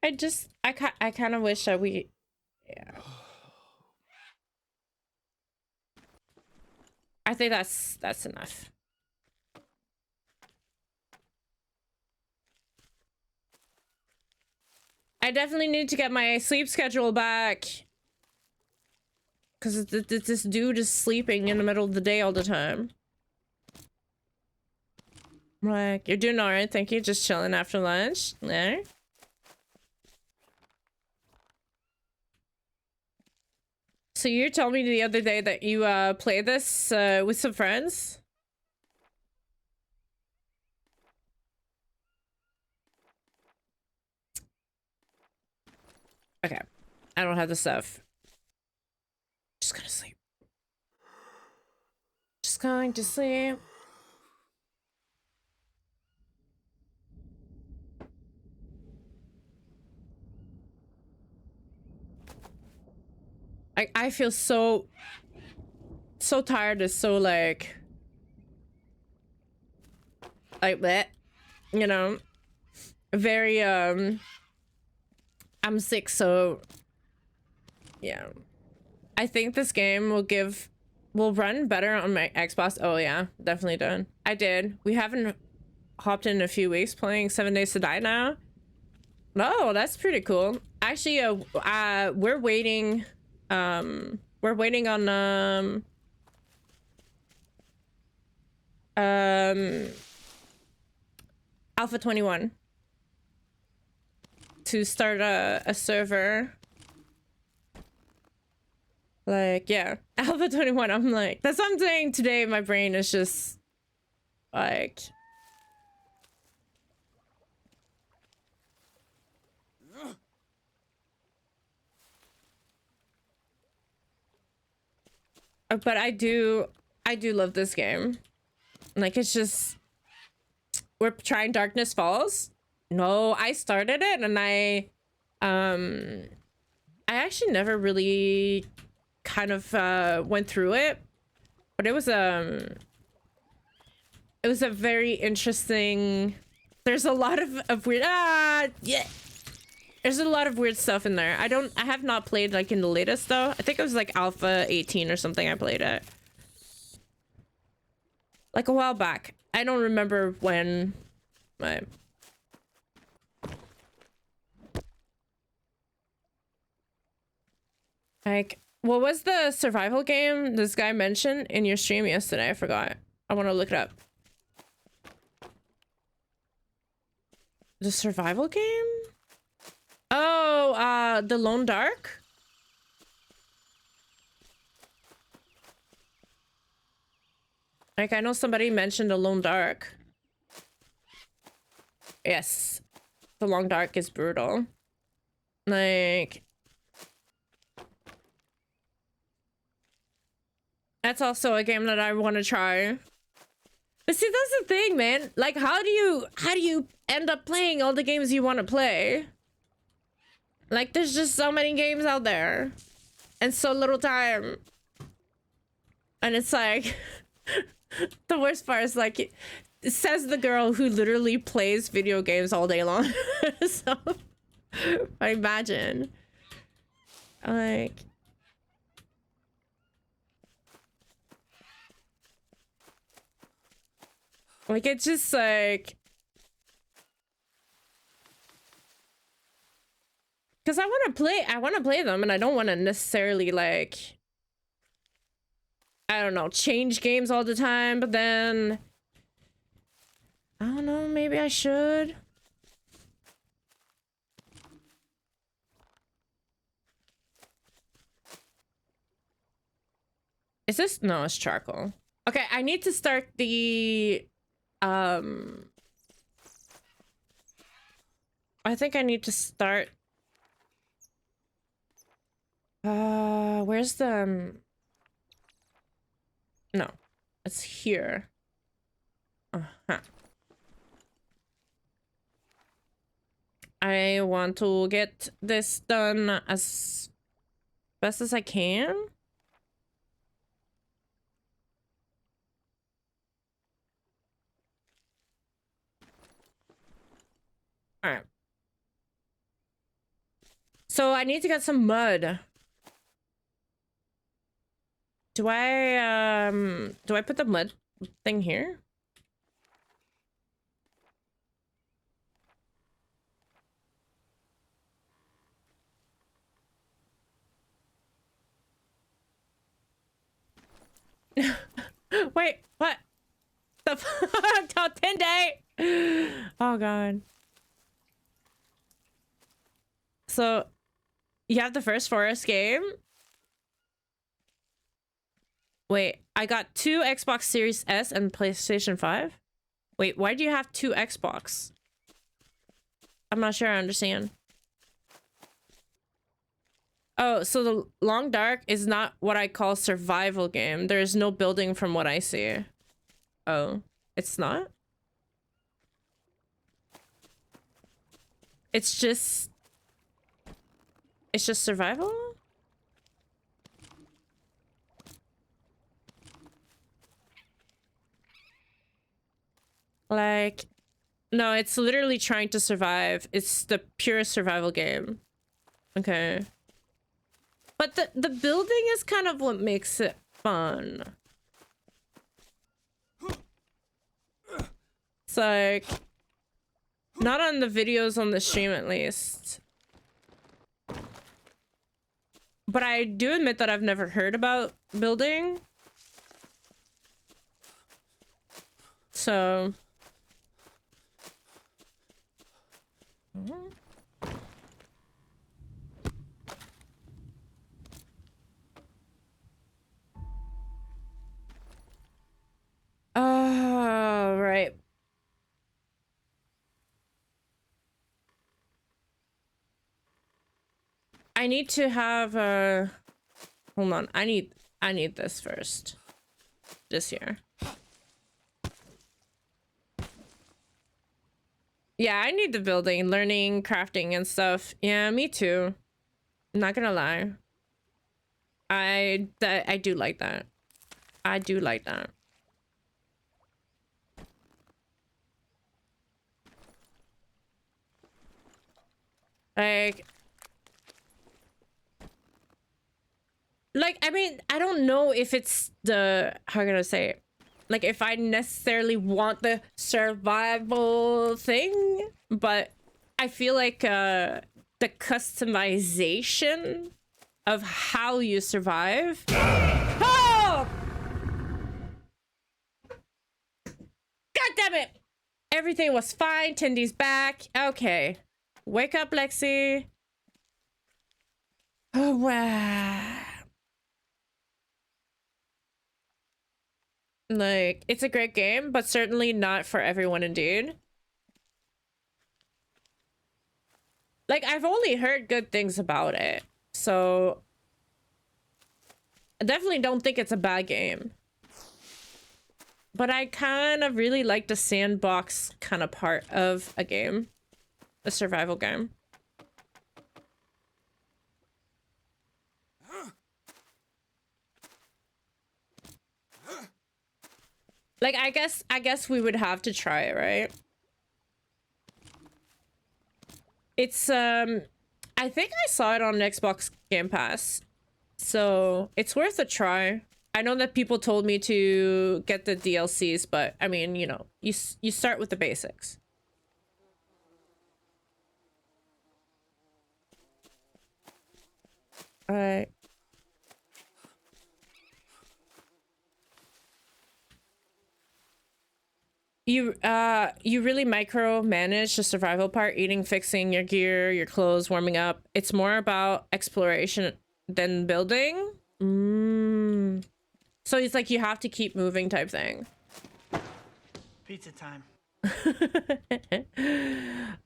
I kind of wish that we... Yeah. I think that's enough. I definitely need to get my sleep schedule back. Because this dude is sleeping in the middle of the day all the time. I'm like, you're doing alright, thank you. Just chilling after lunch. No? So you told me the other day that you play this with some friends? Okay. I don't have the stuff. Just gonna sleep. Just going to sleep. I feel so tired. It's so like that, you know, very I'm sick, so yeah. I think this game will run better on my Xbox. Oh yeah, definitely done. I did. We haven't hopped in a few weeks playing 7 Days to Die now. Oh, that's pretty cool. Actually, we're waiting on Alpha 21 to start a server. Like, yeah, Alpha 21. I'm like, that's what I'm saying today. My brain is just like, but I do love this game. Like, it's just, we're trying Darkness Falls. No, I started it and I actually never really kind of went through it, but it was a very interesting. There's a lot of weird yeah. There's a lot of weird stuff in there. I have not played like in the latest though. I think it was like Alpha 18 or something. I played it like a while back. I don't remember when. But like, what was the survival game this guy mentioned in your stream yesterday? I forgot. I want to look it up. The survival game? Oh, the Lone Dark? Like, I know somebody mentioned the Lone Dark. Yes. The Long Dark is brutal. Like, that's also a game that I want to try. But see, that's the thing, man. Like, how do you end up playing all the games you want to play? Like, there's just so many games out there and so little time. And it's like, the worst part is like, it says the girl who literally plays video games all day long. So, I imagine. Like, it's just like, because I want to play them, and I don't want to necessarily like, I don't know, change games all the time, but then I don't know, maybe I should. Is this? No, it's charcoal. Okay, I need to start the I think I need to start where's the no, it's here. Uh-huh. I want to get this done as best as I can. All right. So I need to get some mud. Do I put the mud thing here? Wait, what? The top 10 day? Oh god. So you have the first Forest game? Wait, I got 2 Xbox Series S and PlayStation 5? Wait, why do you have 2 Xbox? I'm not sure I understand. Oh, so the Long Dark is not what I call survival game. There is no building from what I see. Oh, it's not? It's just survival? Like, no, it's literally trying to survive. It's the pure survival game. Okay. But the building is kind of what makes it fun. It's like, not on the videos on the stream at least. But I do admit that I've never heard about building. So... Oh, right. I need to have a... Hold on. I need this first. This here. Yeah, I need the building, learning, crafting, and stuff. Yeah, me too. Not gonna lie. I do like that. I do like that. Like, I mean, I don't know if it's the, how can I say it? Like, if I necessarily want the survival thing, but I feel like the customization of how you survive. Oh! God damn it! Everything was fine. Tindy's back. Okay. Wake up, Lexi. Oh, wow. Like, it's a great game, but certainly not for everyone indeed. Like, I've only heard good things about it, so I definitely don't think it's a bad game. But I kind of really like the sandbox kind of part of a game. A survival game. Like, I guess we would have to try it, right? It's, I think I saw it on Xbox Game Pass. So, it's worth a try. I know that people told me to get the DLCs, but, I mean, you know, you start with the basics. Alright. You really micromanage the survival part, eating, fixing your gear, your clothes, warming up. It's more about exploration than building. So it's like you have to keep moving type thing. Pizza time.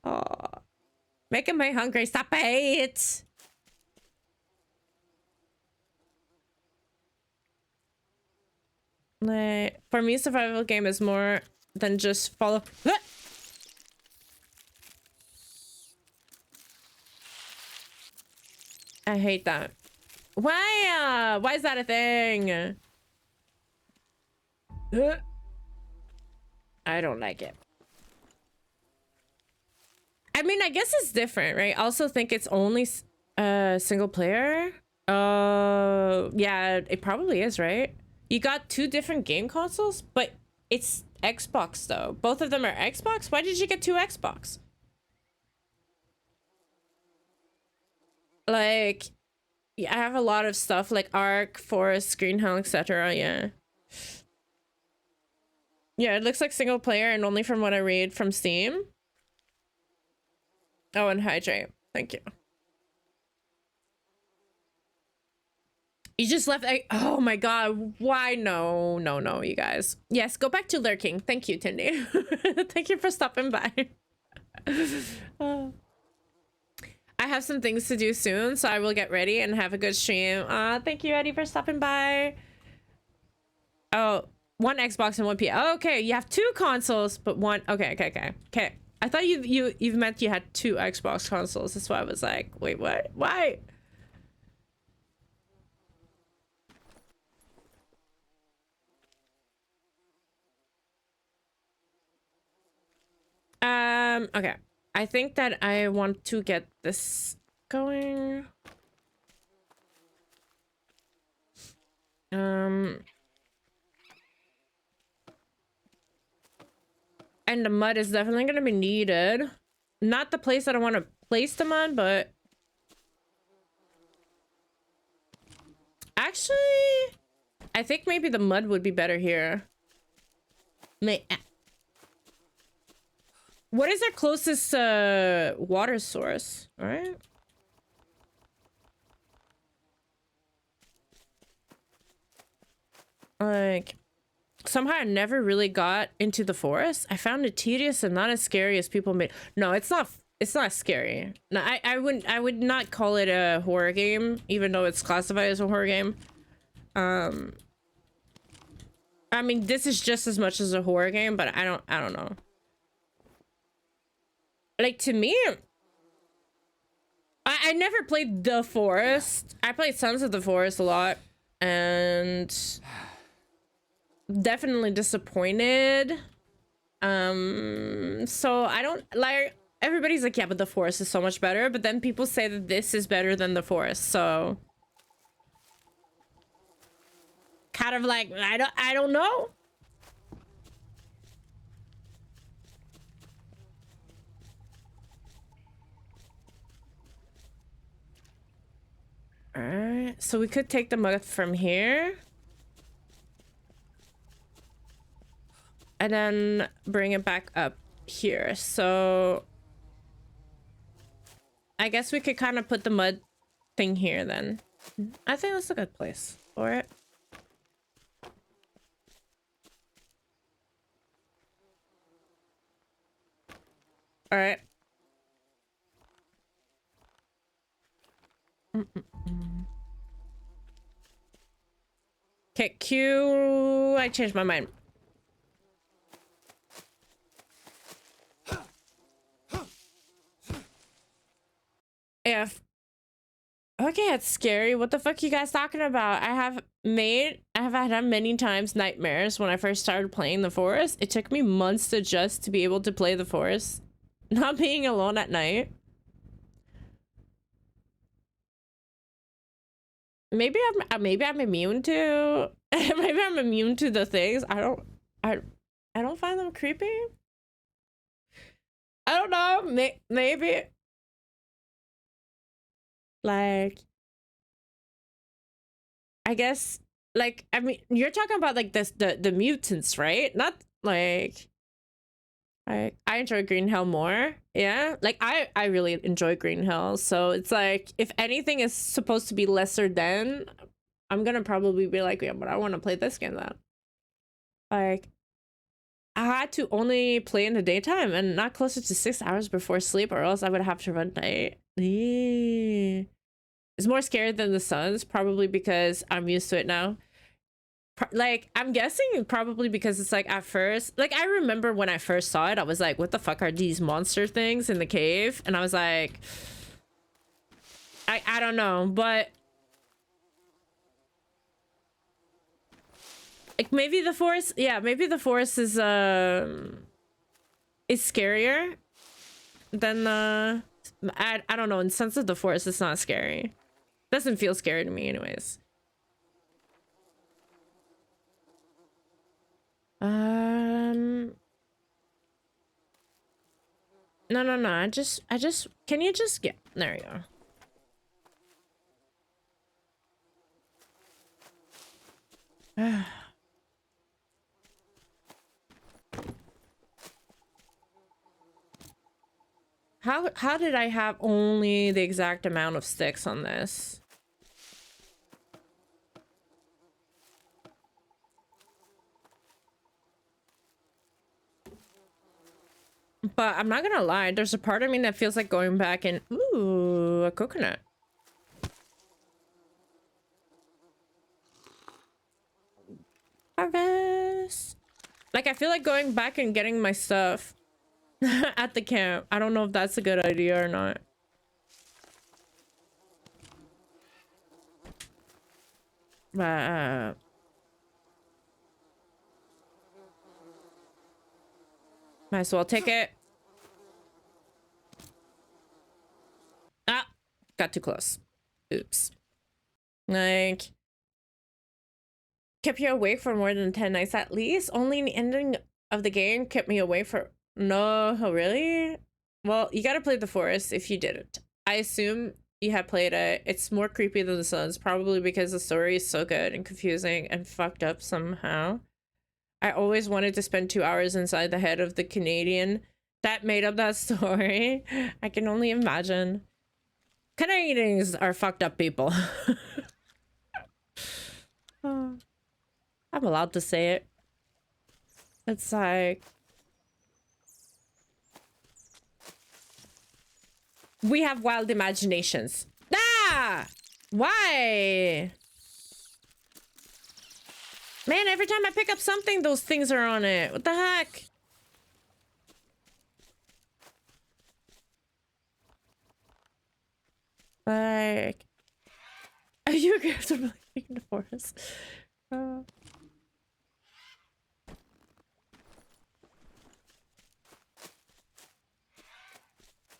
Oh, making me hungry. Stop it. Like, for me, survival game is more than just follow. I hate that. Why is that a thing? I don't like it. I mean, I guess it's different, right? I also think it's only single player. Yeah, it probably is, right? You got 2 different game consoles, but it's Xbox though. Both of them are Xbox? Why did you get 2 Xbox? Like, yeah, I have a lot of stuff like Ark, Forest, Greenhound, etc. Yeah. Yeah, it looks like single player and only from what I read from Steam. Oh, and hydrate. Thank you. You just left. Oh my god. Why? No, no, no, you guys. Yes, go back to lurking. Thank you, Tindy. Thank you for stopping by. I have some things to do soon, so I will get ready and have a good stream. Thank you, Eddie, for stopping by. Oh, one Xbox and one PS. Oh, okay, you have two consoles, but one. Okay. I thought you meant you had two Xbox consoles. That's why I was like, wait, what? Why? Okay. I think that I want to get this going. And the mud is definitely gonna be needed. Not the place that I want to place the mud, but actually, I think maybe the mud would be better here. What is our closest water source? All right. Like, somehow I never really got into the forest. I found it tedious and not as scary as people made. No, it's not. It's not scary. No, I would not call it a horror game, even though it's classified as a horror game. I mean, this is just as much as a horror game, but I don't know. Like, to me, I never played The Forest. I played Sons of the Forest a lot, and definitely disappointed. So I don't like. Everybody's like, yeah, but The Forest is so much better. But then people say that this is better than The Forest. So kind of like I don't know. All right, so we could take the mud from here. And then bring it back up here. So I guess we could kind of put the mud thing here then. I think that's a good place for it. All right. Okay, Q. I changed my mind. If okay, it's scary. What the fuck you guys talking about? I have had many times nightmares when I first started playing The Forest. It took me months to adjust to be able to play The Forest. Not being alone at night. Maybe I'm immune to maybe I'm immune to the things. I don't find them creepy. I don't know. Maybe. Like, I guess, like, I mean, you're talking about like this the mutants, right? Not like I enjoy Green Hell more. Yeah, like I really enjoy Green Hell. So it's like, if anything is supposed to be lesser than, I'm gonna probably be like, yeah, but I want to play this game then. Like, I had to only play in the daytime and not closer to 6 hours before sleep, or else I would have to run night. Yeah. It's more scary than the Suns, probably because I'm used to it now. Like, I'm guessing probably because it's like, at first, like, I remember when I first saw it, I was like, what the fuck are these monster things in the cave? And I was like, I don't know, but like, maybe the forest, yeah, maybe the forest is scarier than I don't know, in Sense of the Forest, it's not scary. Doesn't feel scary to me anyways. No, I just can you just get there you go. How did I have only the exact amount of sticks on this? But I'm not gonna lie, there's a part of me that feels like going back and ooh, a coconut. Harvest. Like, I feel like going back and getting my stuff at the camp. I don't know if that's a good idea or not. But might as well take it. Ah, got too close. Oops. Like, kept you awake for more than 10 nights at least? Only the ending of the game kept me awake for... No, really? Well, you gotta play the forest if you didn't. I assume you have played it. It's more creepy than the Suns, probably because the story is so good and confusing and fucked up somehow. I always wanted to spend 2 hours inside the head of the Canadian that made up that story. I can only imagine. Canadians are fucked up people. I'm allowed to say it. It's like... we have wild imaginations. Ah! Why? Man, every time I pick up something, those things are on it. What the heck? Like... are you aggressively in the forest?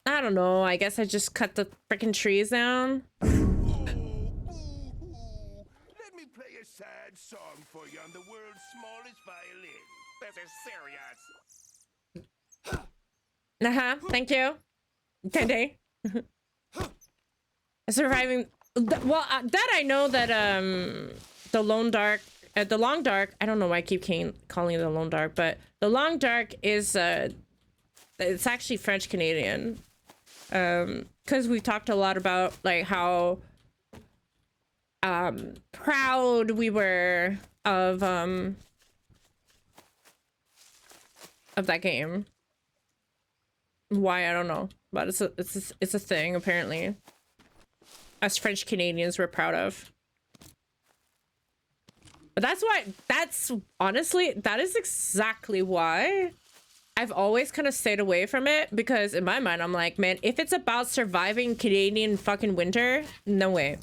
I don't know. I guess I just cut the freaking trees down. Let me play a sad song for you on the world's smallest violin. This is serious. Thank you. Tende. Surviving. Well, that I know that the Long Dark. I don't know why I keep calling it the Long Dark, but the Long Dark is it's actually French Canadian. Because we talked a lot about like how proud we were of that game. Why, I don't know, but it's a thing apparently. Us French Canadians were proud of. But that's honestly, that is exactly why I've always kind of stayed away from it, because in my mind, I'm like, man, if it's about surviving Canadian fucking winter, no way.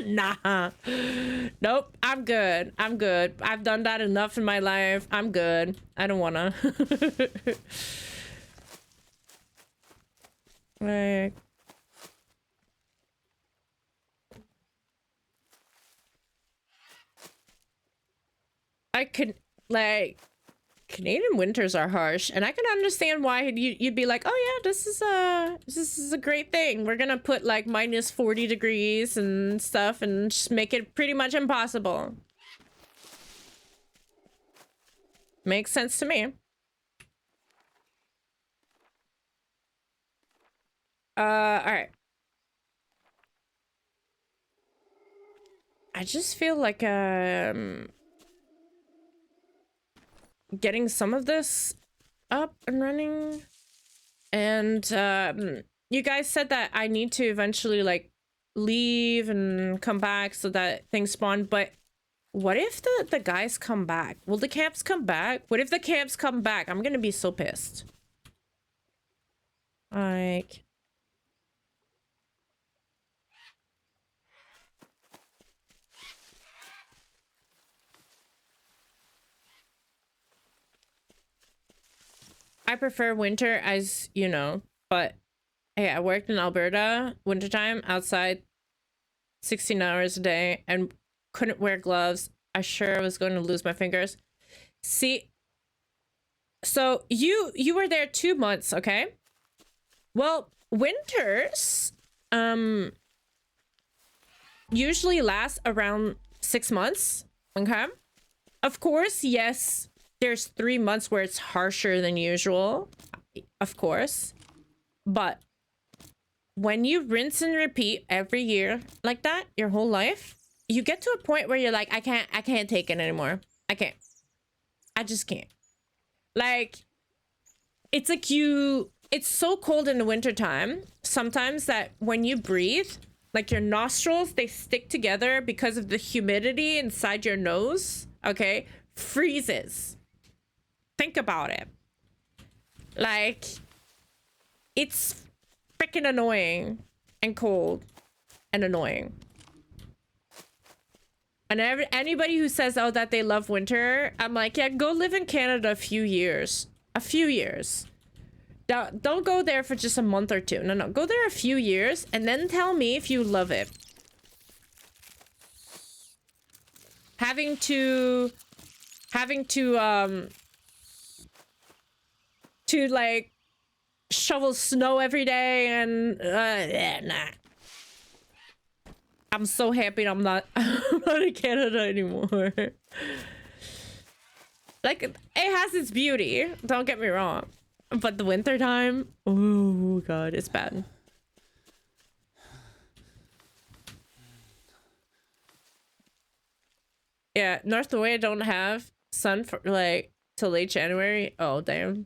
Nah. Nope, I'm good. I'm good. I've done that enough in my life. I'm good. I don't wanna. Like... I could, like, Canadian winters are harsh, and I can understand why you'd be like, oh yeah, this is a great thing. We're gonna put like minus 40 degrees and stuff and just make it pretty much impossible. Makes sense to me. All right. I just feel like getting some of this up and running, and you guys said that I need to eventually like leave and come back so that things spawn, but what if the guys come back? Will the camps come back? What if the camps come back? I'm gonna be so pissed. Like, I prefer winter, as you know, but hey, I worked in Alberta, wintertime, outside 16 hours a day, and couldn't wear gloves. I sure was going to lose my fingers. See, so you were there 2 months, okay? Well, winters usually last around 6 months, okay? Of course, yes, there's 3 months where it's harsher than usual, of course. But when you rinse and repeat every year like that, your whole life, you get to a point where you're like, I can't take it anymore. I just can't. Like, it's like it's so cold in the wintertime sometimes that when you breathe, like your nostrils, they stick together because of the humidity inside your nose, okay? Freezes. Think about it. Like, it's freaking annoying and cold and annoying. And anybody who says, oh, that they love winter, I'm like, yeah, go live in Canada a few years. A few years. Don't go there for just a month or two. No, go there a few years and then tell me if you love it. Having to like shovel snow every day and nah. I'm so happy I'm not in Canada anymore. Like, it has its beauty, don't get me wrong, but the winter time, oh god, it's bad. Yeah, North Norway don't have sun for like till late January. Oh damn.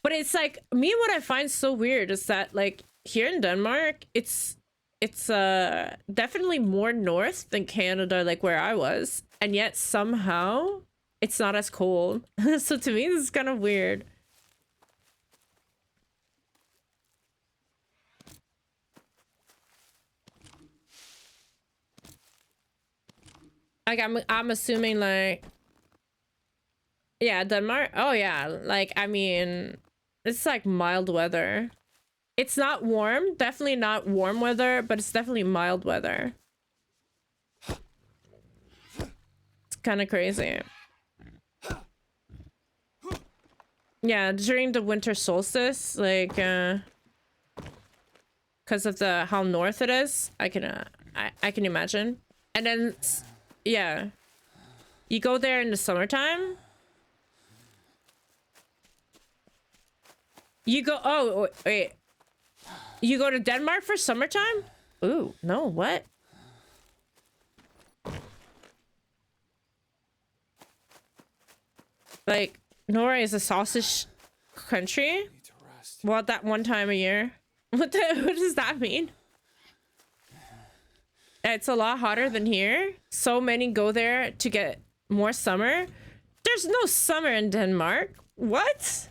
But it's like, me, what I find so weird is that like here in Denmark, it's definitely more north than Canada, like where I was, and yet somehow it's not as cold. So to me, this is kind of weird. Like, I'm assuming, like, yeah, Denmark. Oh yeah, like, I mean, it's like mild weather. It's not warm, definitely not warm weather, but it's definitely mild weather. It's kind of crazy. Yeah, during the winter solstice, like, because of how north it is, I can imagine. And then, yeah, you go there in the summertime. You go, oh wait, you go to Denmark for summertime? Ooh, no, what? Like, Norway is a sausage country? Well, that one time a year. What does that mean? It's a lot hotter than here. So many go there to get more summer. There's no summer in Denmark. What?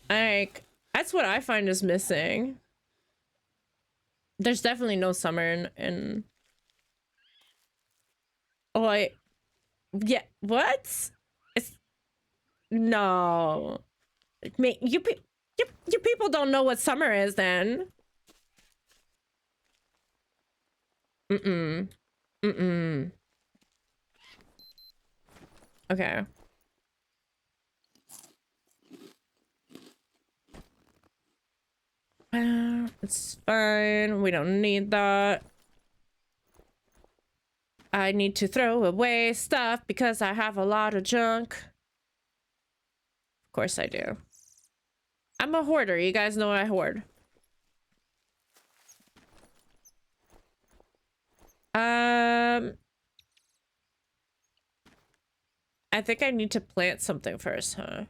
Like, that's what I find is missing. There's definitely no summer in... Oh, yeah, what? It's... No. You people don't know what summer is then. Mm-mm. Mm-mm. Okay. It's fine. We don't need that. I need to throw away stuff because I have a lot of junk. Of course I do. I'm a hoarder. You guys know I hoard. I think I need to plant something first, huh?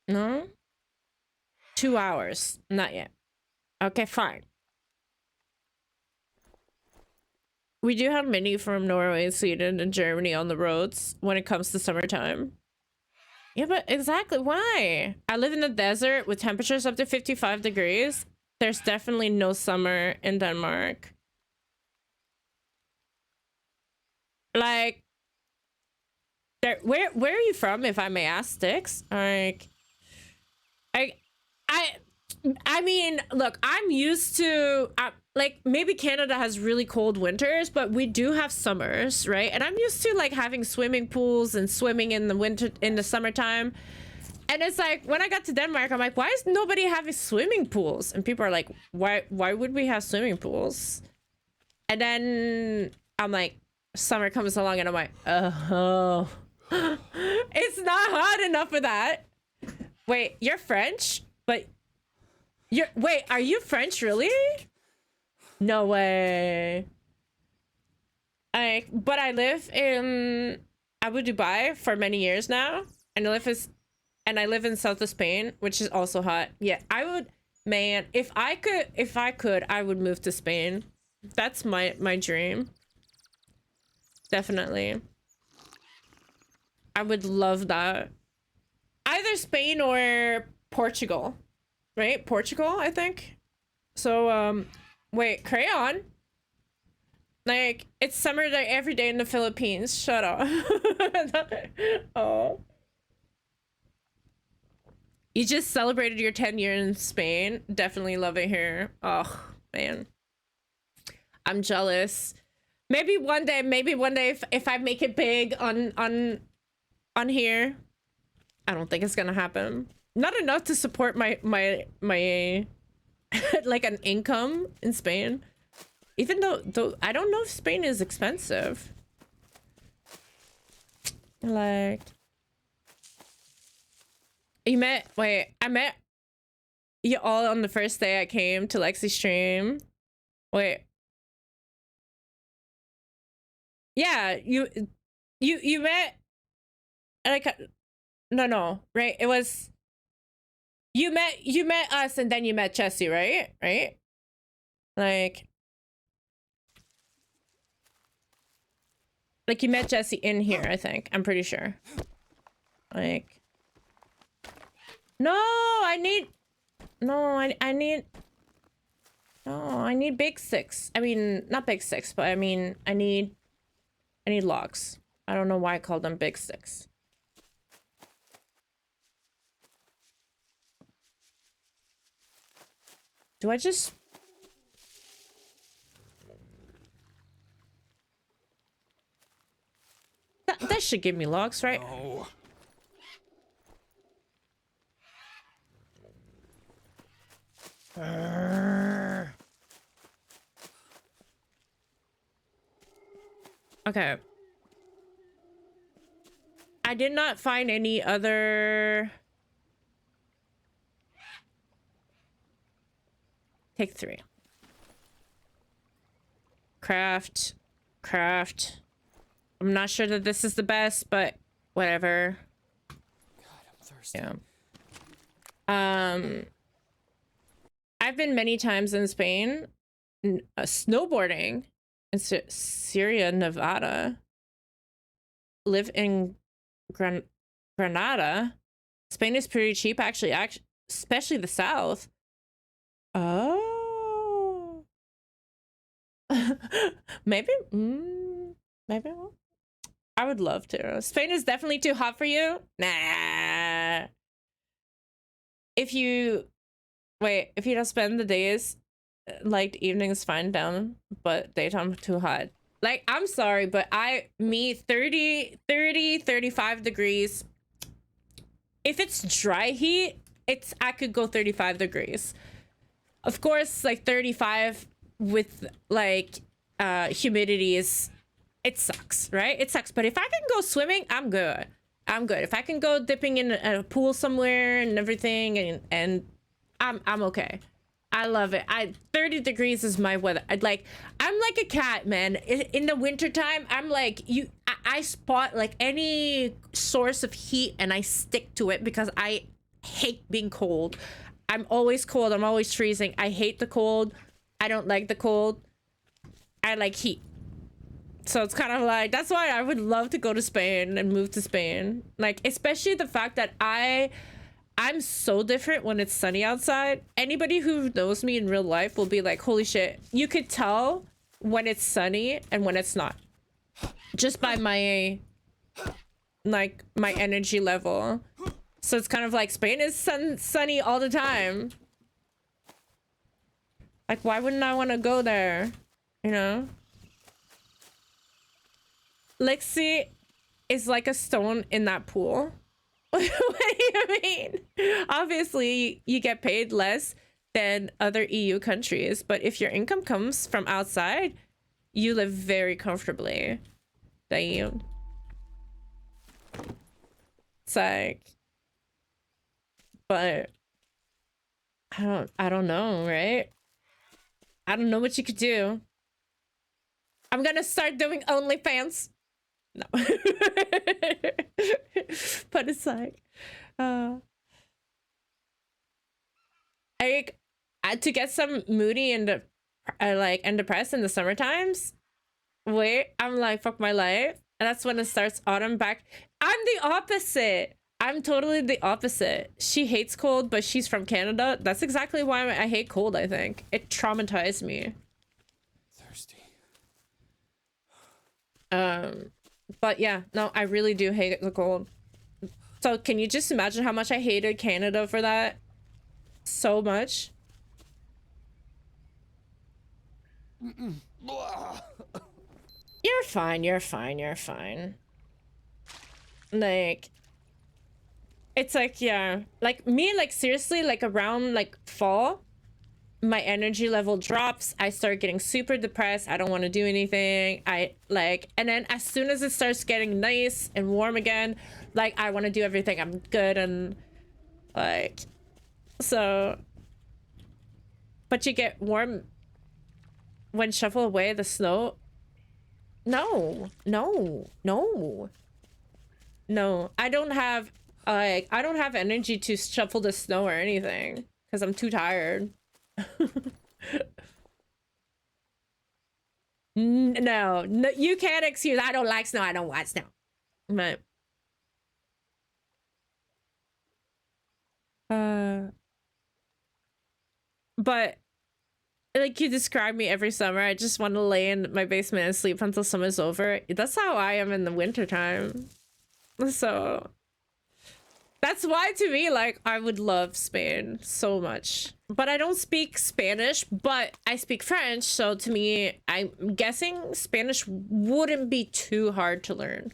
No? 2 hours. Not yet. Okay, fine. We do have many from Norway, Sweden, and Germany on the roads when it comes to summertime. Yeah, but exactly why? I live in the desert with temperatures up to 55 degrees. There's definitely no summer in Denmark. Like, where are you from, if I may ask, Sticks? Like, I mean, look, I'm used to, like, maybe Canada has really cold winters, but we do have summers, right? And I'm used to, like, having swimming pools and swimming in the summertime. And it's like, when I got to Denmark, I'm like, why is nobody having swimming pools? And people are like, why would we have swimming pools? And then I'm like, summer comes along and I'm like, oh. It's not hot enough for that. Wait, you're French? But wait, are you French really? No way. But I live in Abu Dhabi for many years now, and I live in south of Spain, which is also hot. Yeah, I would, man, if I could, I would move to Spain. That's my dream. Definitely. I would love that. Either Spain or Portugal. Right? Portugal, I think. So, wait, crayon? Like, it's summer there every day in the Philippines. Shut up. Oh. You just celebrated your 10 years in Spain. Definitely love it here. Oh, man. I'm jealous. Maybe one day if I make it big on here. I don't think it's gonna happen. Not enough to support my like an income in Spain. Even though I don't know if Spain is expensive. Like I met you all on the first day I came to Lexi stream. Wait. Yeah, you met like no, right? It was you met us and then you met Jesse, right? Right? Like you met Jesse in here, I think. I'm pretty sure. Like no, I need big six. I mean, not big six, but I mean, I need logs. I don't know why I call them big sticks. Do I just... That should give me logs, right? No. Okay. I did not find any other... Take 3. Craft. I'm not sure that this is the best, but whatever. God, I'm thirsty. Yeah. I've been many times in Spain, snowboarding in Syria, Nevada. Live in Granada. Spain is pretty cheap, actually, especially the south. Oh. Maybe. Maybe. I would love to. Spain is definitely too hot for you. Nah. If you don't spend the days, like evenings fine down, but daytime too hot. Like, I'm sorry, but 30, 35 degrees. If it's dry heat, I could go 35 degrees. Of course, like 35 with like humidity it sucks, right? It sucks. But if I can go swimming, I'm good. If I can go dipping in a pool somewhere and everything, and I'm okay. I love it. 30 degrees is my weather. I'm like a cat, man. In the wintertime, I'm like I spot like any source of heat and I stick to it because I hate being cold. I'm always cold. I'm always freezing. I hate the cold. I don't like the cold. I like heat. So it's kind of like, that's why I would love to go to Spain and move to Spain. Like, especially the fact that I'm so different when it's sunny outside. Anybody who knows me in real life will be like, holy shit. You could tell when it's sunny and when it's not. Just by my energy level. So it's kind of like Spain is sunny all the time. Like, why wouldn't I want to go there? You know? Lexi is like a stone in that pool. What do you mean? Obviously, you get paid less than other EU countries, but if your income comes from outside, you live very comfortably. Damn. It's like, but I don't know, right? I don't know what you could do. I'm gonna start doing OnlyFans. No. But it's like, to get some moody and and depressed in the summer times. Wait, I'm like, fuck my life. And that's when it starts autumn back. I'm the opposite. I'm totally the opposite. She hates cold, but she's from Canada. That's exactly why I hate cold, I think. It traumatized me. Thirsty. But yeah, no, I really do hate the cold. So can you just imagine how much I hated Canada for that? So much. You're fine, you're fine, you're fine. Like, it's like, yeah, like me, like seriously, like around like fall, my energy level drops. I start getting super depressed. I don't want to do anything. I like, and then as soon as it starts getting nice and warm again, like I want to do everything. I'm good and like, so, but you get warm when shovel away the snow. No, I don't have I don't have energy to shuffle the snow or anything because I'm too tired. No, you can't excuse. I don't like snow. I don't want snow. But like you describe me every summer. I just want to lay in my basement and sleep until summer's over. That's how I am in the winter time. So that's why to me, like, I would love Spain so much. But I don't speak Spanish, but I speak French. So to me, I'm guessing Spanish wouldn't be too hard to learn.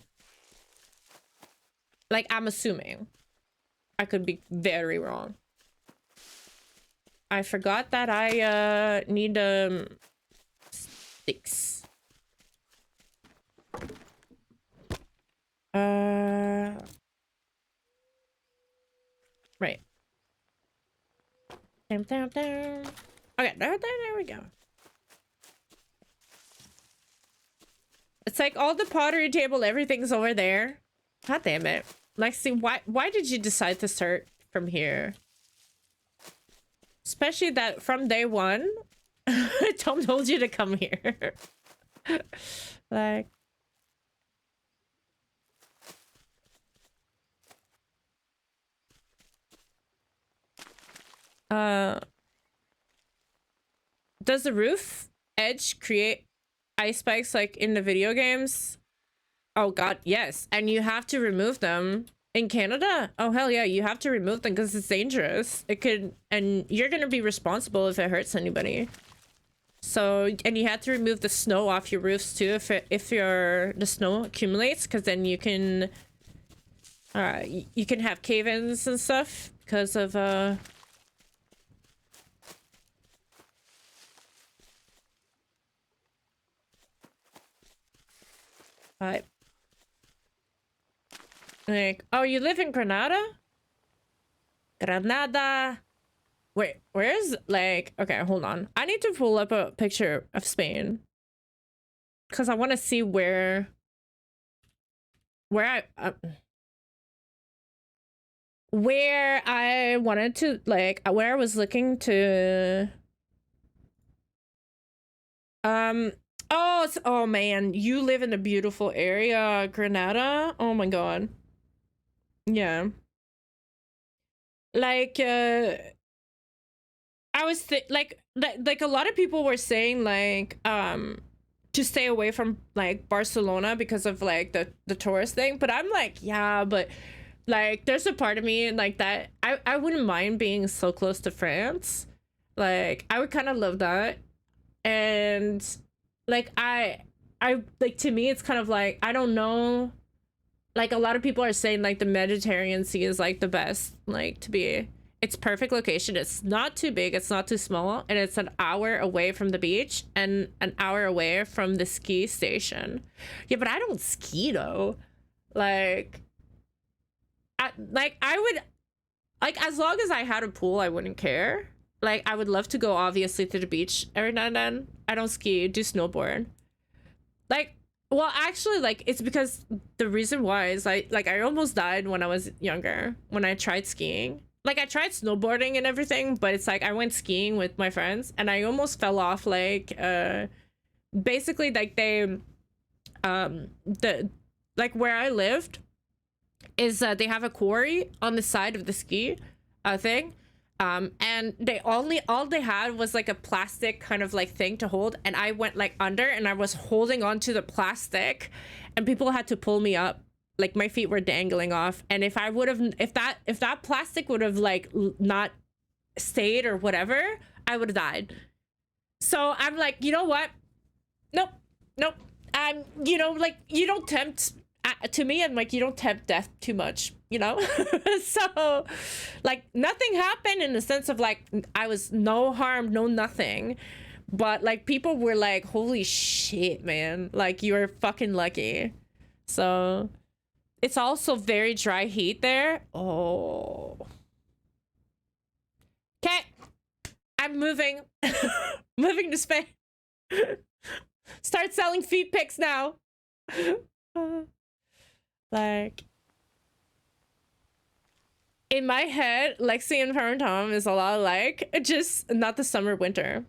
Like, I'm assuming. I could be very wrong. I forgot that I need sticks. Right. Down, down, down. Okay, there we go. It's like all the pottery table, everything's over there. God damn it. Lexi, why did you decide to start from here? Especially that from day one, Tom told you to come here. Like, does the roof edge create ice spikes like in the video games? Oh god, yes. And you have to remove them. In Canada? Oh hell yeah, you have to remove them because it's dangerous. It could, and you're gonna be responsible if it hurts anybody. So, and you have to remove the snow off your roofs too if the snow accumulates, because then you can have cave-ins and stuff because of like, oh, you live in Granada? Granada. Wait, where's, like, okay, hold on. I need to pull up a picture of Spain. Because I want to see where I wanted to, like, where I was looking to, oh man, you live in a beautiful area, Granada. Oh my god. Yeah. Like, I was like a lot of people were saying like to stay away from like Barcelona because of like the tourist thing, but I'm like, yeah, but like there's a part of me like that I wouldn't mind being so close to France. Like I would kind of love that. And like I like, to me it's kind of like, I don't know, like a lot of people are saying like the Mediterranean Sea is like the best, like to be, it's perfect location. It's not too big, it's not too small, and it's an hour away from the beach and an hour away from the ski station. Yeah, but I don't ski though. Like like I would, like as long as I had a pool, I wouldn't care. Like I would love to go obviously to the beach every now and then. I don't ski, do snowboard. Like, well, actually, like it's because the reason why is I almost died when I was younger when I tried skiing. Like I tried snowboarding and everything, but it's like I went skiing with my friends and I almost fell off. Like basically like they the like where I lived is they have a quarry on the side of the ski thing, and all they had was like a plastic kind of like thing to hold, and I went like under and I was holding onto the plastic and people had to pull me up. Like my feet were dangling off, and if that plastic would have like not stayed or whatever, I would have died. So I'm like, you know what, nope. You know, like you don't tempt to me, I'm like, you don't tempt death too much, you know. So like nothing happened in the sense of like I was no harm, no nothing, but like people were like, holy shit, man, like you're fucking lucky. So it's also very dry heat there. Oh, okay, I'm moving. Moving to Spain. Start selling feet pics now. Like in my head, Lexi and her and Tom is a lot alike, just not the summer winter.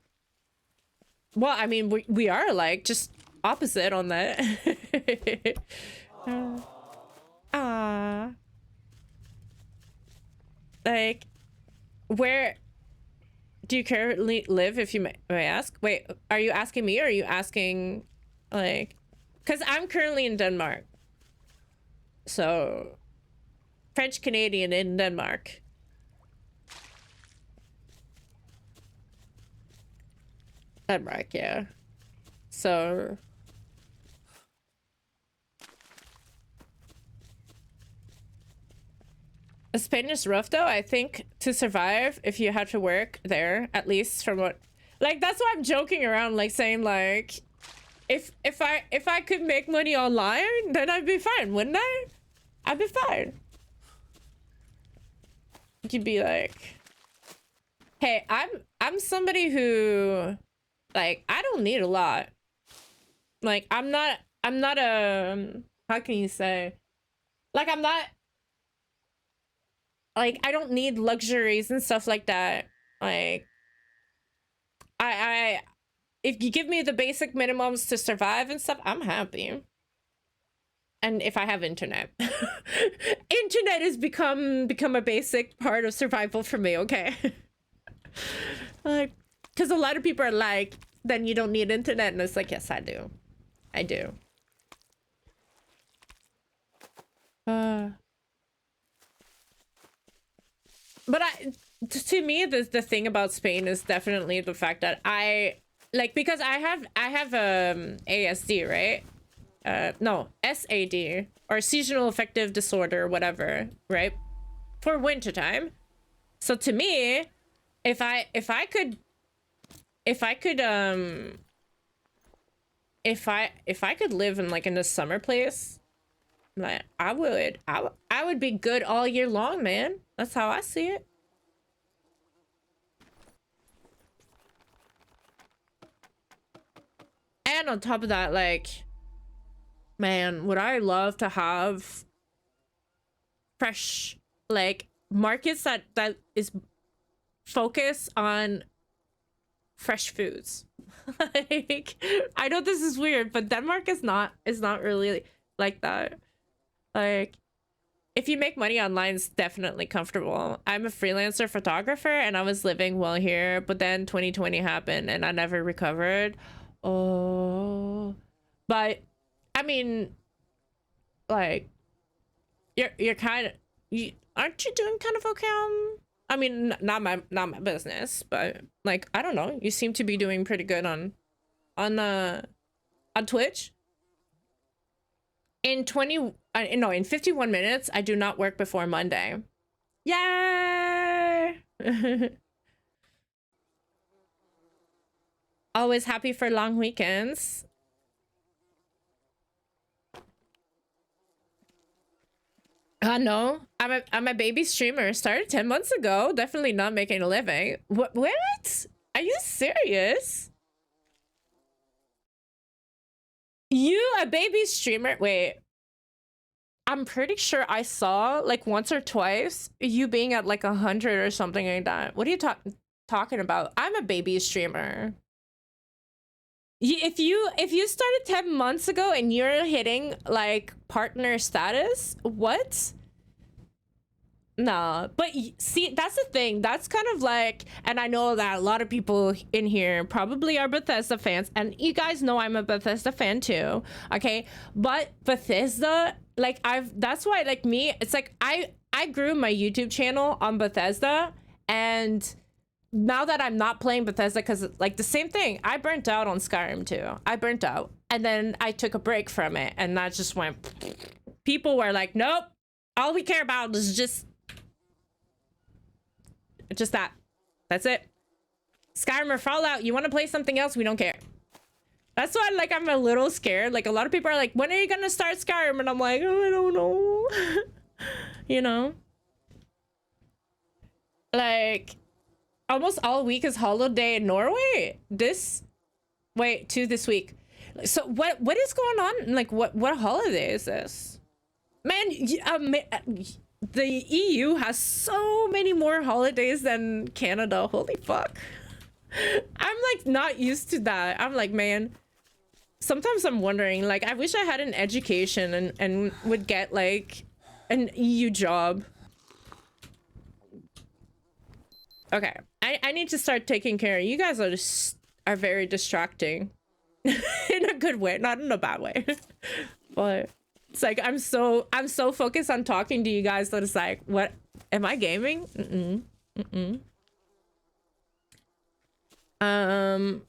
Well, I mean, we are alike, just opposite on that. Like, where do you currently live, if you may ask? Wait, are you asking me or are you asking, like, because I'm currently in Denmark. So, French Canadian in Denmark. Denmark, yeah. So, Spain is rough though, I think, to survive if you had to work there, at least from what, like, that's why I'm joking around, like saying like, if I could make money online, then I'd be fine, wouldn't I? I'd be fine. You could be like, hey, I'm somebody who, like, I don't need a lot. Like, I'm not a, how can you say, like, I'm not, like, I don't need luxuries and stuff like that. Like, I if you give me the basic minimums to survive and stuff, I'm happy. And if I have internet. Internet has become a basic part of survival for me, okay? Like, because a lot of people are like, then you don't need internet, and it's like, yes, I do. I do. But to me, the thing about Spain is definitely the fact that because I have ASD, right? No, SAD, or seasonal affective disorder, whatever, right? For wintertime. So to me, if I could live in like in a summer place, like I would be good all year long, man. That's how I see it. And on top of that, like, man, would I love to have fresh, like, markets that is focused on fresh foods. Like, I know this is weird, but Denmark is not really like that. Like, if you make money online, it's definitely comfortable. I'm a freelancer photographer and I was living well here, but then 2020 happened and I never recovered. Oh, but I mean, like, you're kind of, aren't you doing kind of okay I mean, not my business, but like, I don't know, you seem to be doing pretty good on Twitch. In 51 minutes, I do not work before Monday. Yay! Always happy for long weekends. No, I'm a baby streamer. Started 10 months ago. Definitely not making a living. What? Are you serious? You a baby streamer? Wait. I'm pretty sure I saw like once or twice you being at like 100 or something like that. What are you talking about? I'm a baby streamer. If you started 10 months ago and you're hitting like partner status, what? Nah, but see, that's the thing. That's kind of like, and I know that a lot of people in here probably are Bethesda fans, and you guys know I'm a Bethesda fan too, okay? But Bethesda, like that's why, like me, it's like I grew my YouTube channel on Bethesda, and now that I'm not playing Bethesda, because like the same thing, I burnt out on Skyrim too. I burnt out, and then I took a break from it, and that just went. People were like, nope, all we care about is just that. That's it. Skyrim or Fallout, you want to play something else, we don't care. That's why like I'm a little scared. Like a lot of people are like, when are you gonna start Skyrim? And I'm like, oh, I don't know. You know, like almost all week is holiday in Norway. This week. So what is going on? Like what holiday is this? Man, the EU has so many more holidays than Canada. Holy fuck. I'm like not used to that. I'm like, man, sometimes I'm wondering, like, I wish I had an education and would get like an EU job. Okay, I need to start taking care. You guys are very distracting in a good way, not in a bad way. But it's like I'm so focused on talking to you guys that it's like, what am I gaming? I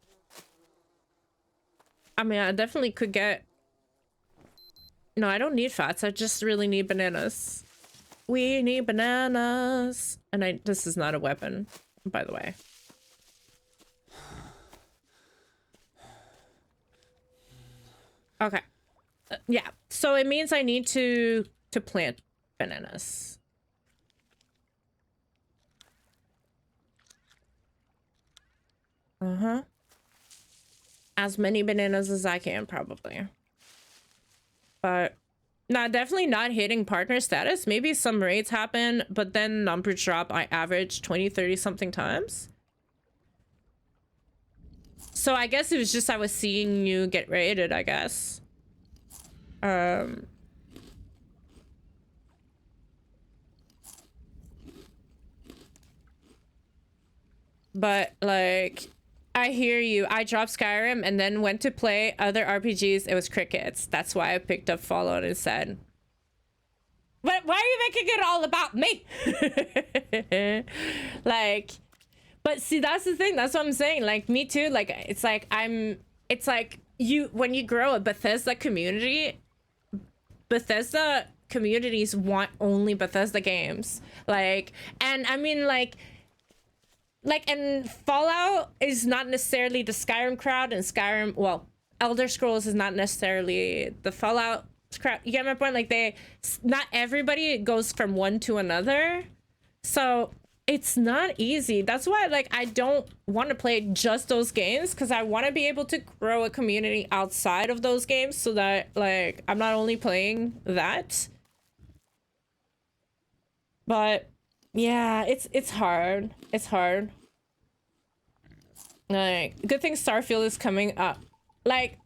mean, I definitely could get. No, I don't need fats. I just really need bananas. We need bananas. And this is not a weapon, by the way. Okay. Yeah. So it means I need to plant bananas. Uh-huh. As many bananas as I can, probably. But no, definitely not hitting partner status. Maybe some raids happen, but then numbers drop. I average 20, 30 something times. So I guess it was just I was seeing you get raided, I guess. But like, I hear you. I dropped Skyrim and then went to play other RPGs. It was crickets. That's why I picked up Fallout instead. But why are you making it all about me? Like, but see, that's the thing. That's what I'm saying. Like, me too. Like, it's like it's like when you grow a Bethesda communities want only Bethesda games. Like, and I mean, like, and Fallout is not necessarily the Skyrim crowd, and Skyrim, well, Elder Scrolls is not necessarily the Fallout crowd. You get my point? Like, not everybody goes from one to another. So it's not easy. That's why, like, I don't want to play just those games, because I want to be able to grow a community outside of those games so that, like, I'm not only playing that. But yeah, it's hard. It's hard. Like, good thing Starfield is coming up. Like,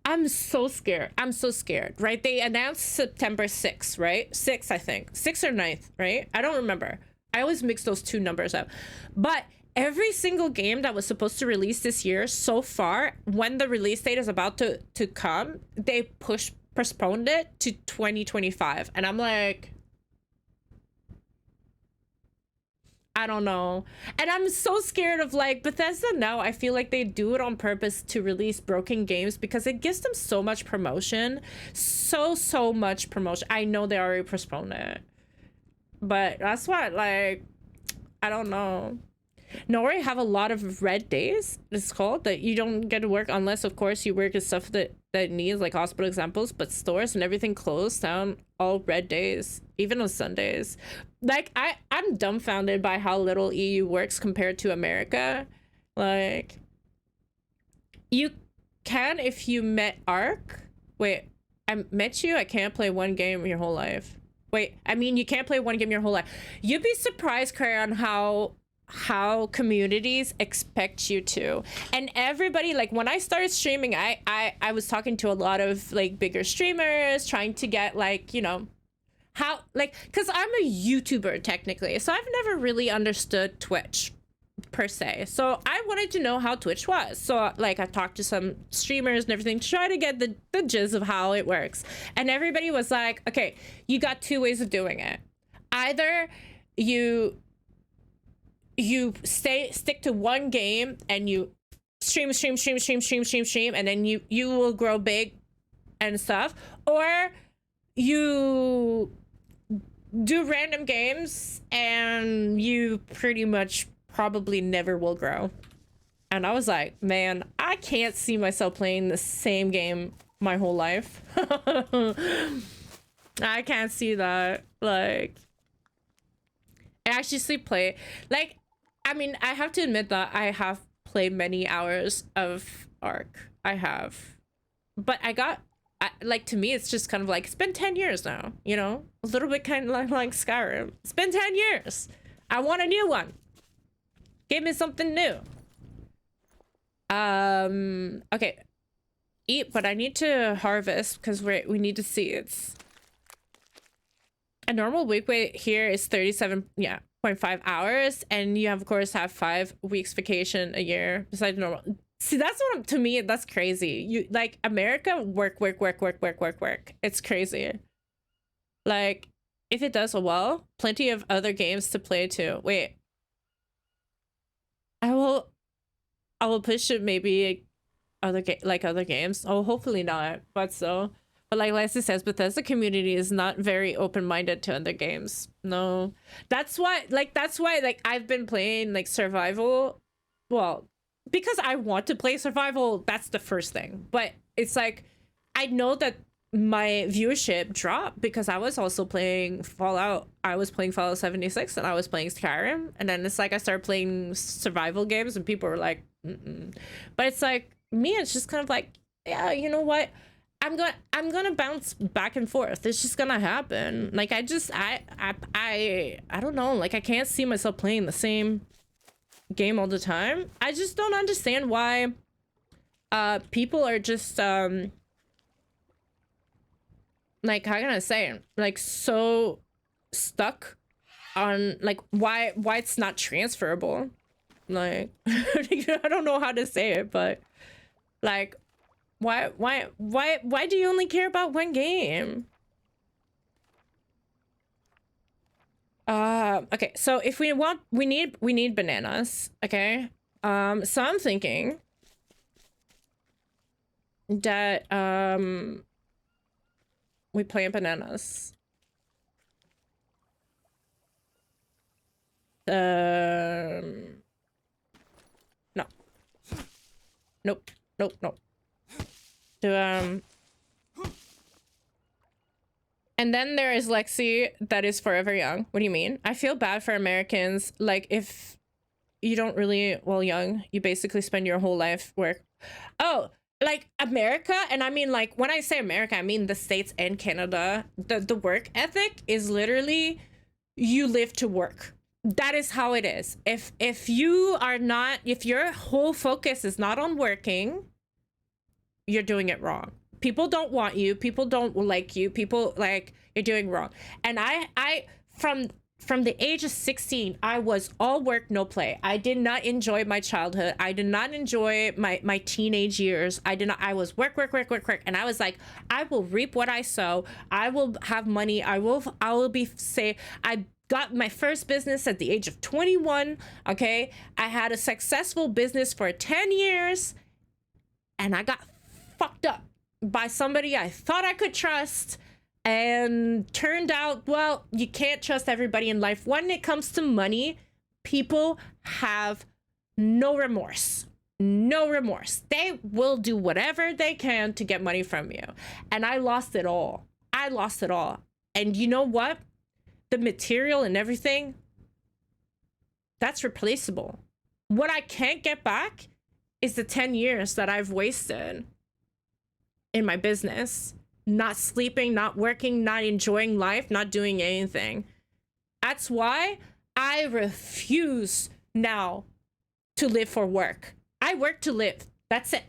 I'm so scared. I'm so scared, right? They announced September 6th, right? 6th, I think. 6th or 9th, right? I don't remember. I always mix those two numbers up. But every single game that was supposed to release this year so far, when the release date is about to come, they postponed it to 2025. And I'm like, I don't know. And I'm so scared of, like, Bethesda now. I feel like they do it on purpose to release broken games because it gives them so much promotion. So much promotion. I know they already postponed it. But that's what, like, I don't know. Norway have a lot of red days, it's called, that you don't get to work unless, of course, you work at stuff that that needs like hospital examples, but stores and everything closed down all red days, even on Sundays. Like I'm dumbfounded by how little EU works compared to America. Like, you can if you met Ark. Wait, I met you? I can't play one game your whole life. Wait, I mean, you can't play one game your whole life. You'd be surprised, Crayon, how communities expect you to. And everybody, like, when I started streaming, I was talking to a lot of like bigger streamers, trying to get like, you know, how, like, because I'm a YouTuber technically, so I've never really understood Twitch per se. So I wanted to know how Twitch was. So like I talked to some streamers and everything to try to get the gist of how it works. And everybody was like, okay, you got two ways of doing it. Either you stick to one game and you stream, and then you will grow big and stuff, or you do random games and you pretty much probably never will grow. And I was like, man, I can't see myself playing the same game my whole life. I can't see that. Like, I actually play, like, I mean, I have to admit that I have played many hours of Ark. I have. But like, to me, it's just kind of like, it's been 10 years now, you know? A little bit kind of like Skyrim. It's been 10 years. I want a new one. Give me something new. Okay. Eat, but I need to harvest because we need to see it's a normal week weight here is 37.5 hours, and you have, of course, have 5 weeks vacation a year besides normal. See, that's what, to me, that's crazy. You like America, work. It's crazy. Like, if it does well, plenty of other games to play too. Wait, I will push it, maybe other games. Oh, hopefully not, but so. But like Leslie says, Bethesda community is not very open-minded to other games. No, that's why like I've been playing like survival. Well, because I want to play survival, that's the first thing. But it's like, I know that my viewership dropped because I was also playing Fallout. I was playing Fallout 76 and I was playing Skyrim. And then it's like I started playing survival games and people were like, mm-mm. But it's like, me, it's just kind of like, yeah, you know what? I'm gonna bounce back and forth. It's just gonna happen. Like, I don't know. Like, I can't see myself playing the same game all the time. I just don't understand why people are just like, how can I say it? Like, so stuck on like why it's not transferable. Like, I don't know how to say it, but like, why do you only care about one game? Okay, so if we want, we need bananas. Okay, so I'm thinking that we plant bananas. No. Nope. And then there is Lexi that is forever young. What do you mean? I feel bad for Americans. Like, if you don't really, well, young, you basically spend your whole life work. Oh, like America, and I mean, like, when I say America, I mean the States and Canada. The work ethic is literally, you live to work. That is how it is. If you are not, if your whole focus is not on working, you're doing it wrong. People don't want you. People don't like you. People, like, you're doing wrong. And I from the age of 16, I was all work, no play. I did not enjoy my childhood. I did not enjoy my teenage years. I was work. And I was like, I will reap what I sow. I will have money. I will be safe. I got my first business at the age of 21. Okay. I had a successful business for 10 years and I got fucked up by somebody I thought I could trust, and turned out, well, you can't trust everybody in life. When it comes to money, people have no remorse. No remorse. They will do whatever they can to get money from you. And I lost it all. I lost it all. And you know what? The material and everything, that's replaceable. What I can't get back is the 10 years that I've wasted in my business, not sleeping, not working, not enjoying life, not doing anything. That's why I refuse now to live for work. I work to live. That's it.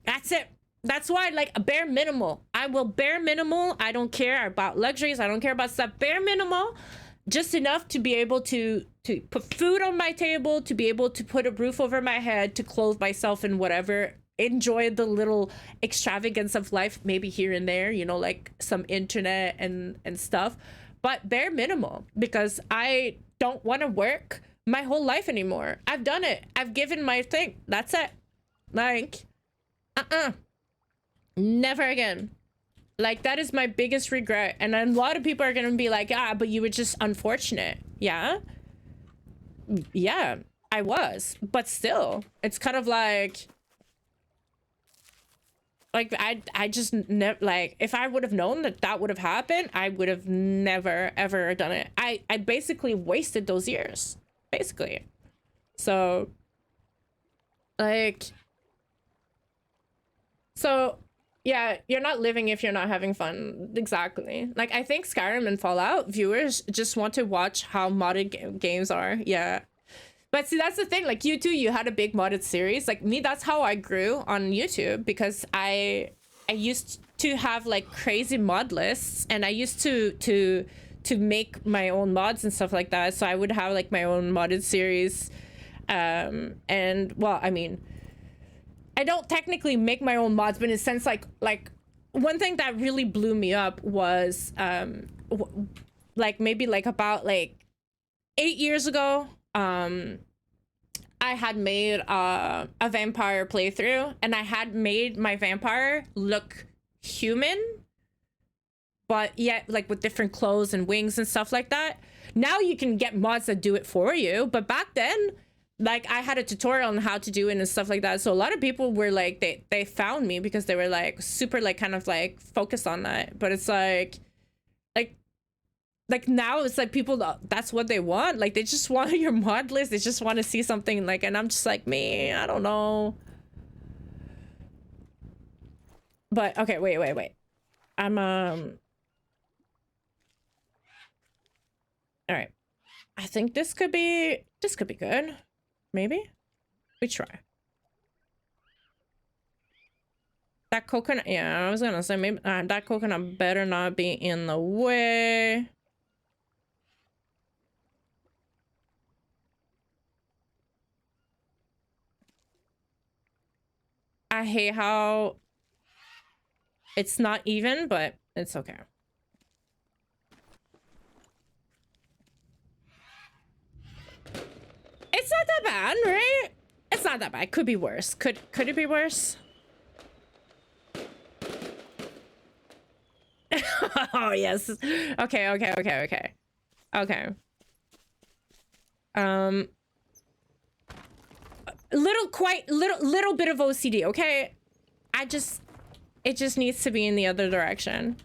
That's it. That's why, like, a bare minimal. I will bare minimal. I don't care about luxuries. I don't care about stuff. Bare minimal, just enough to be able to put food on my table, to be able to put a roof over my head, to clothe myself in whatever, enjoy the little extravagance of life, maybe here and there, you know, like some internet and stuff, but bare minimal, because I don't want to work my whole life anymore. I've done it. I've given my thing. That's it. Like, never again. Like, that is my biggest regret. And a lot of people are gonna be like, ah, but you were just unfortunate. Yeah, I was, but still, it's kind of like I just never, like, if I would have known that that would have happened, I would have never ever done it. I basically wasted those years, basically. So, like, so yeah, you're not living if you're not having fun. Exactly. Like, I think Skyrim and Fallout viewers just want to watch how modded games are. Yeah. But see, that's the thing. Like, you too, you had a big modded series. Like me, that's how I grew on YouTube, because I used to have like crazy mod lists, and I used to make my own mods and stuff like that. So I would have like my own modded series. And well, I mean, I don't technically make my own mods, but in a sense, like one thing that really blew me up was like maybe like about like 8 years ago, I had made a vampire playthrough, and I had made my vampire look human, but yet like with different clothes and wings and stuff like that. Now you can get mods that do it for you, but back then, like, I had a tutorial on how to do it and stuff like that. So a lot of people were like, they found me because they were like super like kind of like focused on that. But it's like now it's like people, that's what they want. Like, they just want your mod list. They just want to see something, like, and I'm just like, me, I don't know. But okay, wait. I'm all right. I think this could be good. Maybe we try. That coconut, yeah, I was gonna say maybe that coconut better not be in the way. I hate how it's not even, but it's okay. It's not that bad, right? It's not that bad. Could be worse. Could it be worse? Oh yes. Okay. Little bit of OCD, okay? It just needs to be in the other direction.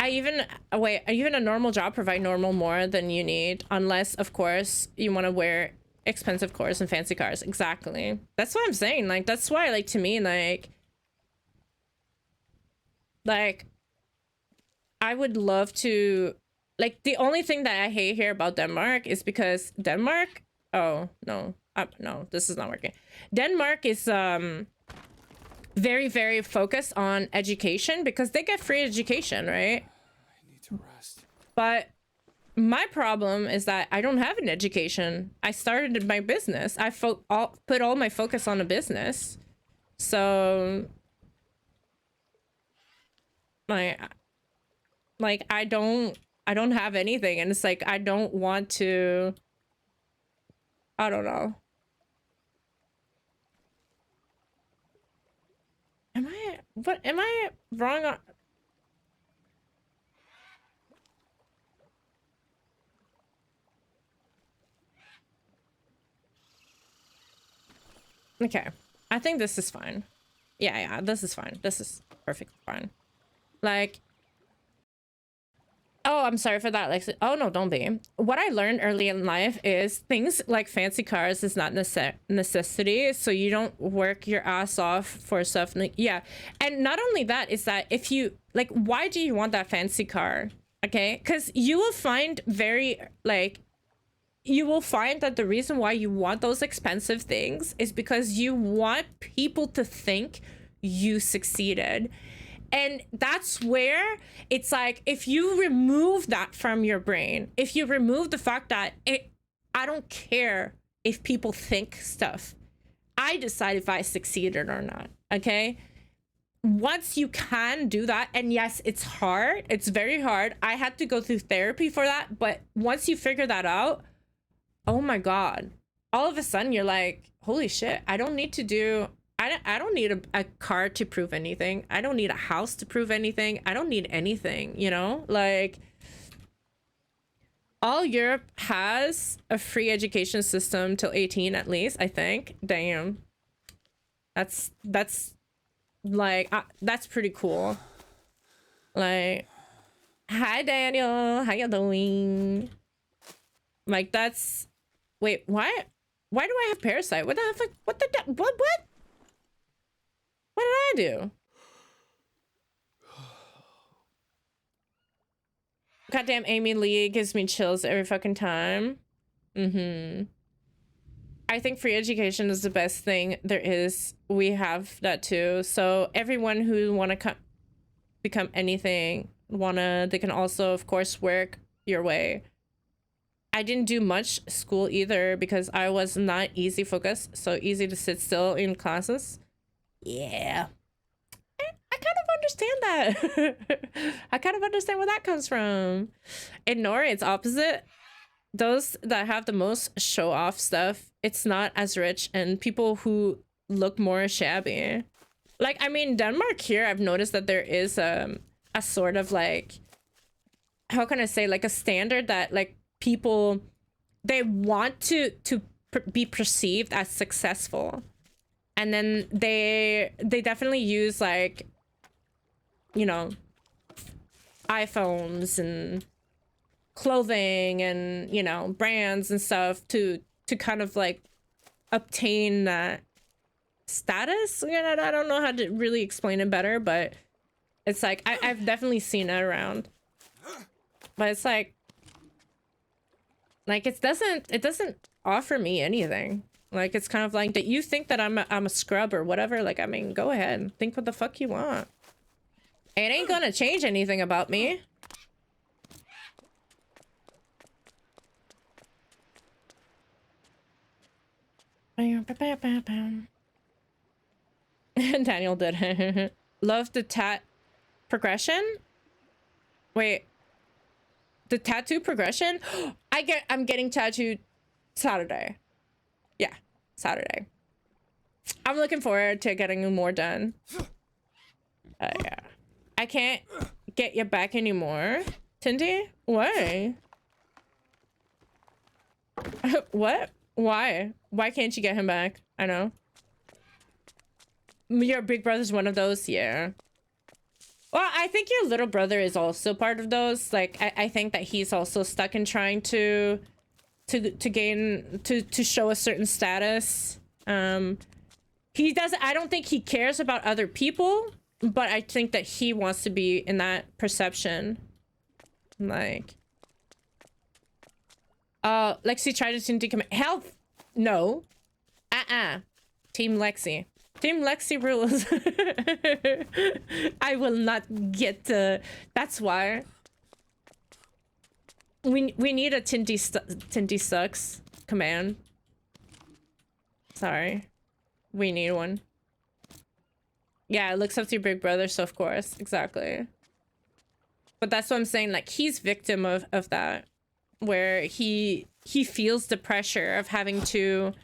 Even a normal job provide normal more than you need, unless of course you want to wear expensive cars and fancy cars. Exactly. That's what I'm saying. Like, that's why, like, to me, like I would love to, like, the only thing that I hate here about Denmark is because Denmark, oh no, no, this is not working. Denmark is very, very focused on education because they get free education, right? I need to rest. But my problem is that I don't have an education. I started my business. I put all my focus on a business. So like I don't have anything, and it's like I don't want to, I don't know. Am I wrong on? Okay. I think this is fine. Yeah, this is fine. This is perfectly fine. Like, oh, I'm sorry for that, Lexi. Oh, no, don't be. What I learned early in life is things like fancy cars is not necessity, so you don't work your ass off for stuff. Yeah, and not only that, is that if you, like, why do you want that fancy car? Okay, because you will find you will find that the reason why you want those expensive things is because you want people to think you succeeded. And that's where it's like, if you remove that from your brain, if you remove the fact that I don't care if people think stuff, I decide if I succeeded or not. Okay. Once you can do that, and yes, it's hard, it's very hard. I had to go through therapy for that. But once you figure that out, oh my God, all of a sudden you're like, holy shit, I don't need to do, I don't need a car to prove anything. I don't need a house to prove anything. I don't need anything, you know? Like, all Europe has a free education system till 18 at least, I think. Damn. That's like, that's pretty cool. Like, hi Daniel, how you doing? Like, that's, wait, why do I have Parasite? What the fuck? What the, what? What did I do? Goddamn Amy Lee gives me chills every fucking time. I think free education is the best thing there is. We have that too. So everyone who want to become anything, they can also, of course, work your way. I didn't do much school either because I was not easy focused, so easy to sit still in classes. Yeah. I kind of understand that. I kind of understand where that comes from. In Norway, it's opposite. Those that have the most show off stuff, it's not as rich, and people who look more shabby. Like, I mean, Denmark here, I've noticed that there is a sort of like, how can I say, like a standard that like people, they want to be perceived as successful. And then they definitely use like, you know, iPhones and clothing and, you know, brands and stuff to kind of like obtain that status. You know, I don't know how to really explain it better, but it's like I've definitely seen it around. But it's like it doesn't offer me anything. Like, it's kind of like that you think that I'm a scrub or whatever. Like, I mean, go ahead. Think what the fuck you want. It ain't gonna change anything about me. Daniel did. Love the tat progression? Wait. The tattoo progression? I'm getting tattooed Saturday. Yeah, Saturday. I'm looking forward to getting more done. Yeah. I can't get you back anymore. Tindy? Why? What? Why? Why can't you get him back? I know. Your big brother's one of those? Yeah. Well, I think your little brother is also part of those. Like, I think that he's also stuck in trying to show a certain status. He doesn't, I don't think he cares about other people, but I think that he wants to be in that perception. Like, Lexi tried to decom health. No. Team Lexi. Team Lexi rules. I will not get that's why. We need a Tindy sucks command. Sorry. We need one. Yeah, it looks up to your big brother, so of course. Exactly. But that's what I'm saying, like, he's victim of that. Where he feels the pressure of having to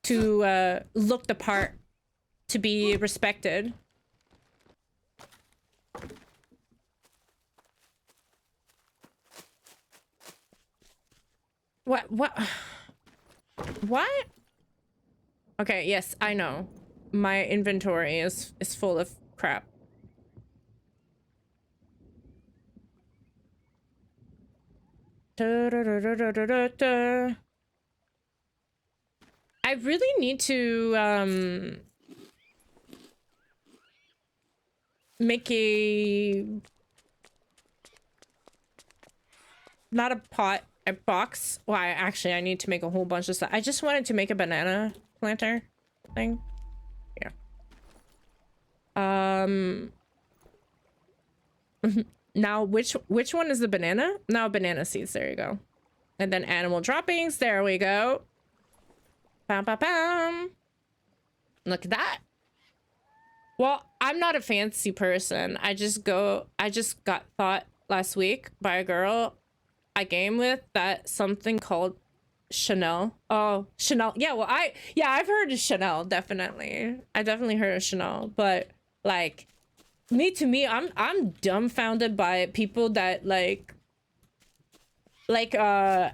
look the part to be respected. What? Okay, yes, I know. My inventory is full of crap. I really need to make a not a pot, a box. Well, actually I need to make a whole bunch of stuff. I just wanted to make a banana planter thing. Yeah. Now which one is the banana? Now banana seeds, there you go. And then animal droppings, there we go. Bam, bam, bam. Look at that. Well, I'm not a fancy person. I just got thought last week by a girl I game with that something called Chanel. Oh, Chanel. Yeah, well, I've heard of Chanel, definitely. I definitely heard of Chanel, but like to me, I'm dumbfounded by people that like I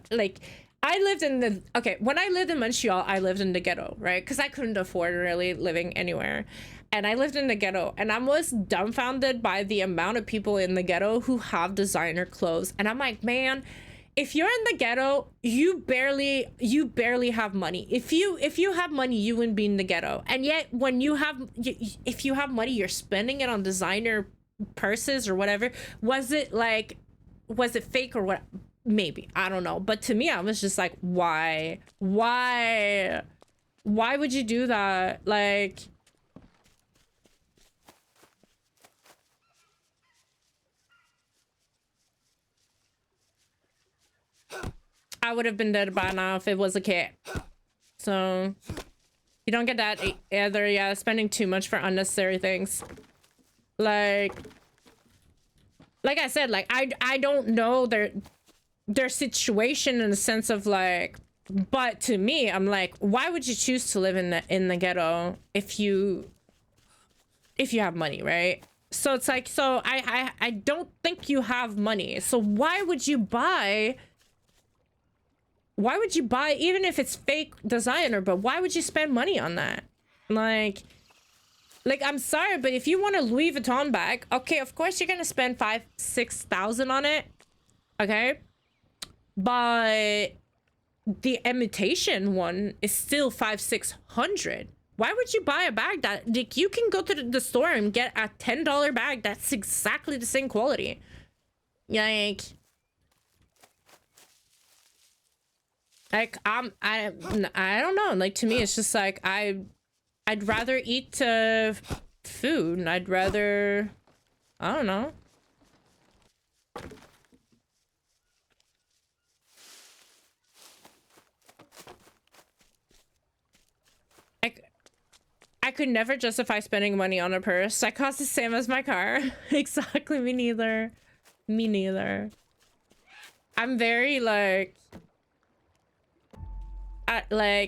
lived in the when I lived in Montreal, I lived in the ghetto, right? Because I couldn't afford really living anywhere. And I lived in the ghetto, and I was dumbfounded by the amount of people in the ghetto who have designer clothes. And I'm like, man, if you're in the ghetto, you barely have money. If you have money, you wouldn't be in the ghetto. And yet when if you have money, you're spending it on designer purses or whatever. Was it fake or what? Maybe, I don't know. But to me, I was just like, why would you do that? Like, I would have been dead by now if it was a cat. So you don't get that either. Yeah, spending too much for unnecessary things. Like I said, like I don't know their situation in the sense of like, but to me, I'm like, why would you choose to live in the ghetto if you have money, right? So it's like, so I don't think you have money. So why would you buy, even if it's fake designer, but why would you spend money on that? Like I'm sorry, but if you want a Louis Vuitton bag, okay, of course you're gonna spend 5,000-6,000 on it, okay? But the imitation one is still 500-600. Why would you buy a bag that, like, you can go to the store and get a $10 bag that's exactly the same quality? Like I don't know. Like, to me, it's just like I'd rather eat food. I'd rather, I don't know. I could never justify spending money on a purse that costs the same as my car. Exactly, me neither. Me neither. I'm very like I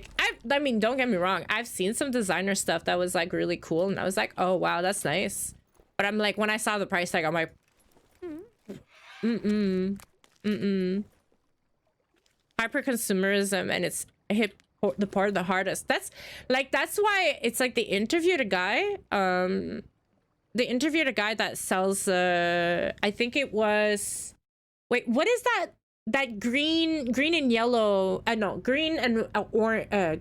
mean, don't get me wrong. I've seen some designer stuff that was like really cool, and I was like, oh wow, that's nice. But I'm like, when I saw the price tag, I'm like, hyper consumerism, and it's hit the part of the hardest. That's why it's like they interviewed a guy. They interviewed a guy that sells. I think it was. Wait, what is that? That green and yellow. No, green and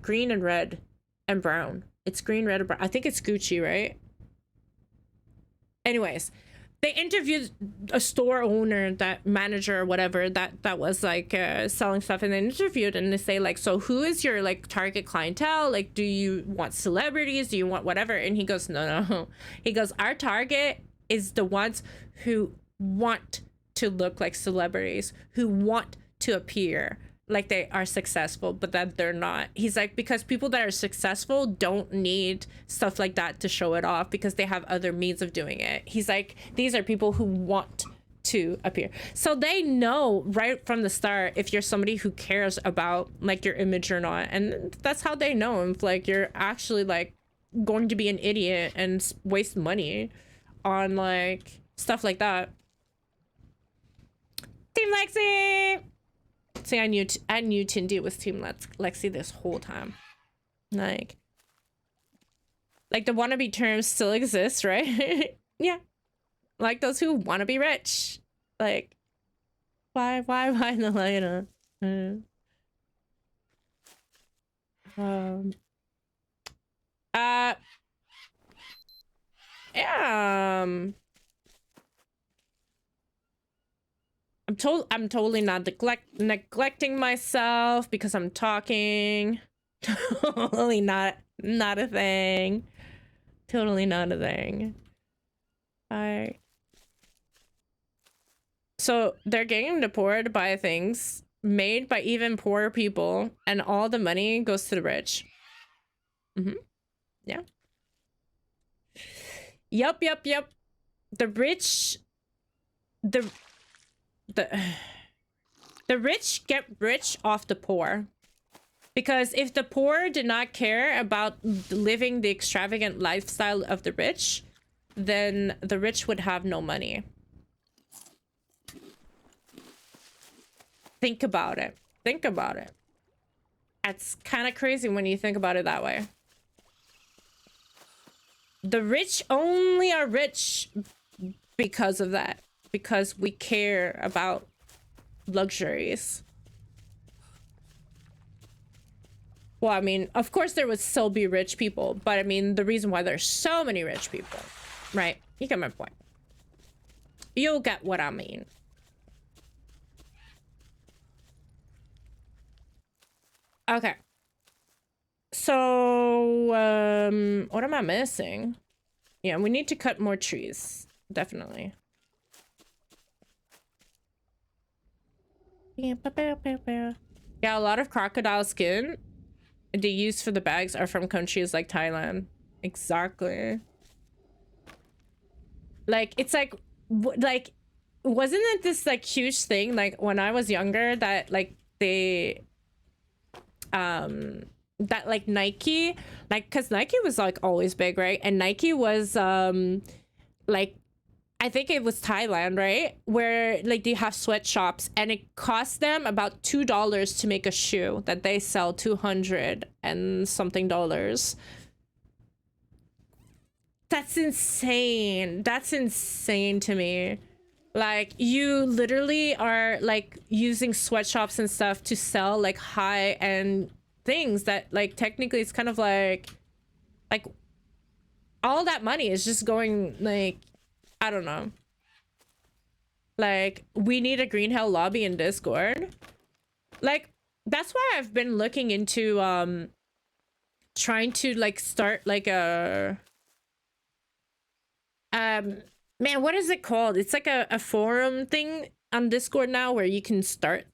green and red and brown. It's green, red, and brown. I think it's Gucci, right? Anyways, they interviewed a store owner, that manager or whatever, that was like selling stuff, and they interviewed, and they say like, so who is your like target clientele? Like, do you want celebrities? Do you want whatever? And he goes, no. He goes, our target is the ones who want to look like celebrities, who want to appear like they are successful, but that they're not. He's like, because people that are successful don't need stuff like that to show it off, because they have other means of doing it. He's like, these are people who want to appear. So they know right from the start if you're somebody who cares about like your image or not. And that's how they know if like you're actually like going to be an idiot and waste money on like stuff like that. Team Lexi! See, I knew Tindy was Team Lexi this whole time. Like, Like the wannabe term still exists, right? Yeah. Like those who want to be rich. Like, why the later? Yeah. I'm totally not neglecting myself because I'm talking. Totally not a thing. Totally not a thing. So they're getting the poor to buy things made by even poorer people, and all the money goes to the rich. Yeah. Yep. The rich, the rich get rich off the poor. Because if the poor did not care about living the extravagant lifestyle of the rich, then the rich would have no money. Think about it. Think about it. That's kind of crazy when you think about it that way. The rich only are rich because of that. Because we care about luxuries. Well, I mean, of course there would still be rich people, but I mean, the reason why there's so many rich people, right? You get my point. You'll get what I mean. Okay. So, what am I missing? Yeah, we need to cut more trees. Definitely. Yeah, a lot of crocodile skin they use for the bags are from countries like Thailand. Exactly. Like, it's like, wasn't it this like huge thing like when I was younger that like they that like Nike, like, because Nike was like always big, right? And Nike was like, I think it was Thailand, right? Where like they have sweatshops and it costs them about $2 to make a shoe that they sell 200 and something dollars. That's insane. That's insane to me. Like, you literally are like using sweatshops and stuff to sell like high-end things that like technically it's kind of like all that money is just going like, I don't know. Like, we need a green hell lobby in Discord. Like, that's why I've been looking into trying to like start like a man, what is it called? It's like a forum thing on Discord now where you can start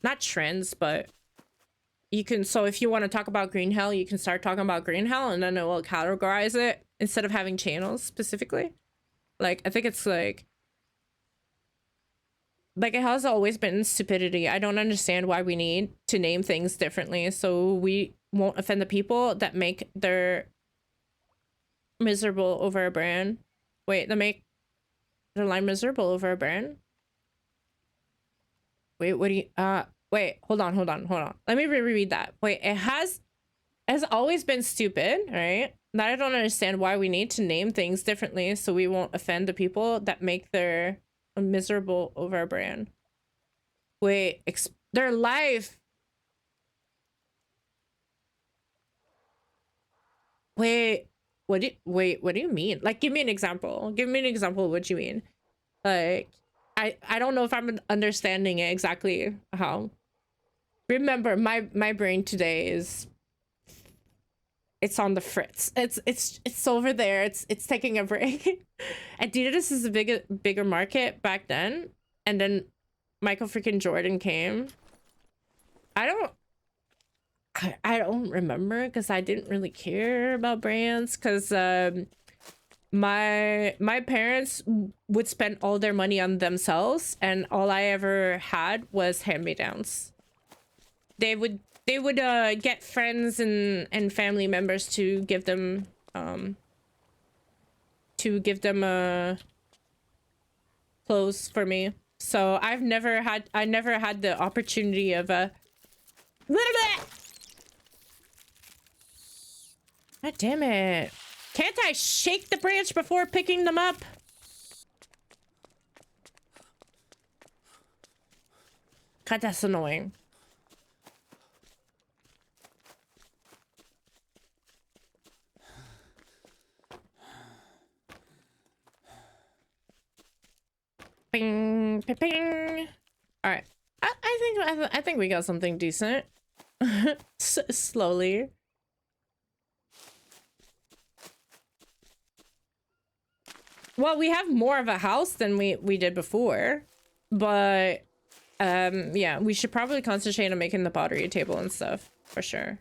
not trends, but you can, so if you want to talk about green hell, you can start talking about green hell and then it will categorize it instead of having channels specifically. Like, I think it's like it has always been stupidity. I don't understand why we need to name things differently so we won't offend the people that make their miserable over a brand. Wait, they make their line miserable over a brand? Wait, what do you wait, hold on. Let me reread that. Wait, it has always been stupid, right? That I don't understand why we need to name things differently so we won't offend the people that make their miserable over a brand. Wait, their life. Wait, what do you mean? Like, give me an example. Give me an example of what you mean. Like, I don't know if I'm understanding it exactly how. Remember, my brain today is, it's on the fritz. It's over there. It's taking a break. Adidas is a bigger market back then, and then Michael freaking Jordan came. I don't remember because I didn't really care about brands because my parents would spend all their money on themselves and all I ever had was hand-me-downs. They would get friends and family members to give them clothes for me. So I never had the opportunity of God damn it. Can't I shake the branch before picking them up? God, that's annoying. Bing, ping, ping. All right. I think we got something decent. Slowly. Well, we have more of a house than we did before, but yeah, we should probably concentrate on making the pottery table and stuff for sure.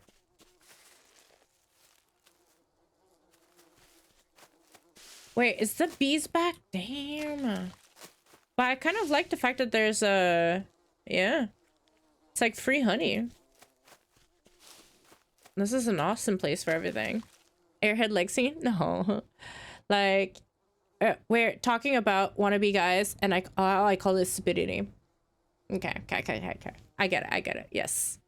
Wait, is the bees back? Damn. But I kind of like the fact that there's a, yeah, it's like free honey. This is an awesome place for everything. Airhead Lexi? No. Like, we're talking about wannabe guys, and I call this stupidity. Okay. I get it. Yes.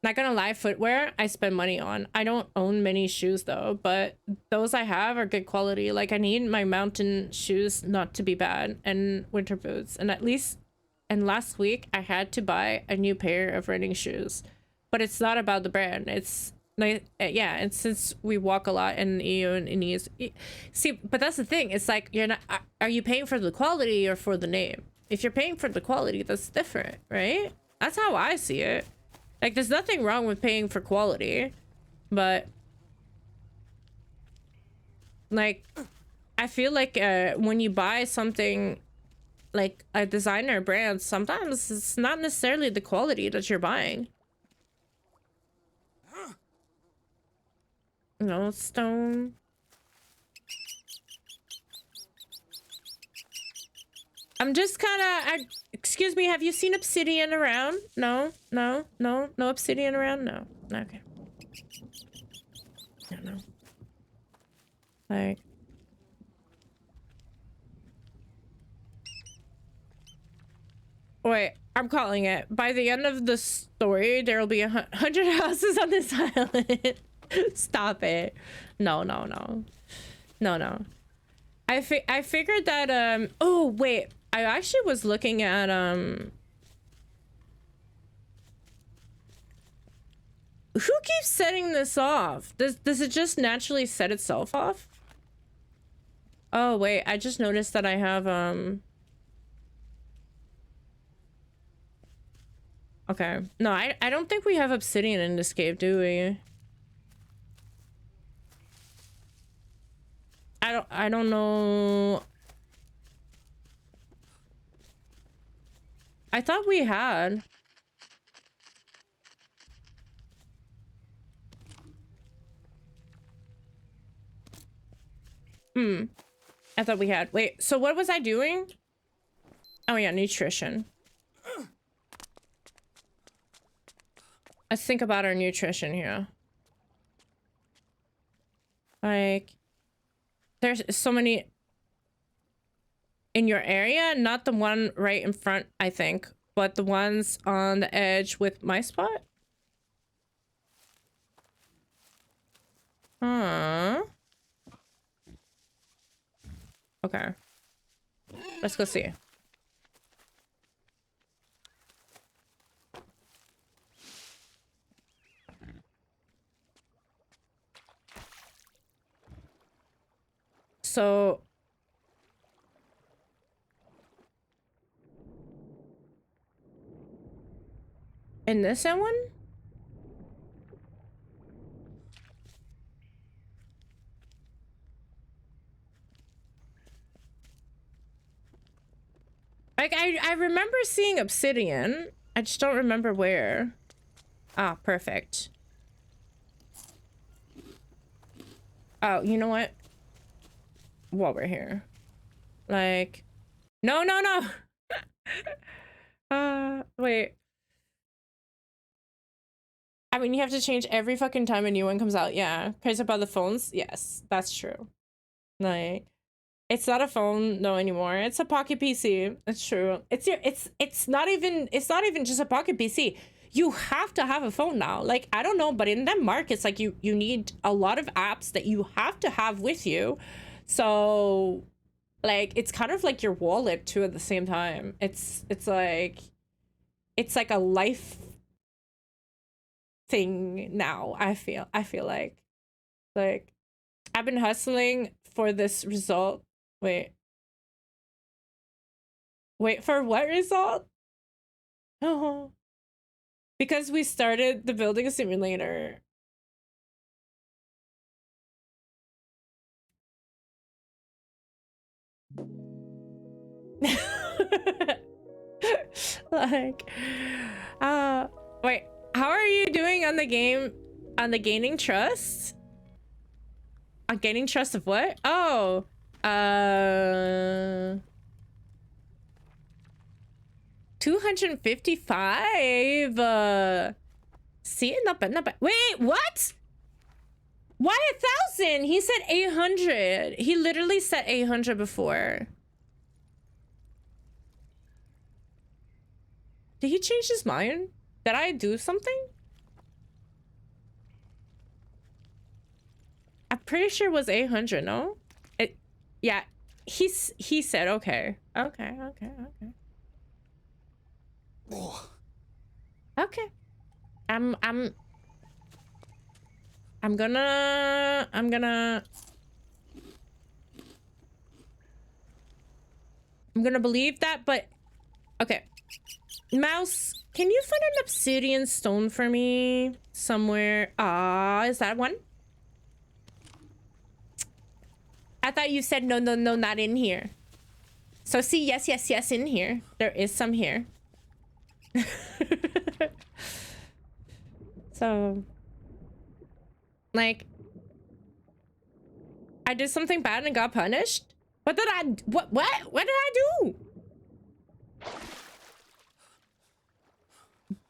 Not gonna lie, footwear I spend money on. I don't own many shoes though, but those I have are good quality. Like I need my mountain shoes not to be bad, and winter boots. And last week I had to buy a new pair of running shoes. But it's not about the brand. It's like, yeah, and since we walk a lot in the EU and in ES, see, but that's the thing. It's like, you're not, are you paying for the quality or for the name? If you're paying for the quality, that's different, right? That's how I see it. Like, there's nothing wrong with paying for quality, but like, I feel like when you buy something like a designer brand, sometimes it's not necessarily the quality that you're buying. No stone. I'm just kind of, excuse me, have you seen obsidian around? No obsidian around? No. Okay. No. Like, wait, I'm calling it. By the end of the story, there will be 100 houses on this island. Stop it. No. I figured that, oh, wait. I actually was looking at, who keeps setting this off? Does it just naturally set itself off? Oh, wait, I just noticed that I have, okay. No, I don't think we have obsidian in this cave, do we? I don't know. I thought we had. I thought we had. Wait, so what was I doing? Oh yeah, nutrition. Let's think about our nutrition here. Like, there's so many in your area, not the one right in front, I think, but the ones on the edge with my spot. Huh. Okay. Let's go see. So in this one? Like, I remember seeing obsidian. I just don't remember where. Ah, perfect. Oh, you know what? While we're here. Like, no. Wait. I mean, you have to change every fucking time a new one comes out. Yeah. Praise up by the phones. Yes, that's true. Like, it's not a phone no anymore. It's a pocket PC. It's true. It's not even just a pocket PC. you have to have a phone now. Like, I don't know, but in Denmark, it's like you need a lot of apps that you have to have with you. So, like, it's kind of like your wallet too at the same time. It's like a life thing now. I feel like I've been hustling for this result. Wait, for what result? Oh, because we started the building simulator. Like, wait, how are you doing on the game, on the gaining trust? On gaining trust of what? Oh, 255. See, not bad. Wait, what? Why 1,000? He said 800. He literally said 800 before. Did he change his mind? Did I do something? I'm pretty sure it was 800, no? Yeah, he said okay. Okay. Okay. I'm gonna believe that, but okay. Mouse, can you find an obsidian stone for me somewhere? Is that one? I thought you said no, not in here. So see, yes, in here. There is some here. So, like, I did something bad and got punished? What did I do?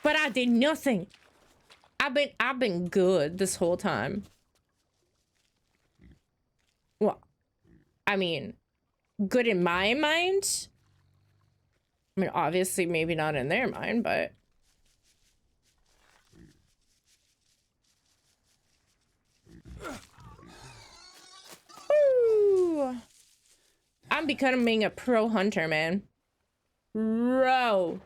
But I did nothing. I've been good this whole time. Well, I mean, good in my mind. I mean, obviously, maybe not in their mind, but woo! I'm becoming a pro hunter, man. Bro.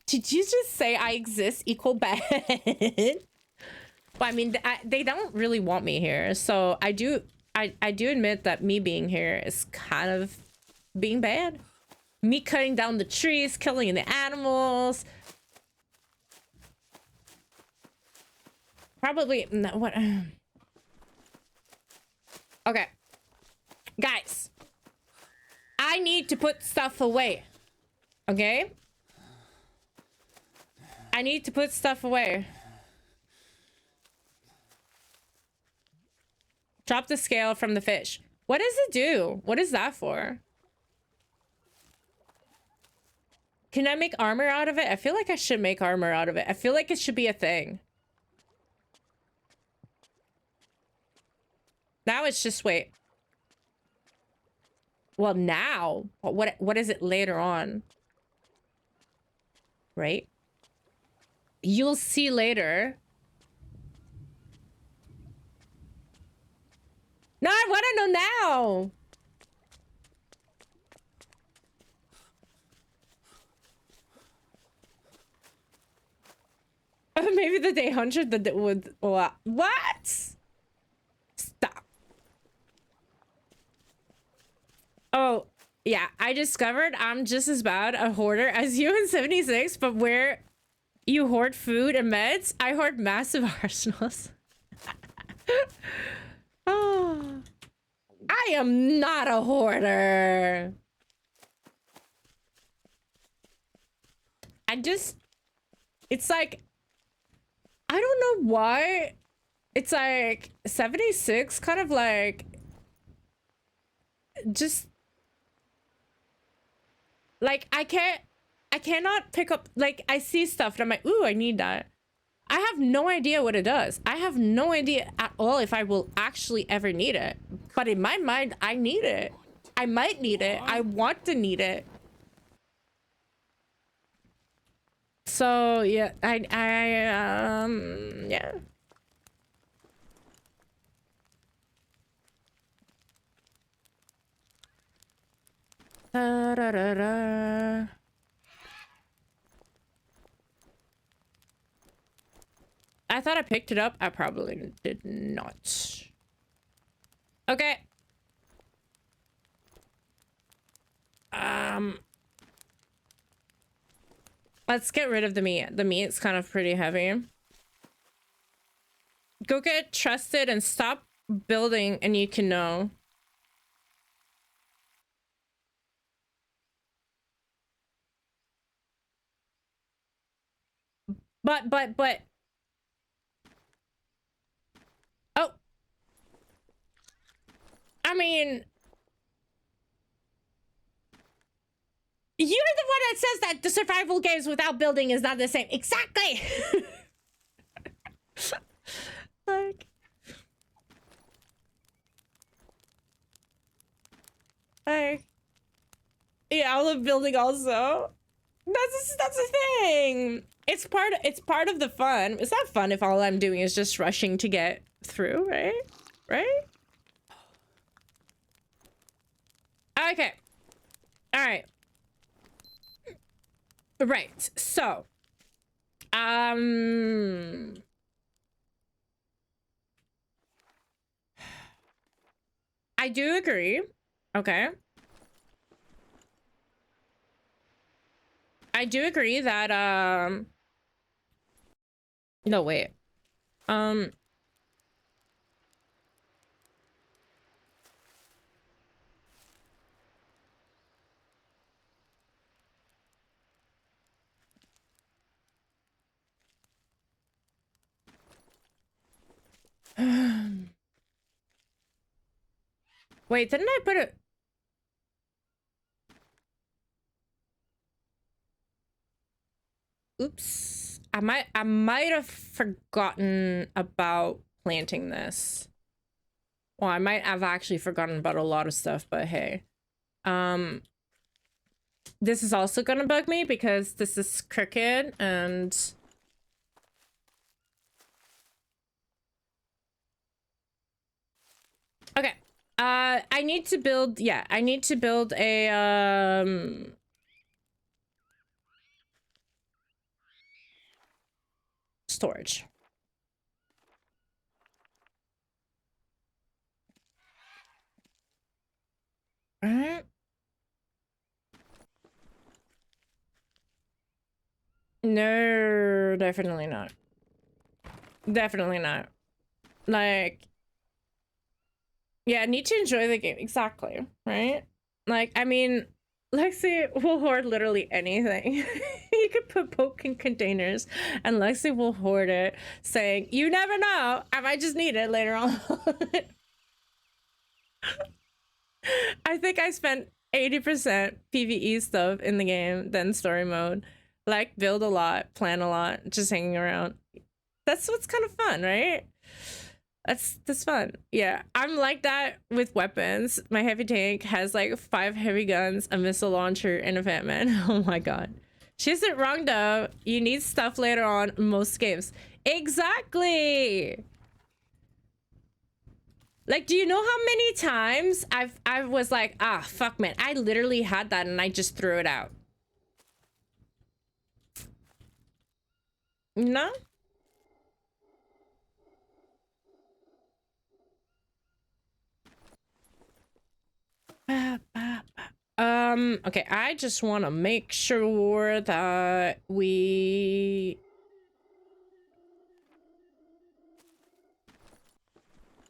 Did you just say I exist equal bad? Well, I mean, they don't really want me here, so I do admit that me being here is kind of being bad. Me cutting down the trees, killing the animals. Probably no, what? Okay, guys, I need to put stuff away. Okay, I need to put stuff away. Drop the scale from the fish. What does it do? What is that for? Can I make armor out of it? I feel like I should make armor out of it. I feel like it should be a thing. Now it's just, wait. Well, now, what is it later on? Right? You'll see later. No, I want to know now. Maybe the day 100 that would what? Stop. Oh, yeah, I discovered I'm just as bad a hoarder as you in 76, but where you hoard food and meds, I hoard massive arsenals. Oh, I am not a hoarder. It's like, I don't know why. It's like 76 kind of like, just like, I cannot pick up, like, I see stuff and I'm like, ooh, I need that. I have no idea what it does. I have no idea at all if I will actually ever need it. But in my mind, I need it. I might need it. I want to need it. So yeah, yeah. Da-da-da-da. I thought I picked it up. I probably did not. Okay. Let's get rid of the meat. The meat's kind of pretty heavy. Go get trusted and stop building and you can know. But. Oh. I mean, you're the one that says that the survival games without building is not the same. Exactly. Like, yeah, I love building also. That's a thing. It's part of the fun. It's not fun if all I'm doing is just rushing to get through, right? Right? Okay. All right. Right. So, I do agree. Okay. I do agree that no, wait. Wait, didn't I put it? Oops. I might have forgotten about planting this. Well, I might have actually forgotten about a lot of stuff, but hey. This is also gonna bug me because this is crooked and okay. I need to build, yeah, I need to build a storage. All right. No, definitely not. Definitely not. Like, yeah, I need to enjoy the game. Exactly, right? Like, I mean, Lexi will hoard literally anything. You could put poke in containers and Lexi will hoard it, saying, you never know, I might just need it later on. I think I spent 80% PvE stuff in the game than story mode. Like, build a lot, plan a lot, just hanging around. That's what's kind of fun, right? That's fun. Yeah, I'm like that with weapons. My heavy tank has like 5 heavy guns, a missile launcher, and a Fat Man. Oh my god. She isn't wrong though. You need stuff later on in most games. Exactly. Like, do you know how many times I was like, ah, fuck man, I literally had that and I just threw it out. No? Okay, I just want to make sure that we...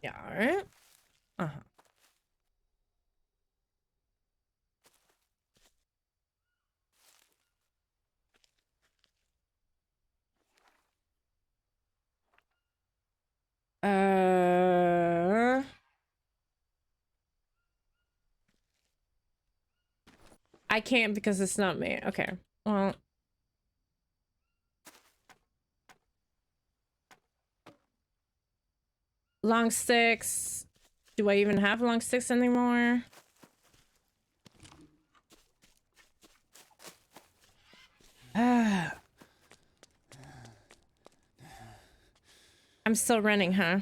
Yeah, all right. Uh-huh. I can't because it's not me. Okay. Well. Long sticks. Do I even have long sticks anymore? I'm still running, huh?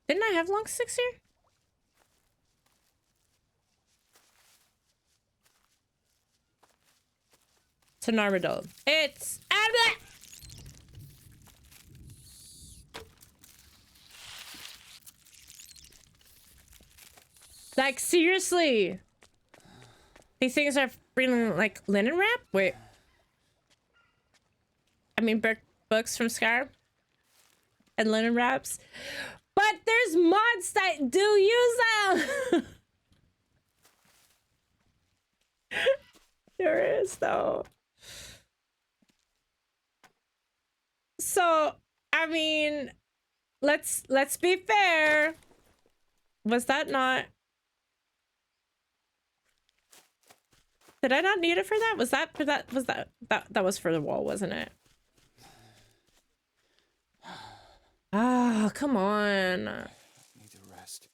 Didn't I have long sticks here? To Narmadol. It's like, seriously. These things are really like linen wrap? Wait. I mean, books from Skyrim and linen wraps. But there's mods that do use them. There is, though. So, I mean, let's be fair. Was that not... Did I not need it for that? Was that for that? Was that was for the wall, wasn't it? Ah, come on. Need to rest.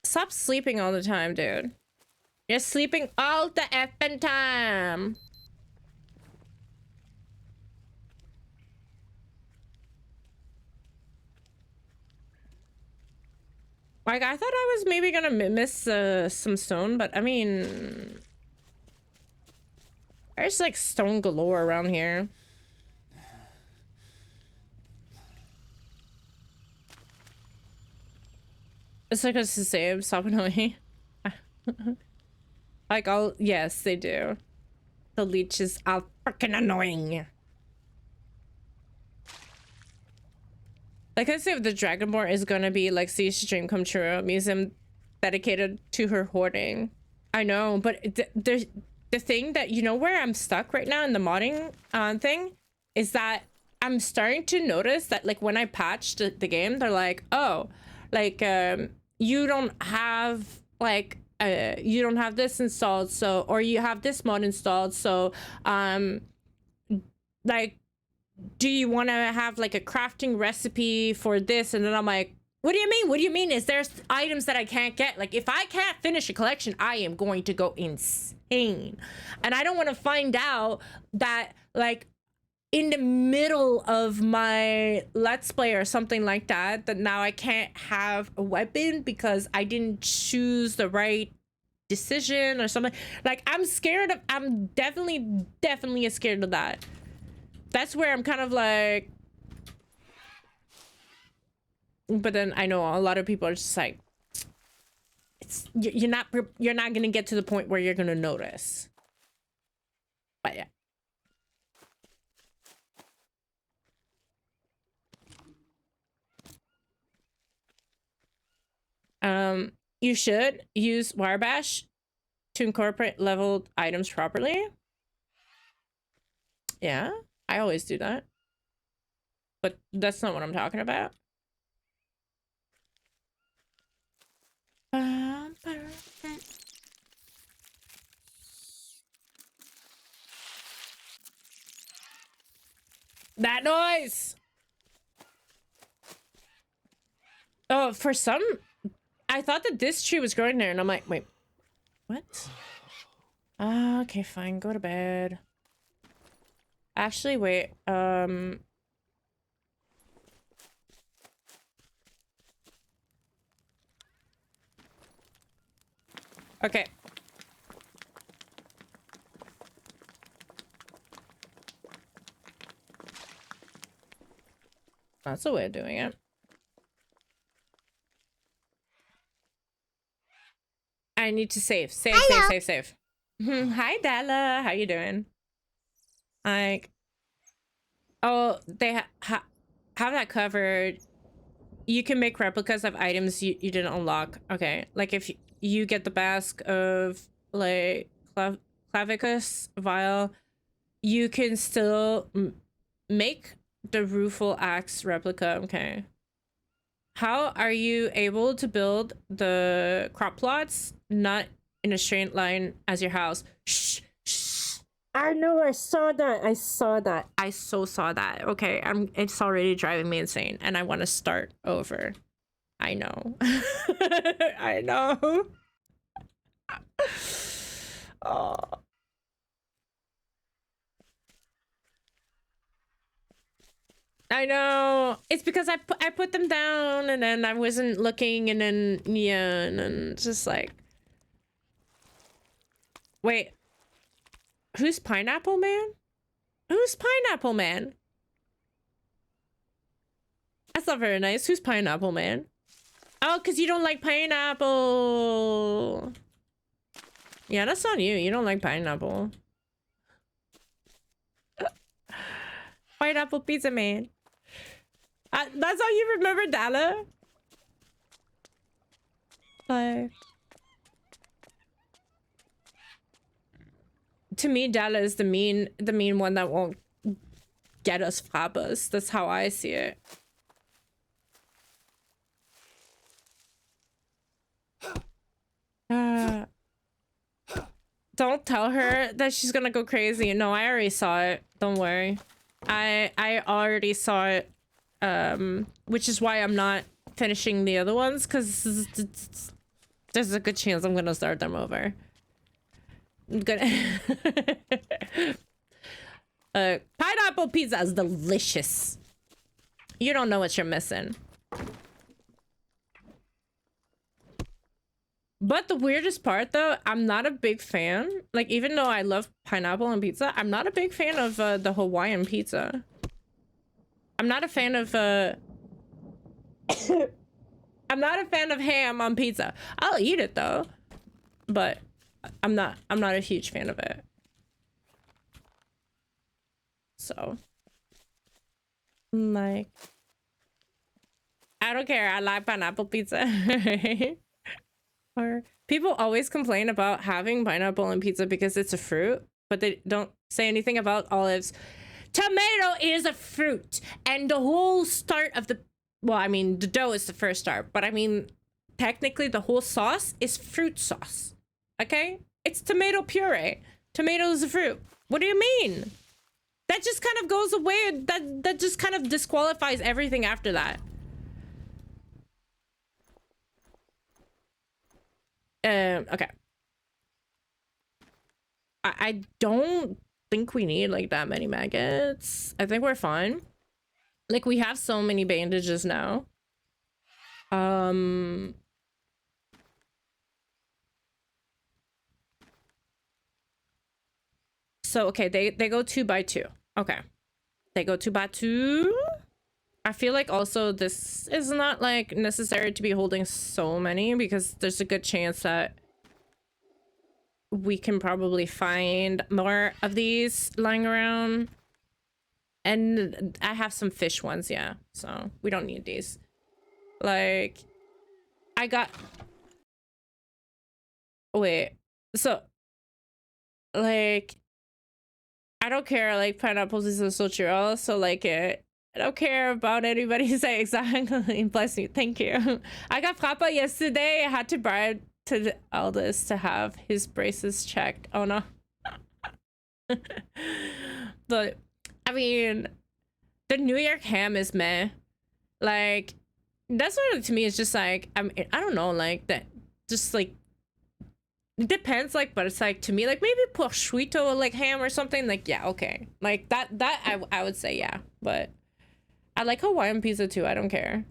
Stop sleeping all the time, dude. You're sleeping all the effing time. Like, I thought I was maybe gonna miss some stone, but I mean... There's like stone galore around here. It's like it's the same, stop annoying. Like, yes, they do. The leeches are freaking annoying. Like I said, the Dragonborn is gonna be Lexi's dream come true. A museum dedicated to her hoarding. I know, but there's the thing that, you know, where I'm stuck right now in the modding thing is that I'm starting to notice that, like, when I patched the game, they're like, oh, like, you don't have, like, you don't have this installed, so, or you have this mod installed, so, like, do you want to have like a crafting recipe for this? And then I'm like, what do you mean? What do you mean? Is there items that I can't get? Like, if I can't finish a collection, I am going to go insane. And I don't want to find out that, like, in the middle of my let's play or something like that, that now I can't have a weapon because I didn't choose the right decision or something. Like, I'm scared of, I'm definitely scared of that. That's where I'm kind of like, but then I know a lot of people are just like, it's, you're not gonna get to the point where you're gonna notice. But yeah. You should use Wirebash to incorporate leveled items properly. Yeah. I always do that, but that's not what I'm talking about. That noise! Oh, for some, I thought that this tree was growing there, and I'm like, wait, what? Okay, fine, go to bed. Actually, wait, okay. That's a way of doing it. I need to save. Save. Hi, Della. How you doing? Like, oh, they have that covered. You can make replicas of items you didn't unlock. Okay, like if you get the mask of like Clavicus Vial, you can still make the rueful axe replica. Okay. How are you able to build the crop plots not in a straight line as your house? Shh. I know, I saw that. I saw that. I so saw that. Okay, it's already driving me insane and I want to start over. I know. I know. Oh. I know. It's because I put them down and then I wasn't looking and then yeah, and then just like, wait, who's Pineapple Man? Who's Pineapple Man? That's not very nice. Who's Pineapple Man? Oh, because you don't like pineapple. Yeah, that's on you. You don't like pineapple. Pineapple Pizza Man. That's how you remember Dala? Like, to me, Dala is the mean one that won't get us frappas. That's how I see it. Don't tell her that she's gonna go crazy. No, I already saw it. Don't worry. I already saw it. Which is why I'm not finishing the other ones, because there's a good chance I'm gonna start them over. I'm gonna pineapple pizza is delicious. You don't know what you're missing. But the weirdest part, though, I'm not a big fan. Like, even though I love pineapple on pizza, I'm not a big fan of the Hawaiian pizza. I'm not a fan of I'm not a fan of ham on pizza. I'll eat it though, but I'm not a huge fan of it. So, like, I don't care. I like pineapple pizza. Or people always complain about having pineapple on pizza because it's a fruit, but they don't say anything about olives. Tomato is a fruit, and the whole start of the, well, I mean, the dough is the first start, but I mean, technically the whole sauce is fruit sauce. Okay? It's tomato puree. Tomato is a fruit. What do you mean? That just kind of goes away. That just kind of disqualifies everything after that. Okay. I don't think we need like that many maggots. I think we're fine. Like, we have so many bandages now. So okay, they go 2 by 2. Okay. They go 2 by 2. I feel like also this is not like necessary to be holding so many, because there's a good chance that we can probably find more of these lying around. And I have some fish ones, yeah. So we don't need these. Like, I got... Wait. So, like, I don't care, like, pineapples is so churro, so like it. I don't care about anybody saying exactly. Bless you. Thank you. I got frappa yesterday. I had to bribe to the eldest to have his braces checked. Oh no. But I mean, the New York ham is meh. Like, that's what to me is just like, I mean, I don't know, like that, just like, it depends, like, but it's like, to me, like, maybe prosciutto, like ham or something, like, yeah, okay, like that I would say, yeah. But I like Hawaiian pizza too. I don't care.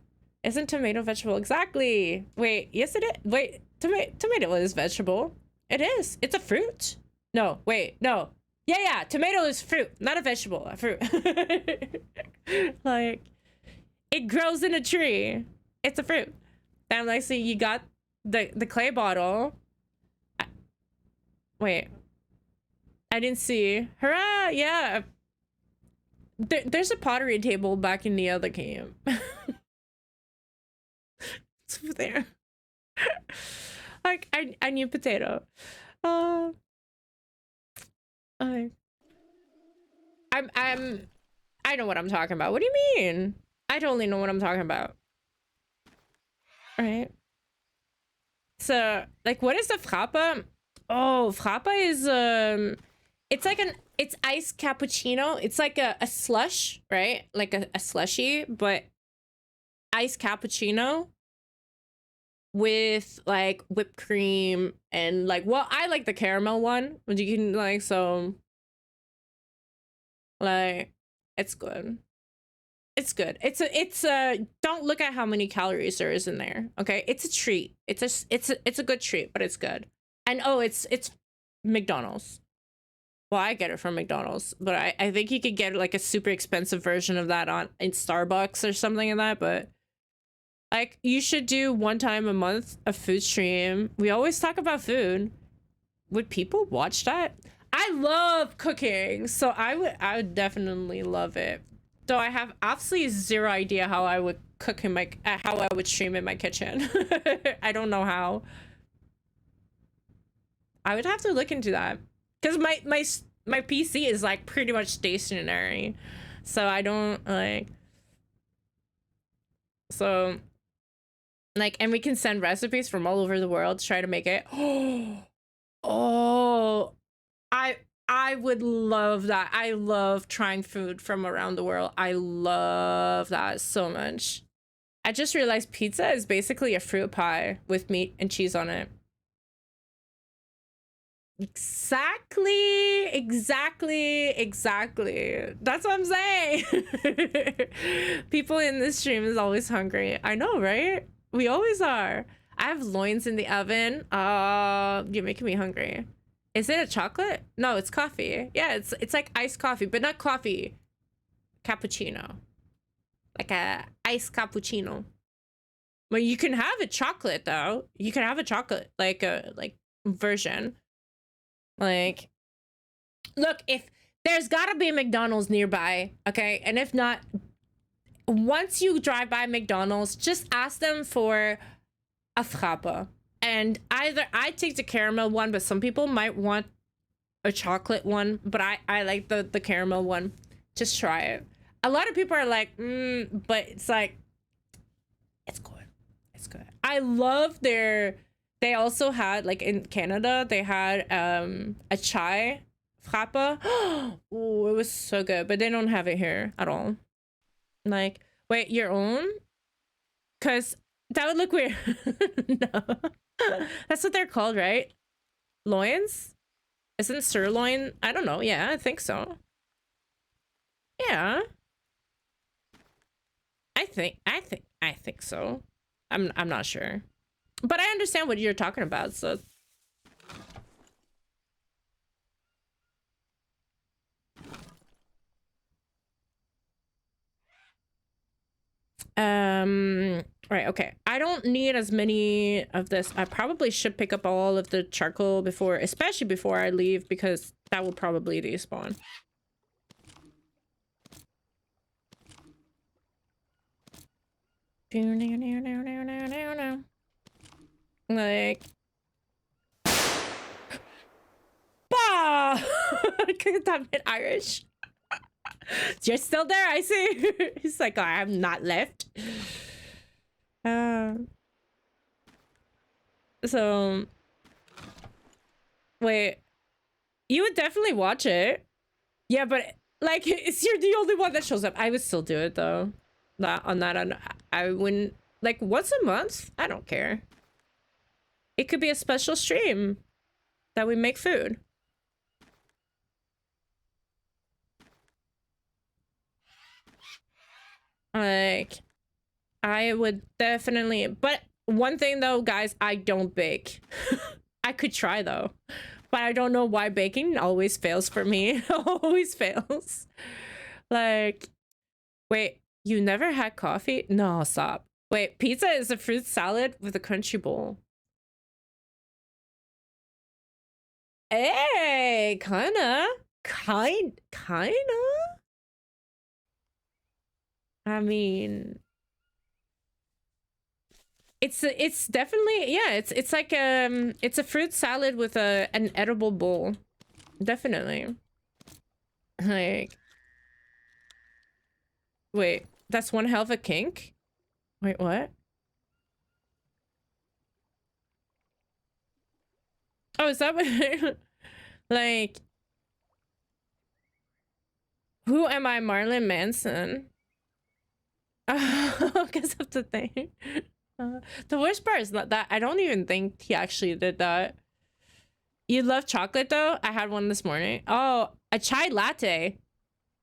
Isn't tomato vegetable? Exactly. Wait, yes it is. Wait, tomato is vegetable. It is. It's a fruit. No, wait, no. Yeah, tomato is fruit, not a vegetable, a fruit. Like, it grows in a tree. It's a fruit. And like, see, you got the clay bottle. Wait, I didn't see. Hurrah! Yeah. There's a pottery table back in the other camp. It's over there. Like, I need potato. I know what I'm talking about. What do you mean? I totally know what I'm talking about. Alright. So, like, what is the frappa? Oh, frappa is, it's like it's iced cappuccino. It's like a slush, right? Like a slushy, but iced cappuccino. with like whipped cream and like, well, I like the caramel one, but you can like, so like it's good. It's good. It's a don't look at how many calories there is in there. Okay, it's a treat. It's a good treat, but it's good. And oh, it's McDonald's. Well, I get it from McDonald's, but I think you could get like a super expensive version of that in Starbucks or something like that. But like, you should do one time a month a food stream. We always talk about food. Would people watch that? I love cooking, so I would definitely love it. Though I have absolutely zero idea how I would cook in how I would stream in my kitchen. I don't know how. I would have to look into that because my PC is like pretty much stationary, so I don't like. So, like, and we can send recipes from all over the world to try to make it. Oh, I would love that. I love trying food from around the world. I love that so much. I just realized pizza is basically a fruit pie with meat and cheese on it. Exactly. That's what I'm saying. People in this stream is always hungry. I know, right? We always are. I have loins in the oven. You're making me hungry. Is it a chocolate? No, it's coffee. Yeah, it's like iced coffee, but not coffee. Cappuccino. Like a iced cappuccino. Well, you can have a chocolate though. You can have a chocolate like a version. Like, look, if there's gotta be a McDonald's nearby, okay? And if not, once you drive by McDonald's, just ask them for a frappe. And either I take the caramel one, but some people might want a chocolate one, but I like the caramel one. Just try it. A lot of people are like, but it's like, it's good. It's good. I love they also had, like in Canada, they had a chai frappe. Oh, it was so good, but they don't have it here at all. Like, wait, your own? Because that would look weird. No. That's what they're called, right? Loins? Isn't sirloin? I don't know. Yeah, I think so. Yeah. I think so. I'm not sure. But I understand what you're talking about, so right, okay. I don't need as many of this. I probably should pick up all of the charcoal before, especially before I leave, because that will probably despawn. Like, bah! Could that been Irish? You're still there, I see. He's like, I am not left. So, wait, you would definitely watch it. Yeah, but like, it's you're the only one that shows up. I would still do it though. I wouldn't, like, once a month. I don't care. It could be a special stream that we make food. Like, I would definitely, but one thing though, guys, I don't bake. I could try though, but I don't know why baking always fails for me. Always fails. Like, wait, you never had coffee? No, stop. Wait, pizza is a fruit salad with a crunchy bowl. Hey, kinda. I mean, it's definitely, yeah, it's like it's a fruit salad with an edible bowl. Definitely. Like, wait, that's one hell of a kink? Wait, what? Oh, is that what like, who am I, Marilyn Manson? Because of the thing. The worst part is not that I don't even think he actually did that. You love chocolate though? I had one this morning. Oh, a chai latte.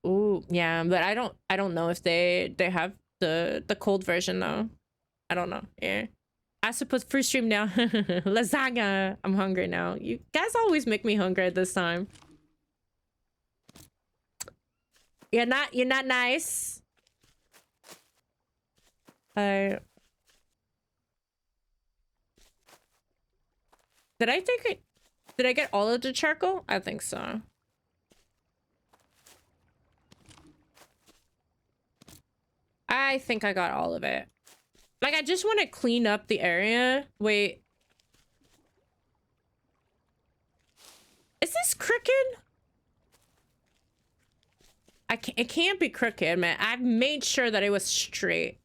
Ooh, yeah, but I don't know if they have the cold version though. I don't know. Yeah. I suppose free stream now. Lasagna. I'm hungry now. You guys always make me hungry at this time. You're not nice. Did I take it? Did I get all of the charcoal? I think so. I think I got all of it. Like, I just want to clean up the area. Wait. Is this crooked? It can't be crooked, man. I've made sure that it was straight.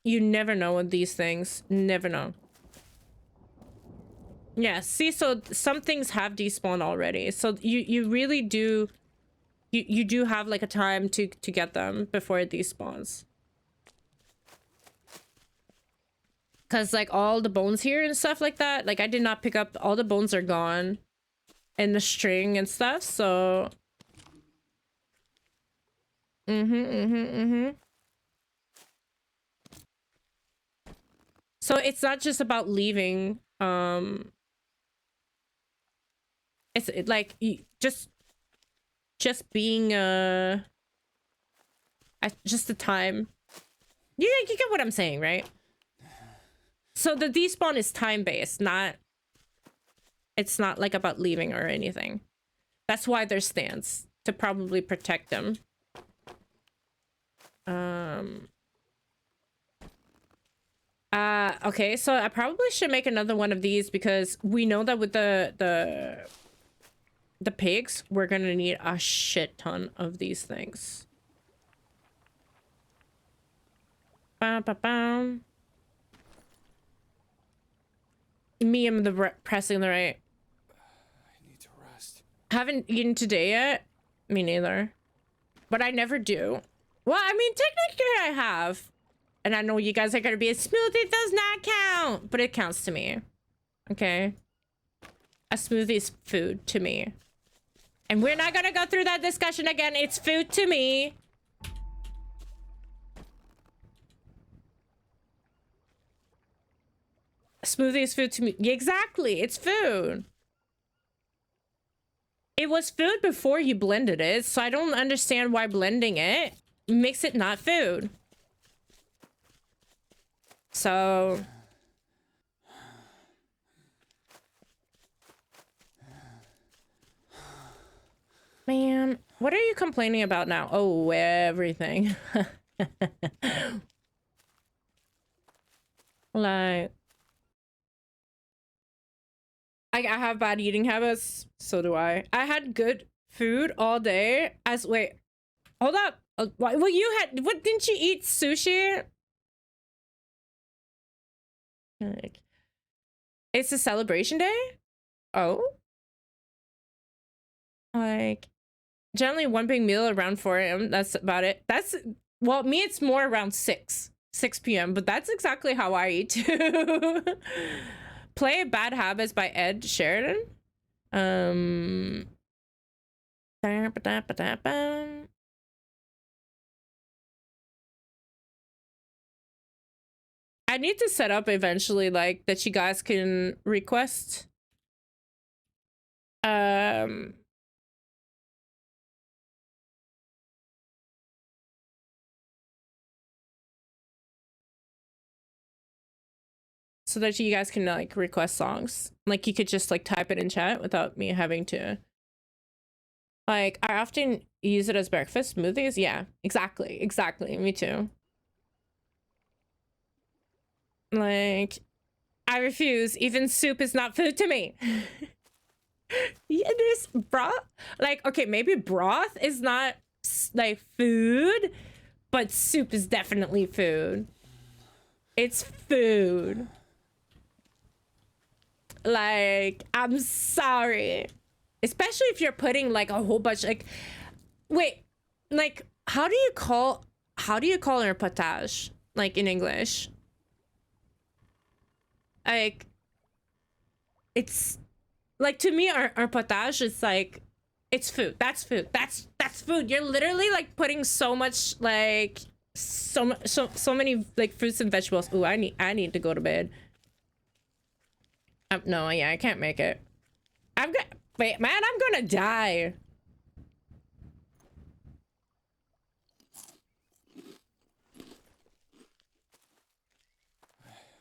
You never know with these things. Never know. Yeah, see, so some things have despawned already. So you really do... You do have, like, a time to get them before it despawns. Because, like, all the bones here and stuff like that, like, I did not pick up... All the bones are gone. And the string and stuff, so... So it's not just about leaving. It's like just being just the time. Yeah, you get what I'm saying, right? So the despawn is time based, not. It's not like about leaving or anything. That's why there's stands to probably protect them. Okay, so I probably should make another one of these because we know that with the pigs, we're gonna need a shit ton of these things. Bam, bam, bam. Me, I'm pressing the right. I need to rest. Haven't eaten today yet. Me neither. But I never do. Well, I mean, technically I have. And I know you guys are gonna be smoothie. It does not count, but it counts to me. Okay. A smoothie is food to me. And we're not gonna go through that discussion again. It's food to me. A smoothie is food to me. Exactly, it's food. It was food before you blended it, so I don't understand why blending it makes it not food. So... Man, what are you complaining about now? Oh, everything. Like... I have bad eating habits. So do I. I had good food all day. Wait, hold up. Well, you had... What, didn't you eat sushi? Like, it's a celebration day? Oh? Like, generally one big meal around 4 a.m. That's about it. That's, well, me, it's more around 6 p.m. But that's exactly how I eat too. Play Bad Habits by Ed Sheridan. I need to set up eventually, like, that you guys can request. So that you guys can, like, request songs. Like, you could just, like, type it in chat without me having to. Like, I often use it as breakfast smoothies. Yeah, exactly. Exactly. Me too. Like, I refuse. Even soup is not food to me. Yeah, there's broth. Like, okay, maybe broth is not, like, food, but soup is definitely food. It's food. Like, I'm sorry. especially if you're putting like a whole bunch. Like, wait, like how do you call a potage like in English? Like, it's like, to me, our potage is like, it's food. That's food. That's food. You're literally like putting so much, like so many like fruits and vegetables. Ooh, I need to go to bed. No, yeah, I can't make it. Wait, man, I'm gonna die.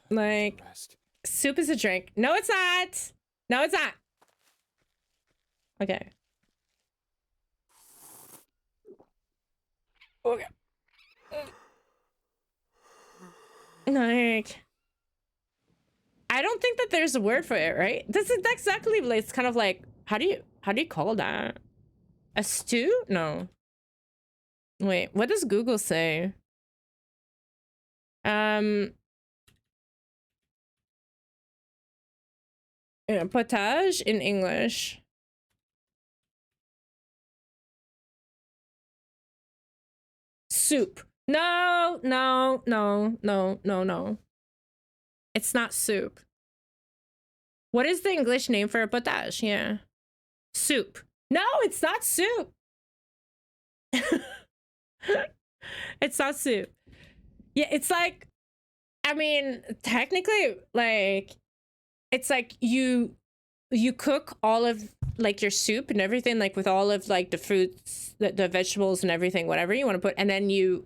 Like, soup is a drink. No, it's not. No, it's not. Okay. Okay. Like, I don't think that there's a word for it, right? This is exactly, it's kind of like, how do you call that? A stew? No. Wait, what does Google say? Yeah, potage in English. Soup. No. It's not soup. What is the English name for a potage? Yeah. Soup. No, it's not soup. It's not soup. Yeah, it's like, I mean, technically, like, it's like you cook all of like your soup and everything, like with all of like the fruits, the vegetables and everything, whatever you want to put, and then you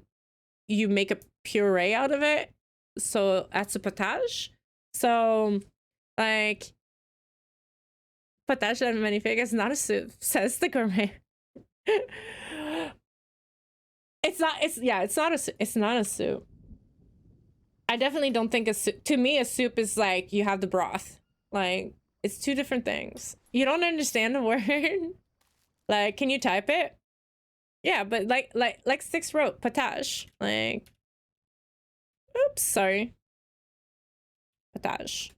make a puree out of it. So that's a potage. So like, potage and magnifique is not a soup, says the gourmet. It's not a soup. I definitely don't think a soup, to me, a soup is like, you have the broth. Like, it's two different things. You don't understand the word? Like, can you type it? Yeah, but like Six wrote, potage. Like, oops, sorry. Potage.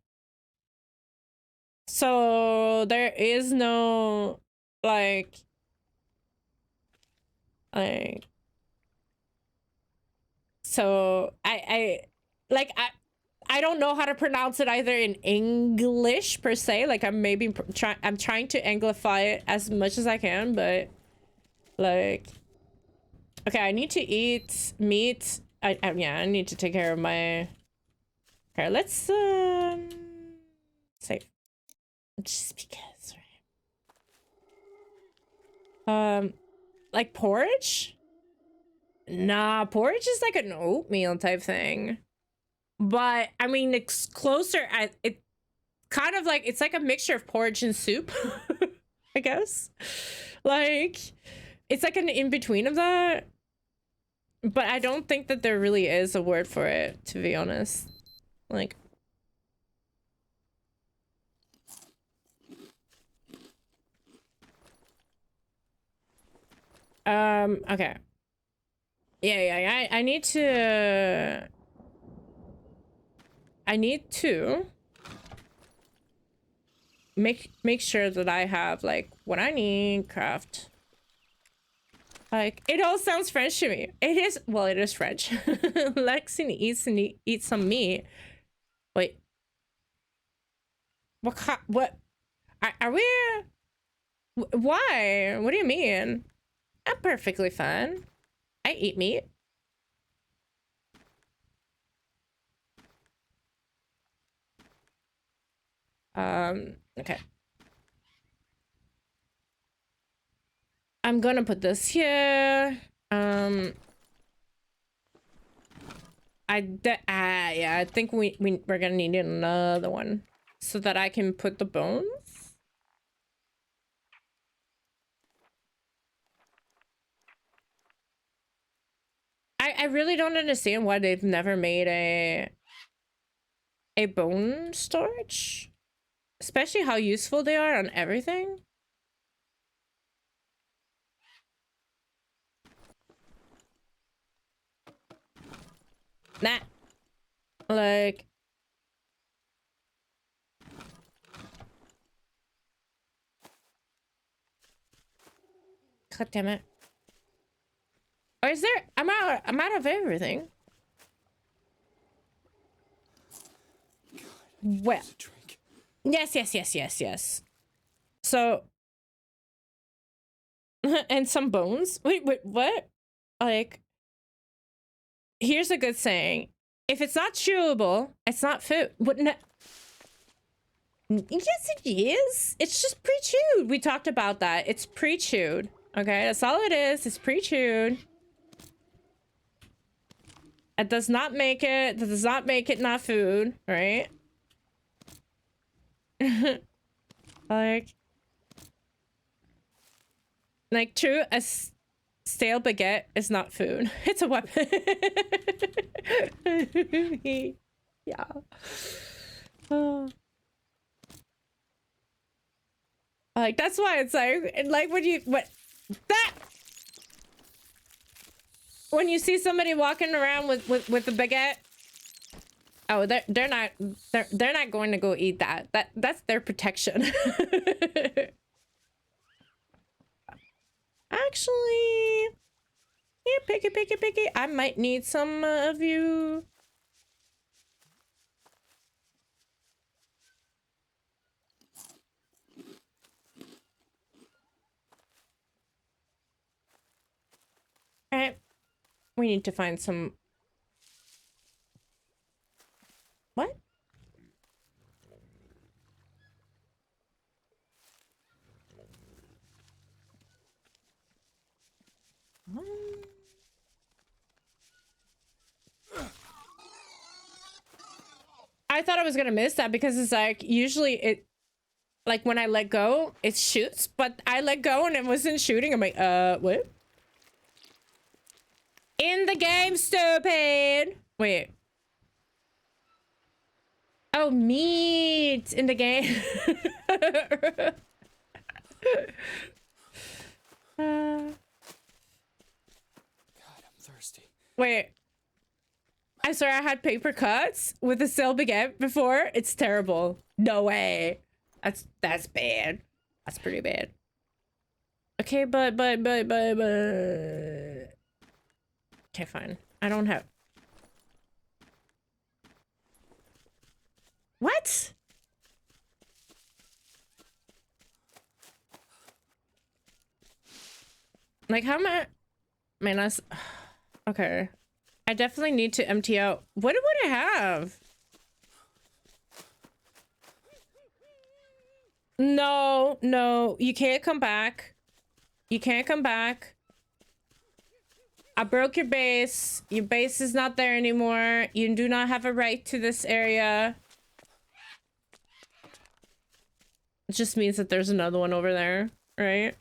So there is no like so I don't know how to pronounce it either in English per se. Like, I'm trying to anglify it as much as I can, but like, okay, I need to eat meat. Yeah, I need to take care of my. Okay, let's save. Just because, right? Like porridge? Nah, porridge is like an oatmeal type thing. But I mean, it's closer at it. Kind of like, it's like a mixture of porridge and soup, I guess. Like, it's like an in-between of that. But I don't think that there really is a word for it, to be honest. Like, okay. Yeah, I need to make sure that I have like what I need. Craft. Like, it all sounds French to me. It is, well, it is French. Lexi eats some meat. Wait. What? Are we? Why? What do you mean? I'm perfectly fine. I eat meat. Okay. I'm gonna put this here. Yeah, I think we're gonna need another one so that I can put the bones. I really don't understand why they've never made a bone storage, especially how useful they are on everything. Nah. Like, God damn it. Or is there? I'm out of everything. Well. Yes. So. And some bones. Wait, what? Like. Here's a good saying. If it's not chewable, it's not food. What? No. Yes, it is. It's just pre-chewed. We talked about that. It's pre-chewed. Okay, that's all it is. It's pre-chewed. It does not make it. That does not make it not food, right? like true. A stale baguette is not food. It's a weapon. Yeah. Oh. Like that's why it's like when you when you see somebody walking around with a baguette, oh they're not going to go eat that. That's their protection. Actually, yeah, picky. I might need some of you. Alright. We need to find some... What? I thought I was gonna miss that because it's like, usually it... Like when I let go, it shoots, but I let go and it wasn't shooting. I'm like, what? In the game, stupid! Wait. Oh, meat in the game. God, I'm thirsty. Wait. I swear I had paper cuts with a stale baguette before. It's terrible. No way. That's bad. That's pretty bad. Okay, but. Okay, fine. I don't have... What? Like, how am I... Man, that's... Okay. I definitely need to empty out... What would I have? No. You can't come back. You can't come back. I broke your base. Your base is not there anymore. You do not have a right to this area. It just means that there's another one over there, right?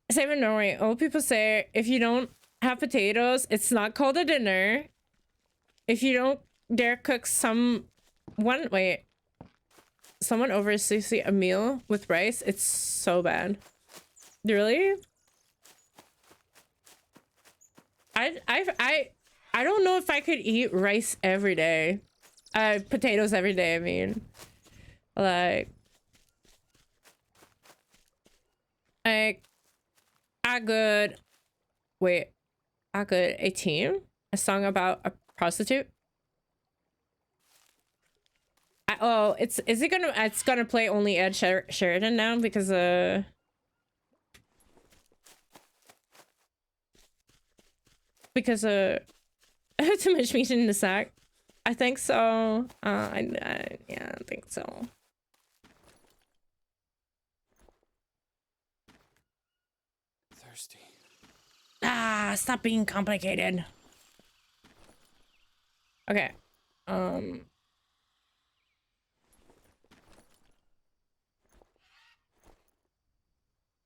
Same in Norway. Old people say if you don't have potatoes, it's not called a dinner. If you don't dare cook someone oversees a meal with rice, it's so bad. Really? I don't know if I could eat rice every day. Potatoes every day, I mean. Like I could 18? A song about a prostitute? It's gonna play only Ed Sheridan now because too much meat in the sack. I think so. Yeah, I think so. Thirsty. Stop being complicated. Okay.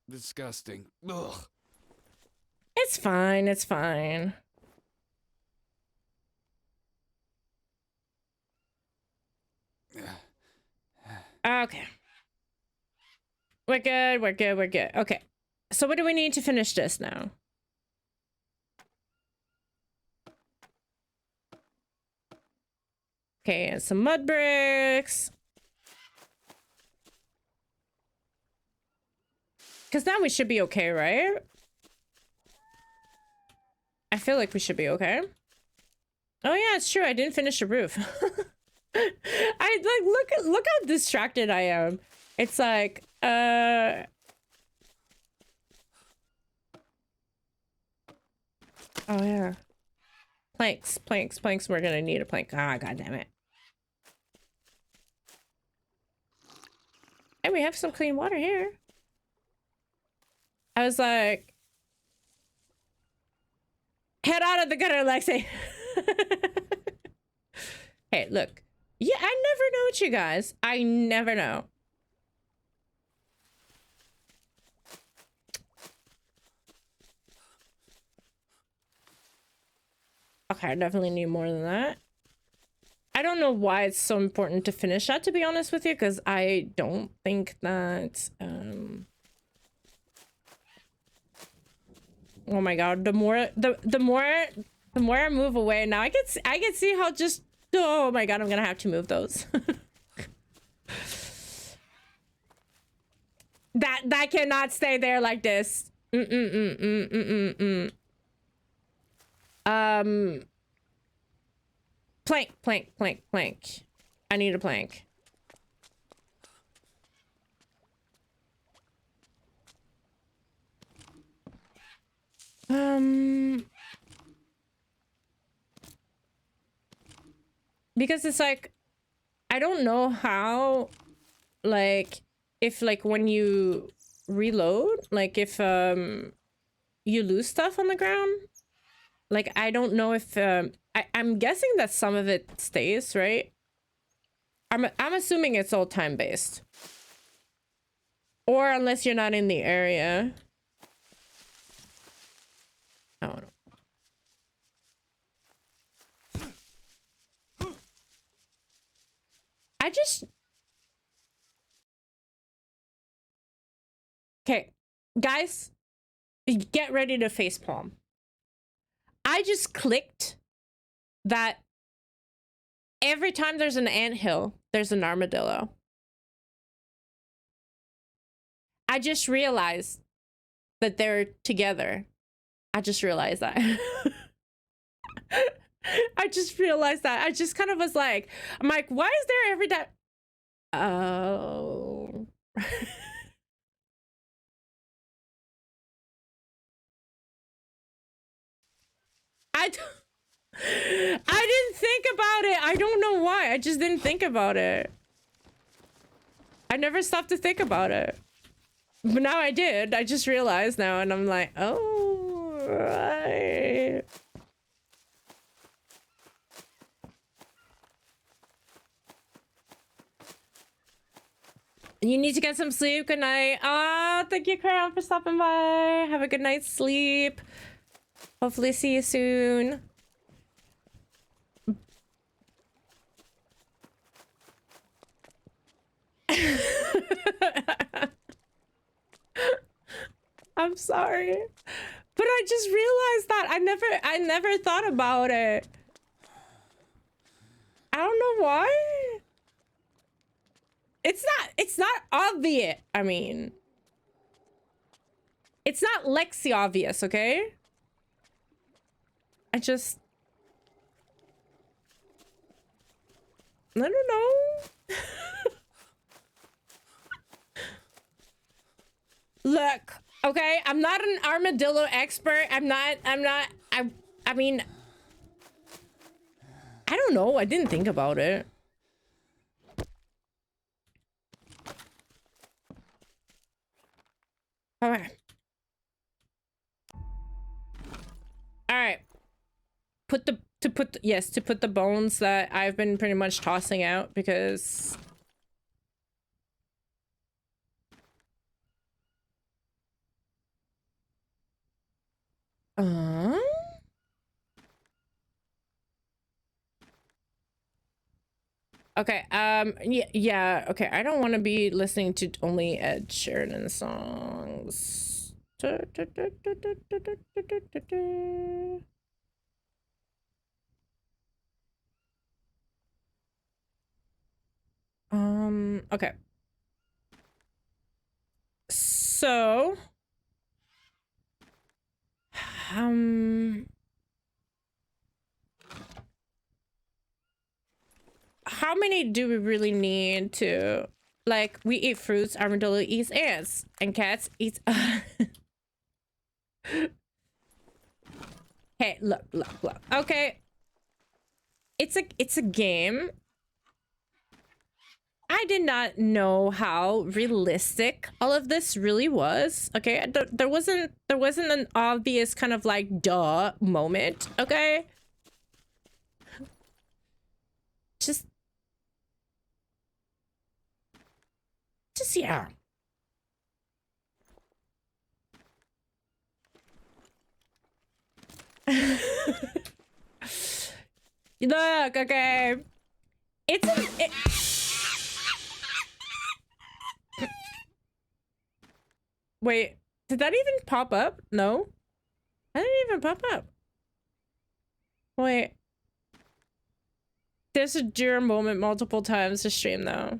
Disgusting. Ugh. It's fine. It's fine. Okay. We're good. Okay. So what do we need to finish this now? Okay, and some mud bricks. Because now we should be okay, right? I feel like we should be okay. Oh yeah, it's true. I didn't finish the roof. I like look how distracted I am. It's like oh yeah. Planks. We're gonna need a plank. Ah, god damn it. And we have some clean water here. I was like, head out of the gutter, Lexi. Hey, look. Yeah, I never know with you guys. I never know. Okay, I definitely need more than that. I don't know why it's so important to finish that, to be honest with you, because I don't think that oh my god, the more I move away now, I can see how just oh my god, I'm gonna have to move those. that cannot stay there like this. Plank. I need a plank. Because it's like, I don't know how, like, if like when you reload, like if you lose stuff on the ground. Like, I don't know if I'm guessing that some of it stays, right? I'm assuming it's all time-based. Or unless you're not in the area. I don't know. I just... Okay, guys, get ready to facepalm. I just clicked that every time there's an anthill, there's an armadillo. I just realized that they're together. I just realized that. I just realized that. I just kind of was like, I'm like, why is there every time? Oh. I didn't think about it. I don't know why. I just didn't think about it. I never stopped to think about it. But now I did. I just realized now, and I'm like, oh, right. You need to get some sleep. Good night. Ah, thank you, Crown, for stopping by. Have a good night's sleep. Hopefully see you soon. I'm sorry. But I just realized that I never thought about it. I don't know why. It's not obvious. I mean, it's not Lexi obvious, okay? I just, I don't know. Look, okay, I'm not an armadillo expert. I mean, I don't know. I didn't think about it. All right. All right. To put the bones that I've been pretty much tossing out because okay, yeah, okay. I don't want to be listening to only Ed Sheeran songs. Okay. So, how many do we really need to, like, we eat fruits, armadillo eats ants, and cats eats Hey, look. Okay. It's a game. I did not know how realistic all of this really was. Okay, there wasn't an obvious kind of like duh moment. Okay, just yeah. Look, okay, wait, did that even pop up? No, I didn't even pop up. Wait, there's a dear moment multiple times to stream though.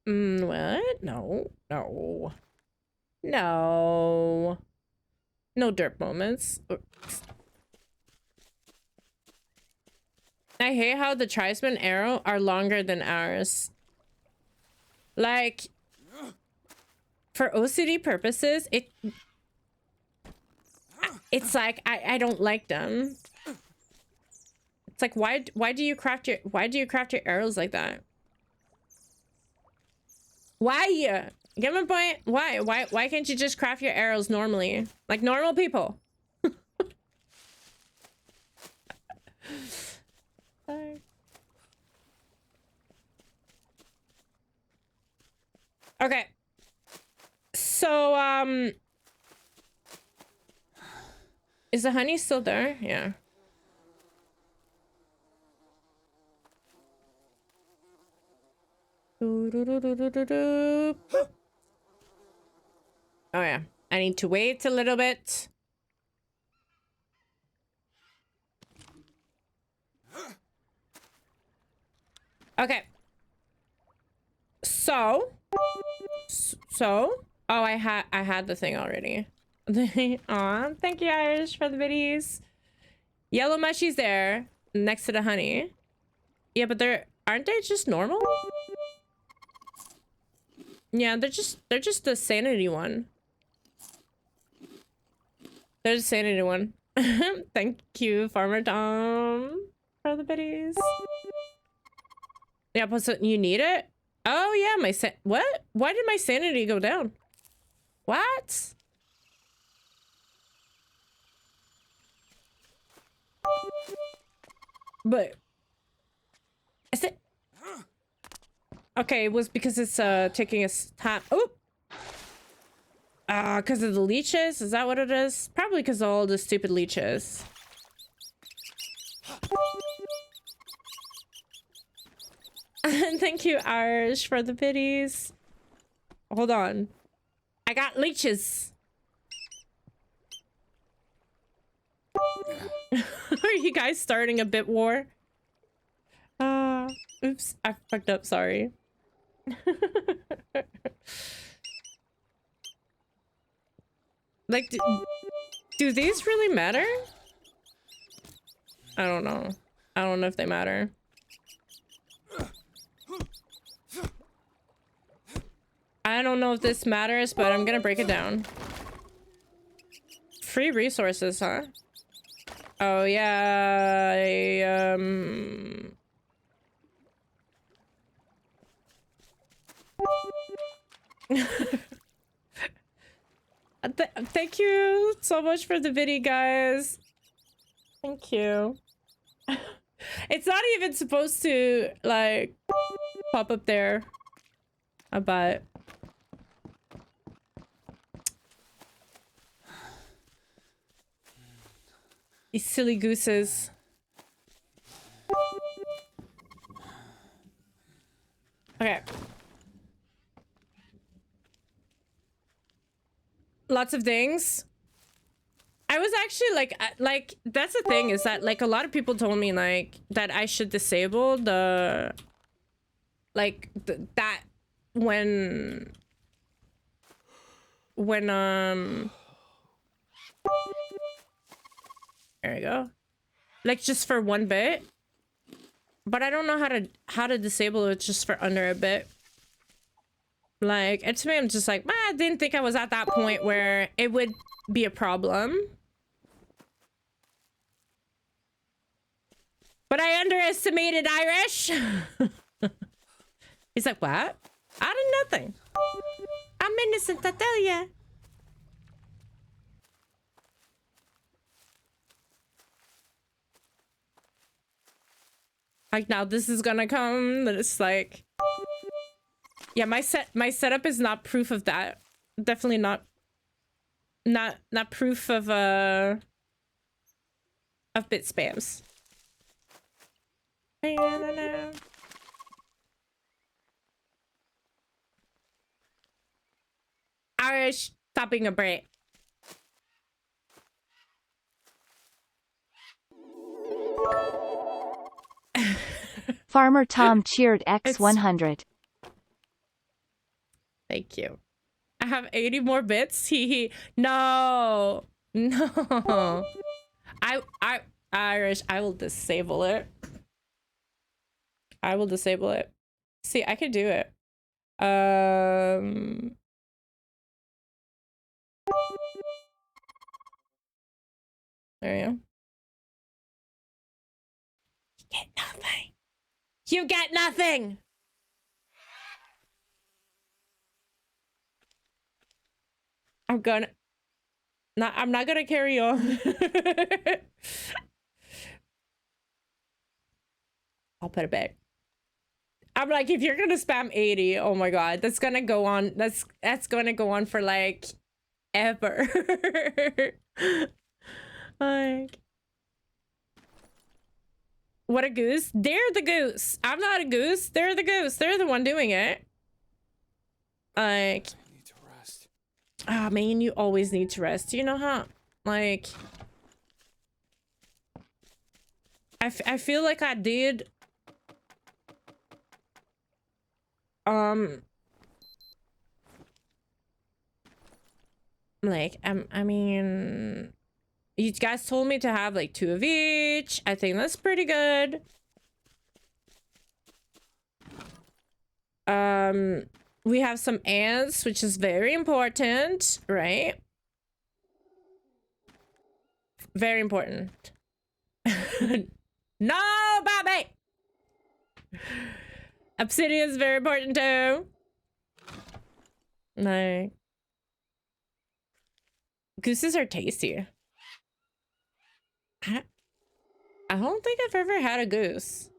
What? No. No derp moments. I hate how the tribesman arrow are longer than ours. Like, for OCD purposes, it's like I don't like them. It's like why do you craft your arrows like that? Why? Get my point? Why can't you just craft your arrows normally? Like normal people. Okay. So, is the honey still there? Yeah. Oh yeah, I need to wait a little bit. Okay. So, oh, I had the thing already. Aw, thank you, Irish, for the biddies. Yellow mushies there next to the honey. Yeah, but aren't they just normal? Yeah, they're just the sanity one. They're the sanity one. Thank you, Farmer Tom, for the biddies. Yeah, but so you need it? Oh yeah, what? Why did my sanity go down? What? But is it okay? It was because it's taking us time. Oh, because of the leeches. Is that what it is? Probably because of all the stupid leeches. Thank you, Arsh, for the biddies. Hold on, I got leeches. Are you guys starting a bit war? Oops, I fucked up, sorry. Like, do these really matter? I don't know. I don't know if they matter. I don't know if this matters, but I'm gonna break it down. Free resources, huh? Oh yeah, thank you so much for the video, guys. Thank you. It's not even supposed to like pop up there, but these silly gooses. Okay. Lots of things. I was actually like that's the thing, is that like a lot of people told me like that I should disable the that when there you go. Like just for 1 bit. But I don't know how to disable it just for under a bit. Like, and to me, I'm just like, I didn't think I was at that point where it would be a problem. But I underestimated Irish. He's like, what? Out of nothing. I'm innocent, I tell ya. Like, now this is gonna come, that it's like... Yeah, my setup is not proof of that. Definitely not proof of bit spams. I don't know. Irish, stop being a Brit. Farmer Tom cheered X100. Thank you. I have 80 more bits. He no. Irish, I will disable it. I will disable it. See, I can do it. There you go. You get nothing. You get nothing. I'm not gonna carry on. I'll put it back. I'm like, if you're gonna spam 80, oh my god, that's gonna go on. That's gonna go on for like ever. Like, what a goose. They're the goose. I'm not a goose. They're the goose. They're the one doing it. Like, ah, oh, man, you always need to rest. You know how, like, I feel like I did, like, I mean, you guys told me to have like 2 of each. I think that's pretty good. We have some ants, which is very important, right? Very important. No, Bobby! Obsidian is very important too. Like, gooses are tasty. I don't think I've ever had a goose,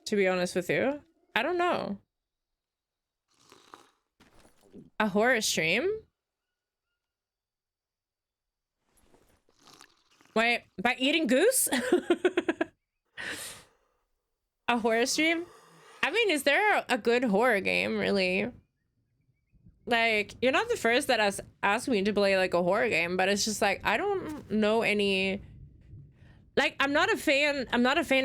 to be honest with you. I don't know. A horror stream? Wait, by eating goose? A horror stream? I mean, is there a good horror game, really? Like, you're not the first that has asked me to play like a horror game, but it's just like, I don't know any... Like, I'm not a fan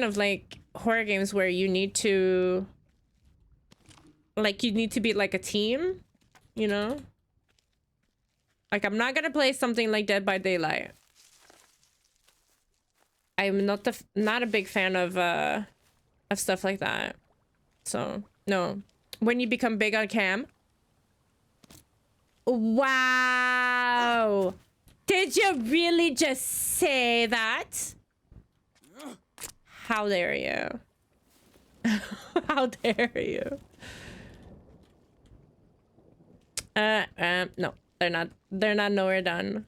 of like horror games where you need to... Like, you need to be like a team, you know? Like, I'm not gonna play something like Dead by Daylight. I'm not a big fan of stuff like that. So, no. When you become big on cam. Wow! Did you really just say that? How dare you? How dare you? No, they're not nowhere done.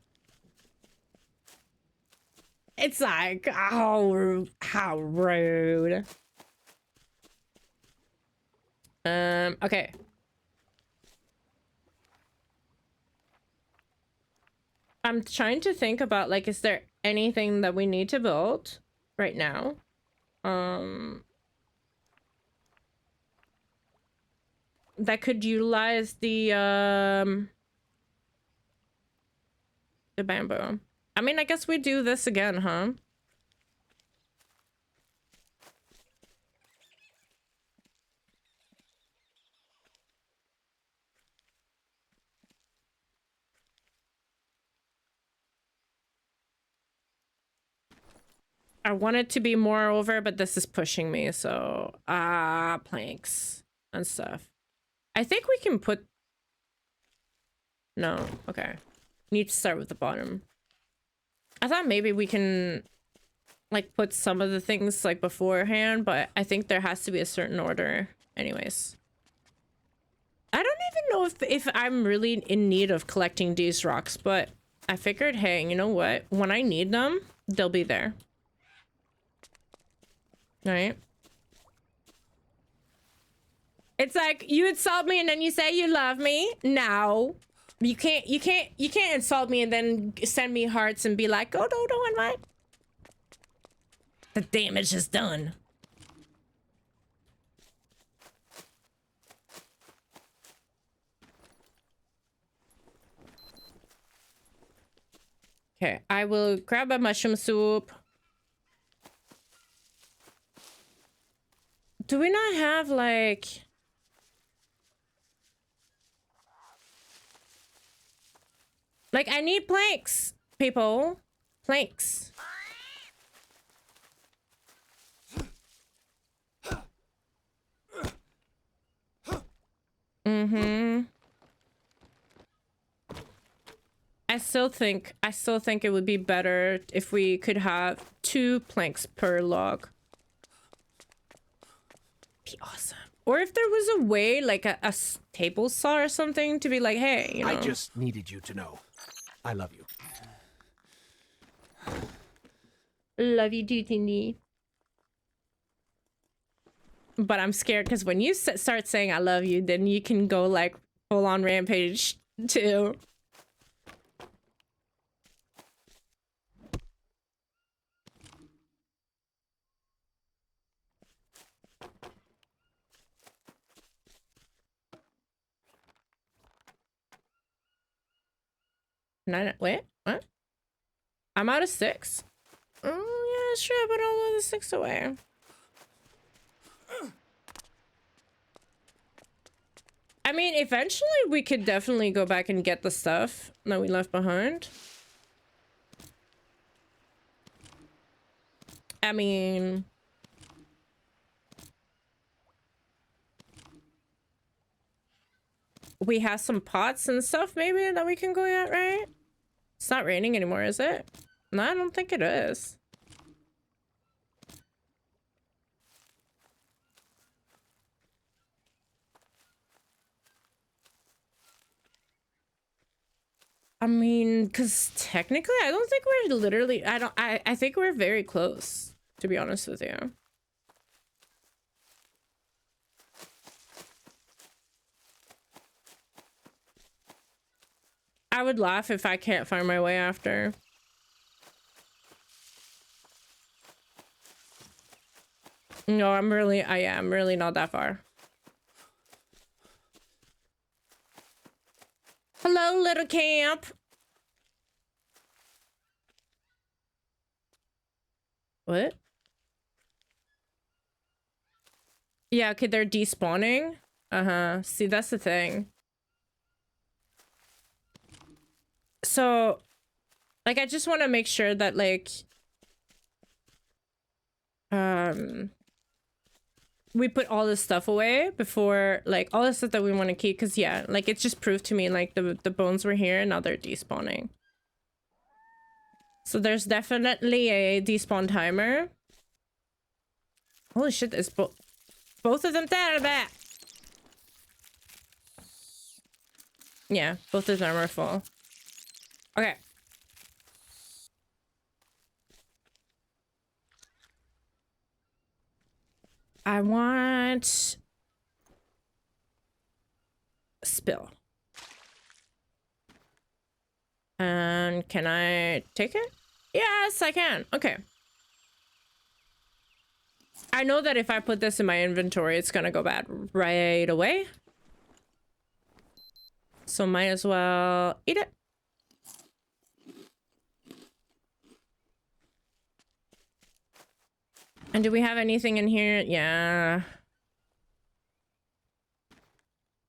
It's like, oh, how rude. Okay. I'm trying to think about, like, is there anything that we need to build right now? That could utilize the bamboo. I mean, I guess we do this again, huh? I want it to be more over, but this is pushing me. So, planks and stuff. I think we can put... No, okay. Need to start with the bottom. I thought maybe we can like put some of the things like beforehand, but I think there has to be a certain order anyways. I don't even know if I'm really in need of collecting these rocks, but I figured, hey, you know what? When I need them, they'll be there. Right? It's like you insult me and then you say you love me. No. You can't insult me and then send me hearts and be like, oh no, don't invite. The damage is done. Okay, I will grab a mushroom soup. Do we not have like... Like, I need planks, people. Planks. Mm-hmm. I still think it would be better if we could have 2 planks per log. Be awesome. Or if there was a way, like a table saw or something, to be like, hey, you know. I just needed you to know. I love you. Love you too, Tindy. But I'm scared because when you start saying I love you, then you can go like full on rampage too. Wait, what? I'm out of 6. Oh yeah, sure, but I'll go the 6 away. I mean, eventually we could definitely go back and get the stuff that we left behind. I mean... We have some pots and stuff maybe that we can go at, right? It's not raining anymore, is it? No, I don't think it is. I mean, because technically, I don't think we're literally... I think we're very close, to be honest with you. I would laugh if I can't find my way after. No, I'm really not that far. Hello, little camp. What? Yeah, okay, they're despawning. Uh-huh. See, that's the thing. So, like, I just want to make sure that, like, we put all this stuff away before, like, all the stuff that we want to keep, because, yeah, like, it just proved to me, like, the bones were here, and now they're despawning. So there's definitely a despawn timer. Holy shit, is both of them dead? Yeah, both of them are full. Okay. I want... Spill. And can I take it? Yes, I can. Okay. I know that if I put this in my inventory, it's gonna go bad right away. So might as well eat it. And do we have anything in here? Yeah.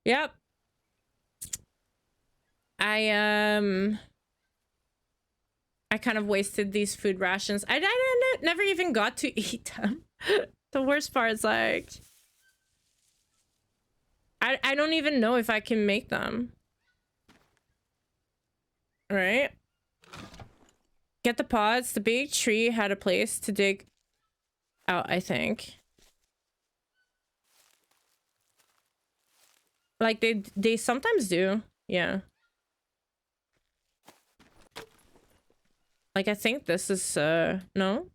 Yep. I kind of wasted these food rations. I never even got to eat them. The worst part is like, I don't even know if I can make them. All right. Get the pods. The big tree had a place to dig out, I think. Like they sometimes do. Yeah. Like I think this is no.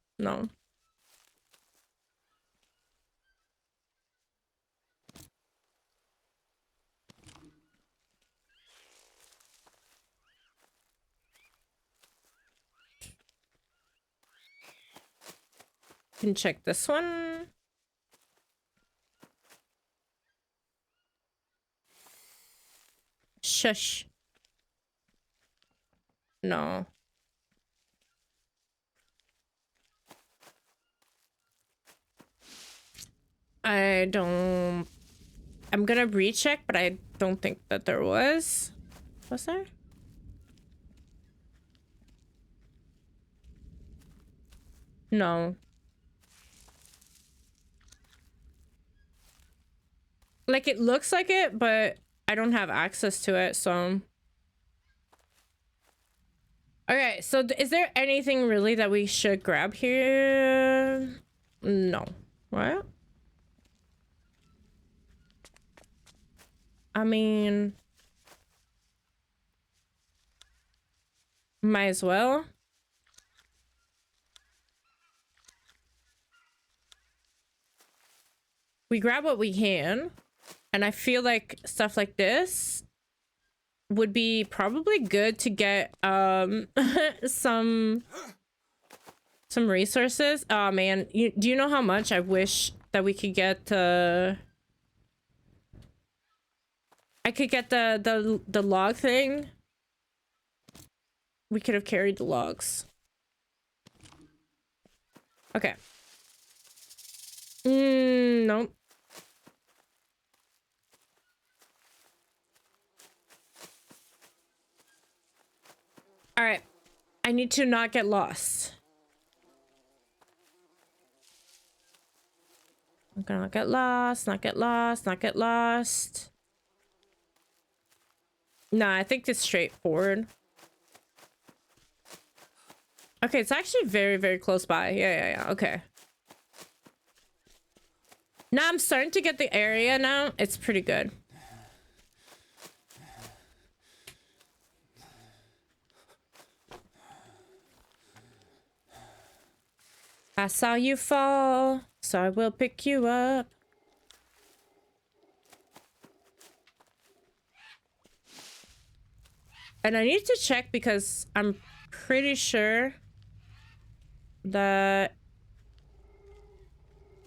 Can check this one. Shush. No. I don't... I'm gonna recheck, but I don't think that there was. Was there? No. Like, it looks like it, but I don't have access to it, so... Okay, so is there anything really that we should grab here? No. What? I mean... Might as well. We grab what we can. And I feel like stuff like this would be probably good to get some resources. Oh man, do you know how much I wish that we could get I could get the log thing. We could have carried the logs. Okay. Nope. All right. I need to not get lost. I'm gonna not get lost, not get lost, not get lost. Nah, I think it's straightforward. Okay, it's actually very, very close by. Yeah. Okay. Now I'm starting to get the area now. It's pretty good. I saw you fall, so I will pick you up. And I need to check because I'm pretty sure that,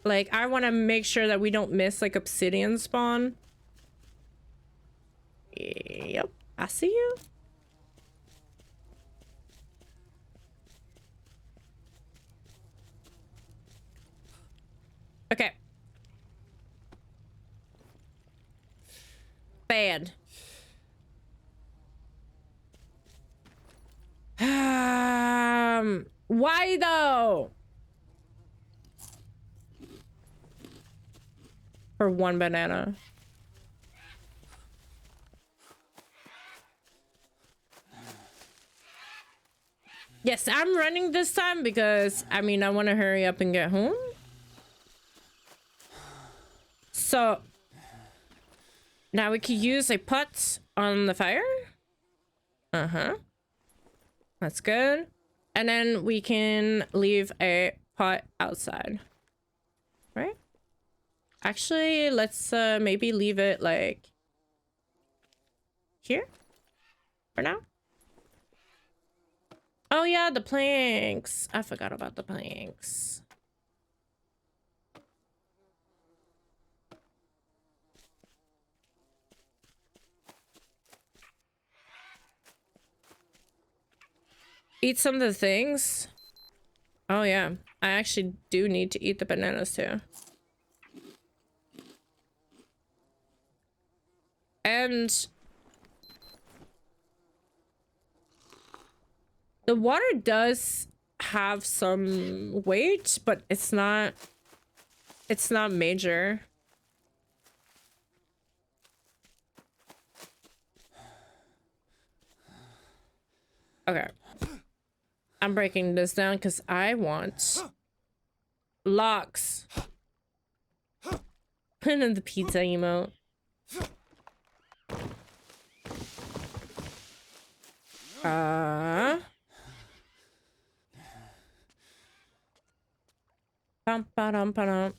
like, I want to make sure that we don't miss, like, obsidian spawn. Yep, I see you. Okay. Bad. Why though? For one banana. Yes, I'm running this time because, I mean, I want to hurry up and get home. So, now we can use a pot on the fire. Uh-huh. That's good. And then we can leave a pot outside. Right? Actually, let's maybe leave it like here for now. Oh yeah, the planks. I forgot about the planks. Eat some of the things. Oh yeah, I actually do need to eat the bananas too. And The water does have some weight, but it's not major. Okay. I'm breaking this down because I want locks. Put in the pizza emote. Bum.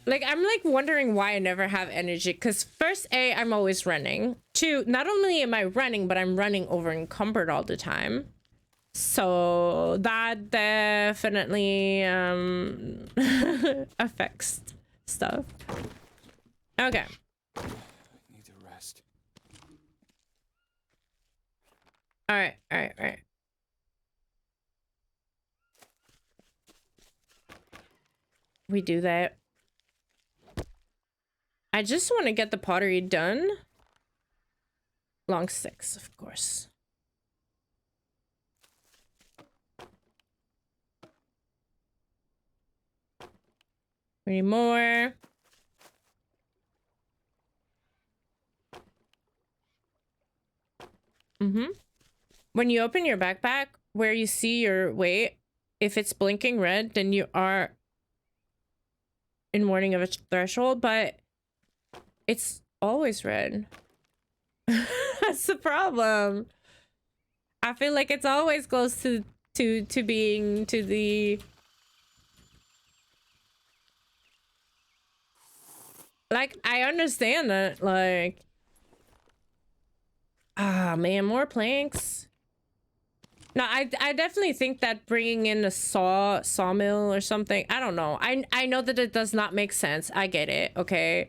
Like, I'm like wondering why I never have energy. Because first, A, I'm always running. Two, not only am I running, but I'm running over encumbered all the time. So that definitely affects stuff. Okay. I need to rest. All right. We do that. I just want to get the pottery done. Long 6, of course. We need more. When you open your backpack, where you see your weight, if it's blinking red, then you are in warning of a threshold, but it's always red. That's the problem. I feel like it's always close to being to the... Like, I understand that, like... Ah, man, more planks. No, I definitely think that bringing in a sawmill or something, I don't know. I know that it does not make sense. I get it, okay?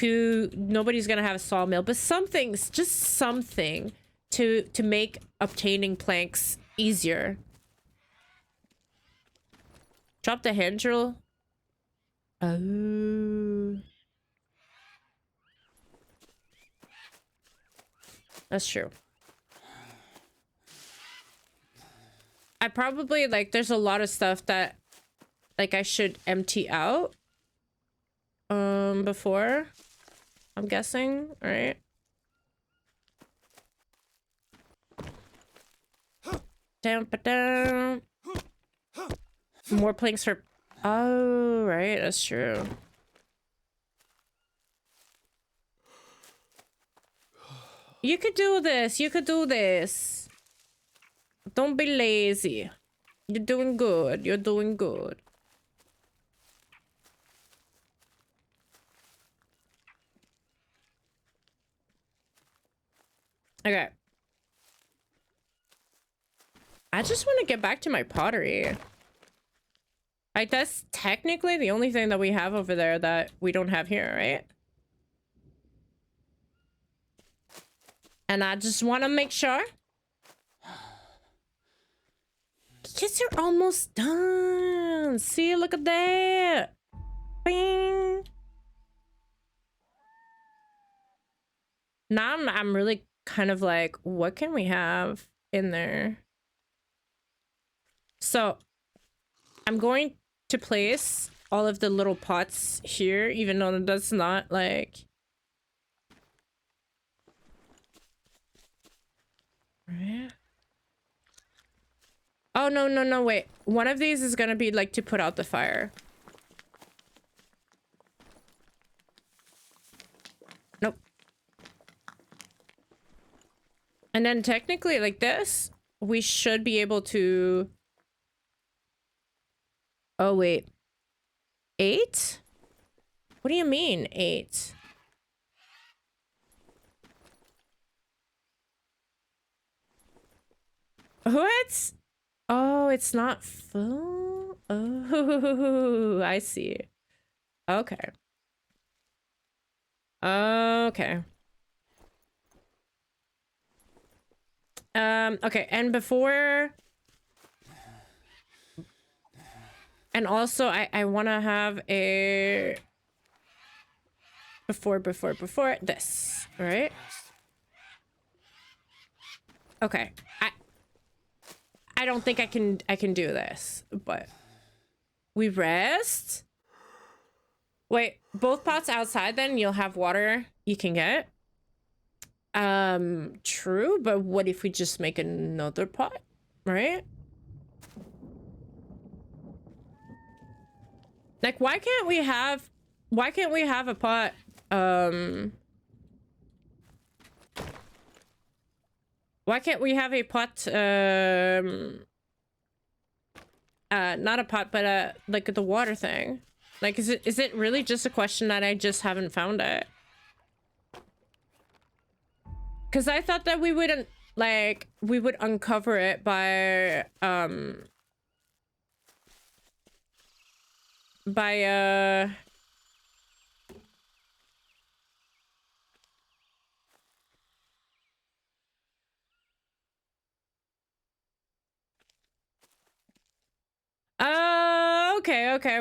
Nobody's gonna have a sawmill, but something's just something to make obtaining planks easier. Drop the hand drill. Oh. That's true. I probably, like, there's a lot of stuff that, like, I should empty out before, I'm guessing, right? Down. More planks for... Oh, right, that's true. You could do this. You could do this. Don't be lazy. You're doing good. You're doing good. Okay. I just want to get back to my pottery. Like, that's technically the only thing that we have over there that we don't have here, right? And I just want to make sure. Kids are almost done. See, look at that. Bing. Now I'm really kind of like, what can we have in there? So I'm going to place all of the little pots here, even though that's not like... Right. Oh, no, wait. One of these is gonna be like to put out the fire. Nope. And then technically like this, we should be able to... Oh, wait. 8? What do you mean, 8? What? Oh, it's not full? Oh, I see. Okay. Okay. Okay, and before... And also, I want to have a... Before this, right? Okay. I don't think I can do this, but we rest. Wait, both pots outside, then you'll have water you can get. True, but what if we just make another pot, right? Like, why can't we have a pot, why can't we have a pot, not a pot, but like the water thing? Like, is it really just a question that I just haven't found it? Because I thought that we wouldn't, like, we would uncover it by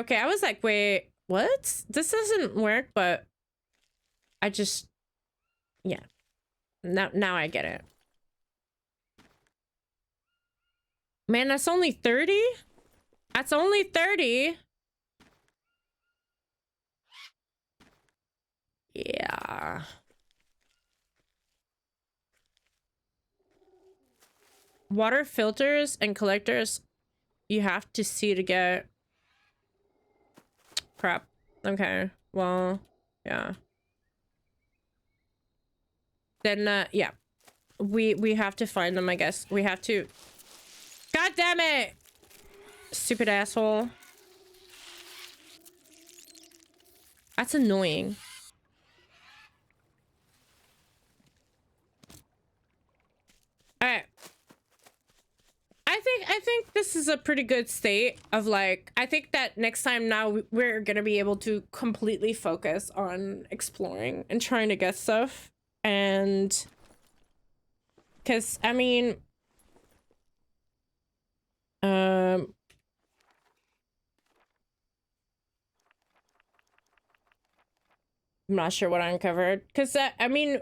okay. I was like, wait, what? This doesn't work, but I just, yeah. Now I get it. Man, that's only 30? That's only 30? Yeah. Water filters and collectors, you have to see to get. Crap. Okay. Well, yeah. Then yeah. We have to find them, I guess. We have to. God damn it! Stupid asshole. That's annoying. Alright. I think this is a pretty good state of, like, I think that next time now we're gonna be able to completely focus on exploring and trying to get stuff. And because I mean I'm not sure what I uncovered, because I mean,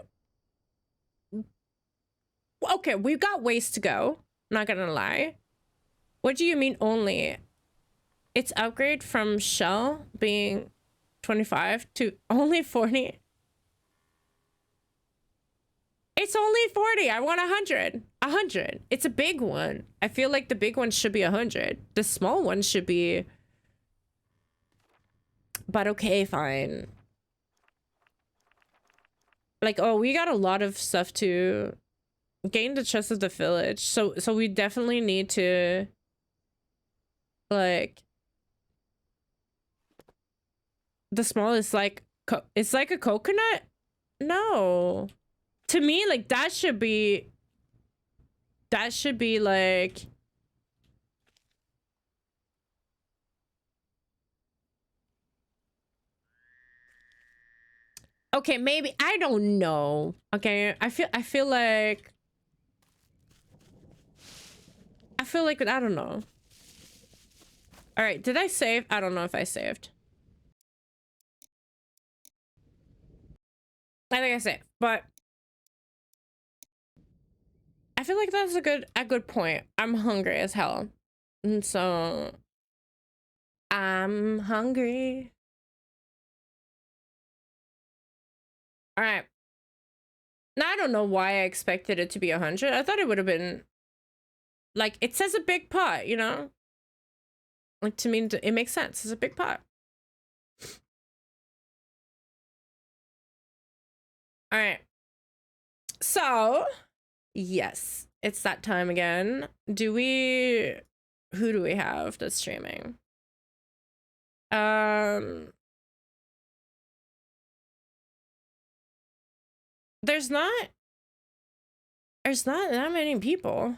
okay, we've got ways to go, not gonna lie. What do you mean only? It's upgrade from shell being 25 to only 40. It's only 40. I want 100. 100. It's a big one. I feel like the big one should be 100. The small one should be... But okay, fine. Like, oh, we got a lot of stuff to gain the trust of the village. So we definitely need to... Like... The small is like... It's like a coconut? No. To me, like, that should be like... Okay, maybe, I don't know. Okay, I feel like I don't know. All right, did I save? I don't know if I saved. I think I saved, but I feel like that's a good point. I'm hungry as hell. And so I'm hungry. All right. Now I don't know why I expected it to be 100. I thought it would have been like, it says a big pot, you know? Like, to me, it makes sense. It's a big pot. All right. So, yes, it's that time again. Who do we have that's streaming? There's not that many people.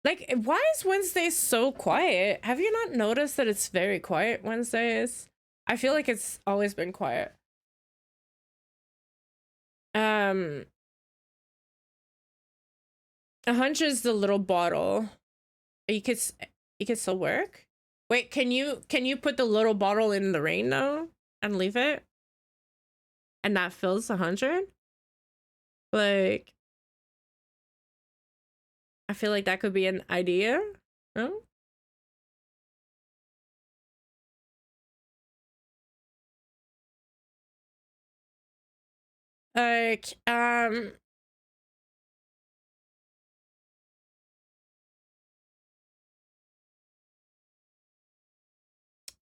Like, why is Wednesday so quiet? Have you not noticed that it's very quiet Wednesdays? I feel like it's always been quiet. 100 is the little bottle. You could still work. Wait, can you put the little bottle in the rain now and leave it? And that fills 100? Like, I feel like that could be an idea. No? Like,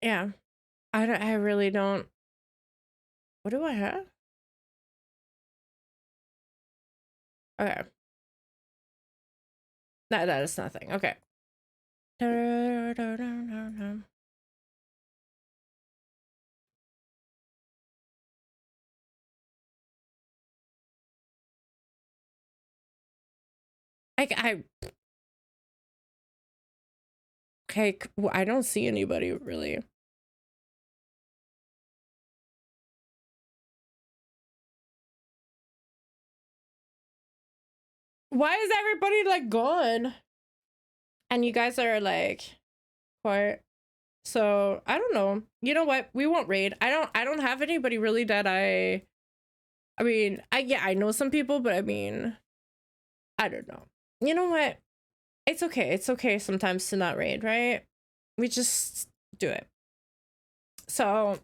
yeah. I really don't. What do I have? Okay. That is nothing. Okay. Okay, well, I don't see anybody really. Why is everybody like gone? And you guys are like quiet. So I don't know. You know what? We won't raid. I don't have anybody really that I mean, I know some people, but I mean, I don't know. You know what? It's okay. It's okay sometimes to not raid, right? We just do it. So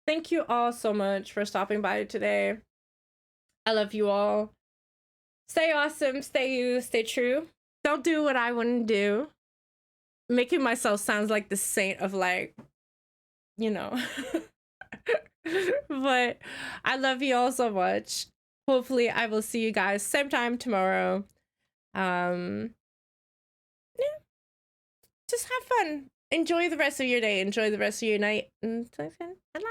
thank you all so much for stopping by today. I love you all. Stay awesome, stay you, stay true. Don't do what I wouldn't do. Making myself sounds like the saint of like, you know. But I love you all so much. Hopefully I will see you guys same time tomorrow. Yeah. Just have fun. Enjoy the rest of your day. Enjoy the rest of your night. And I love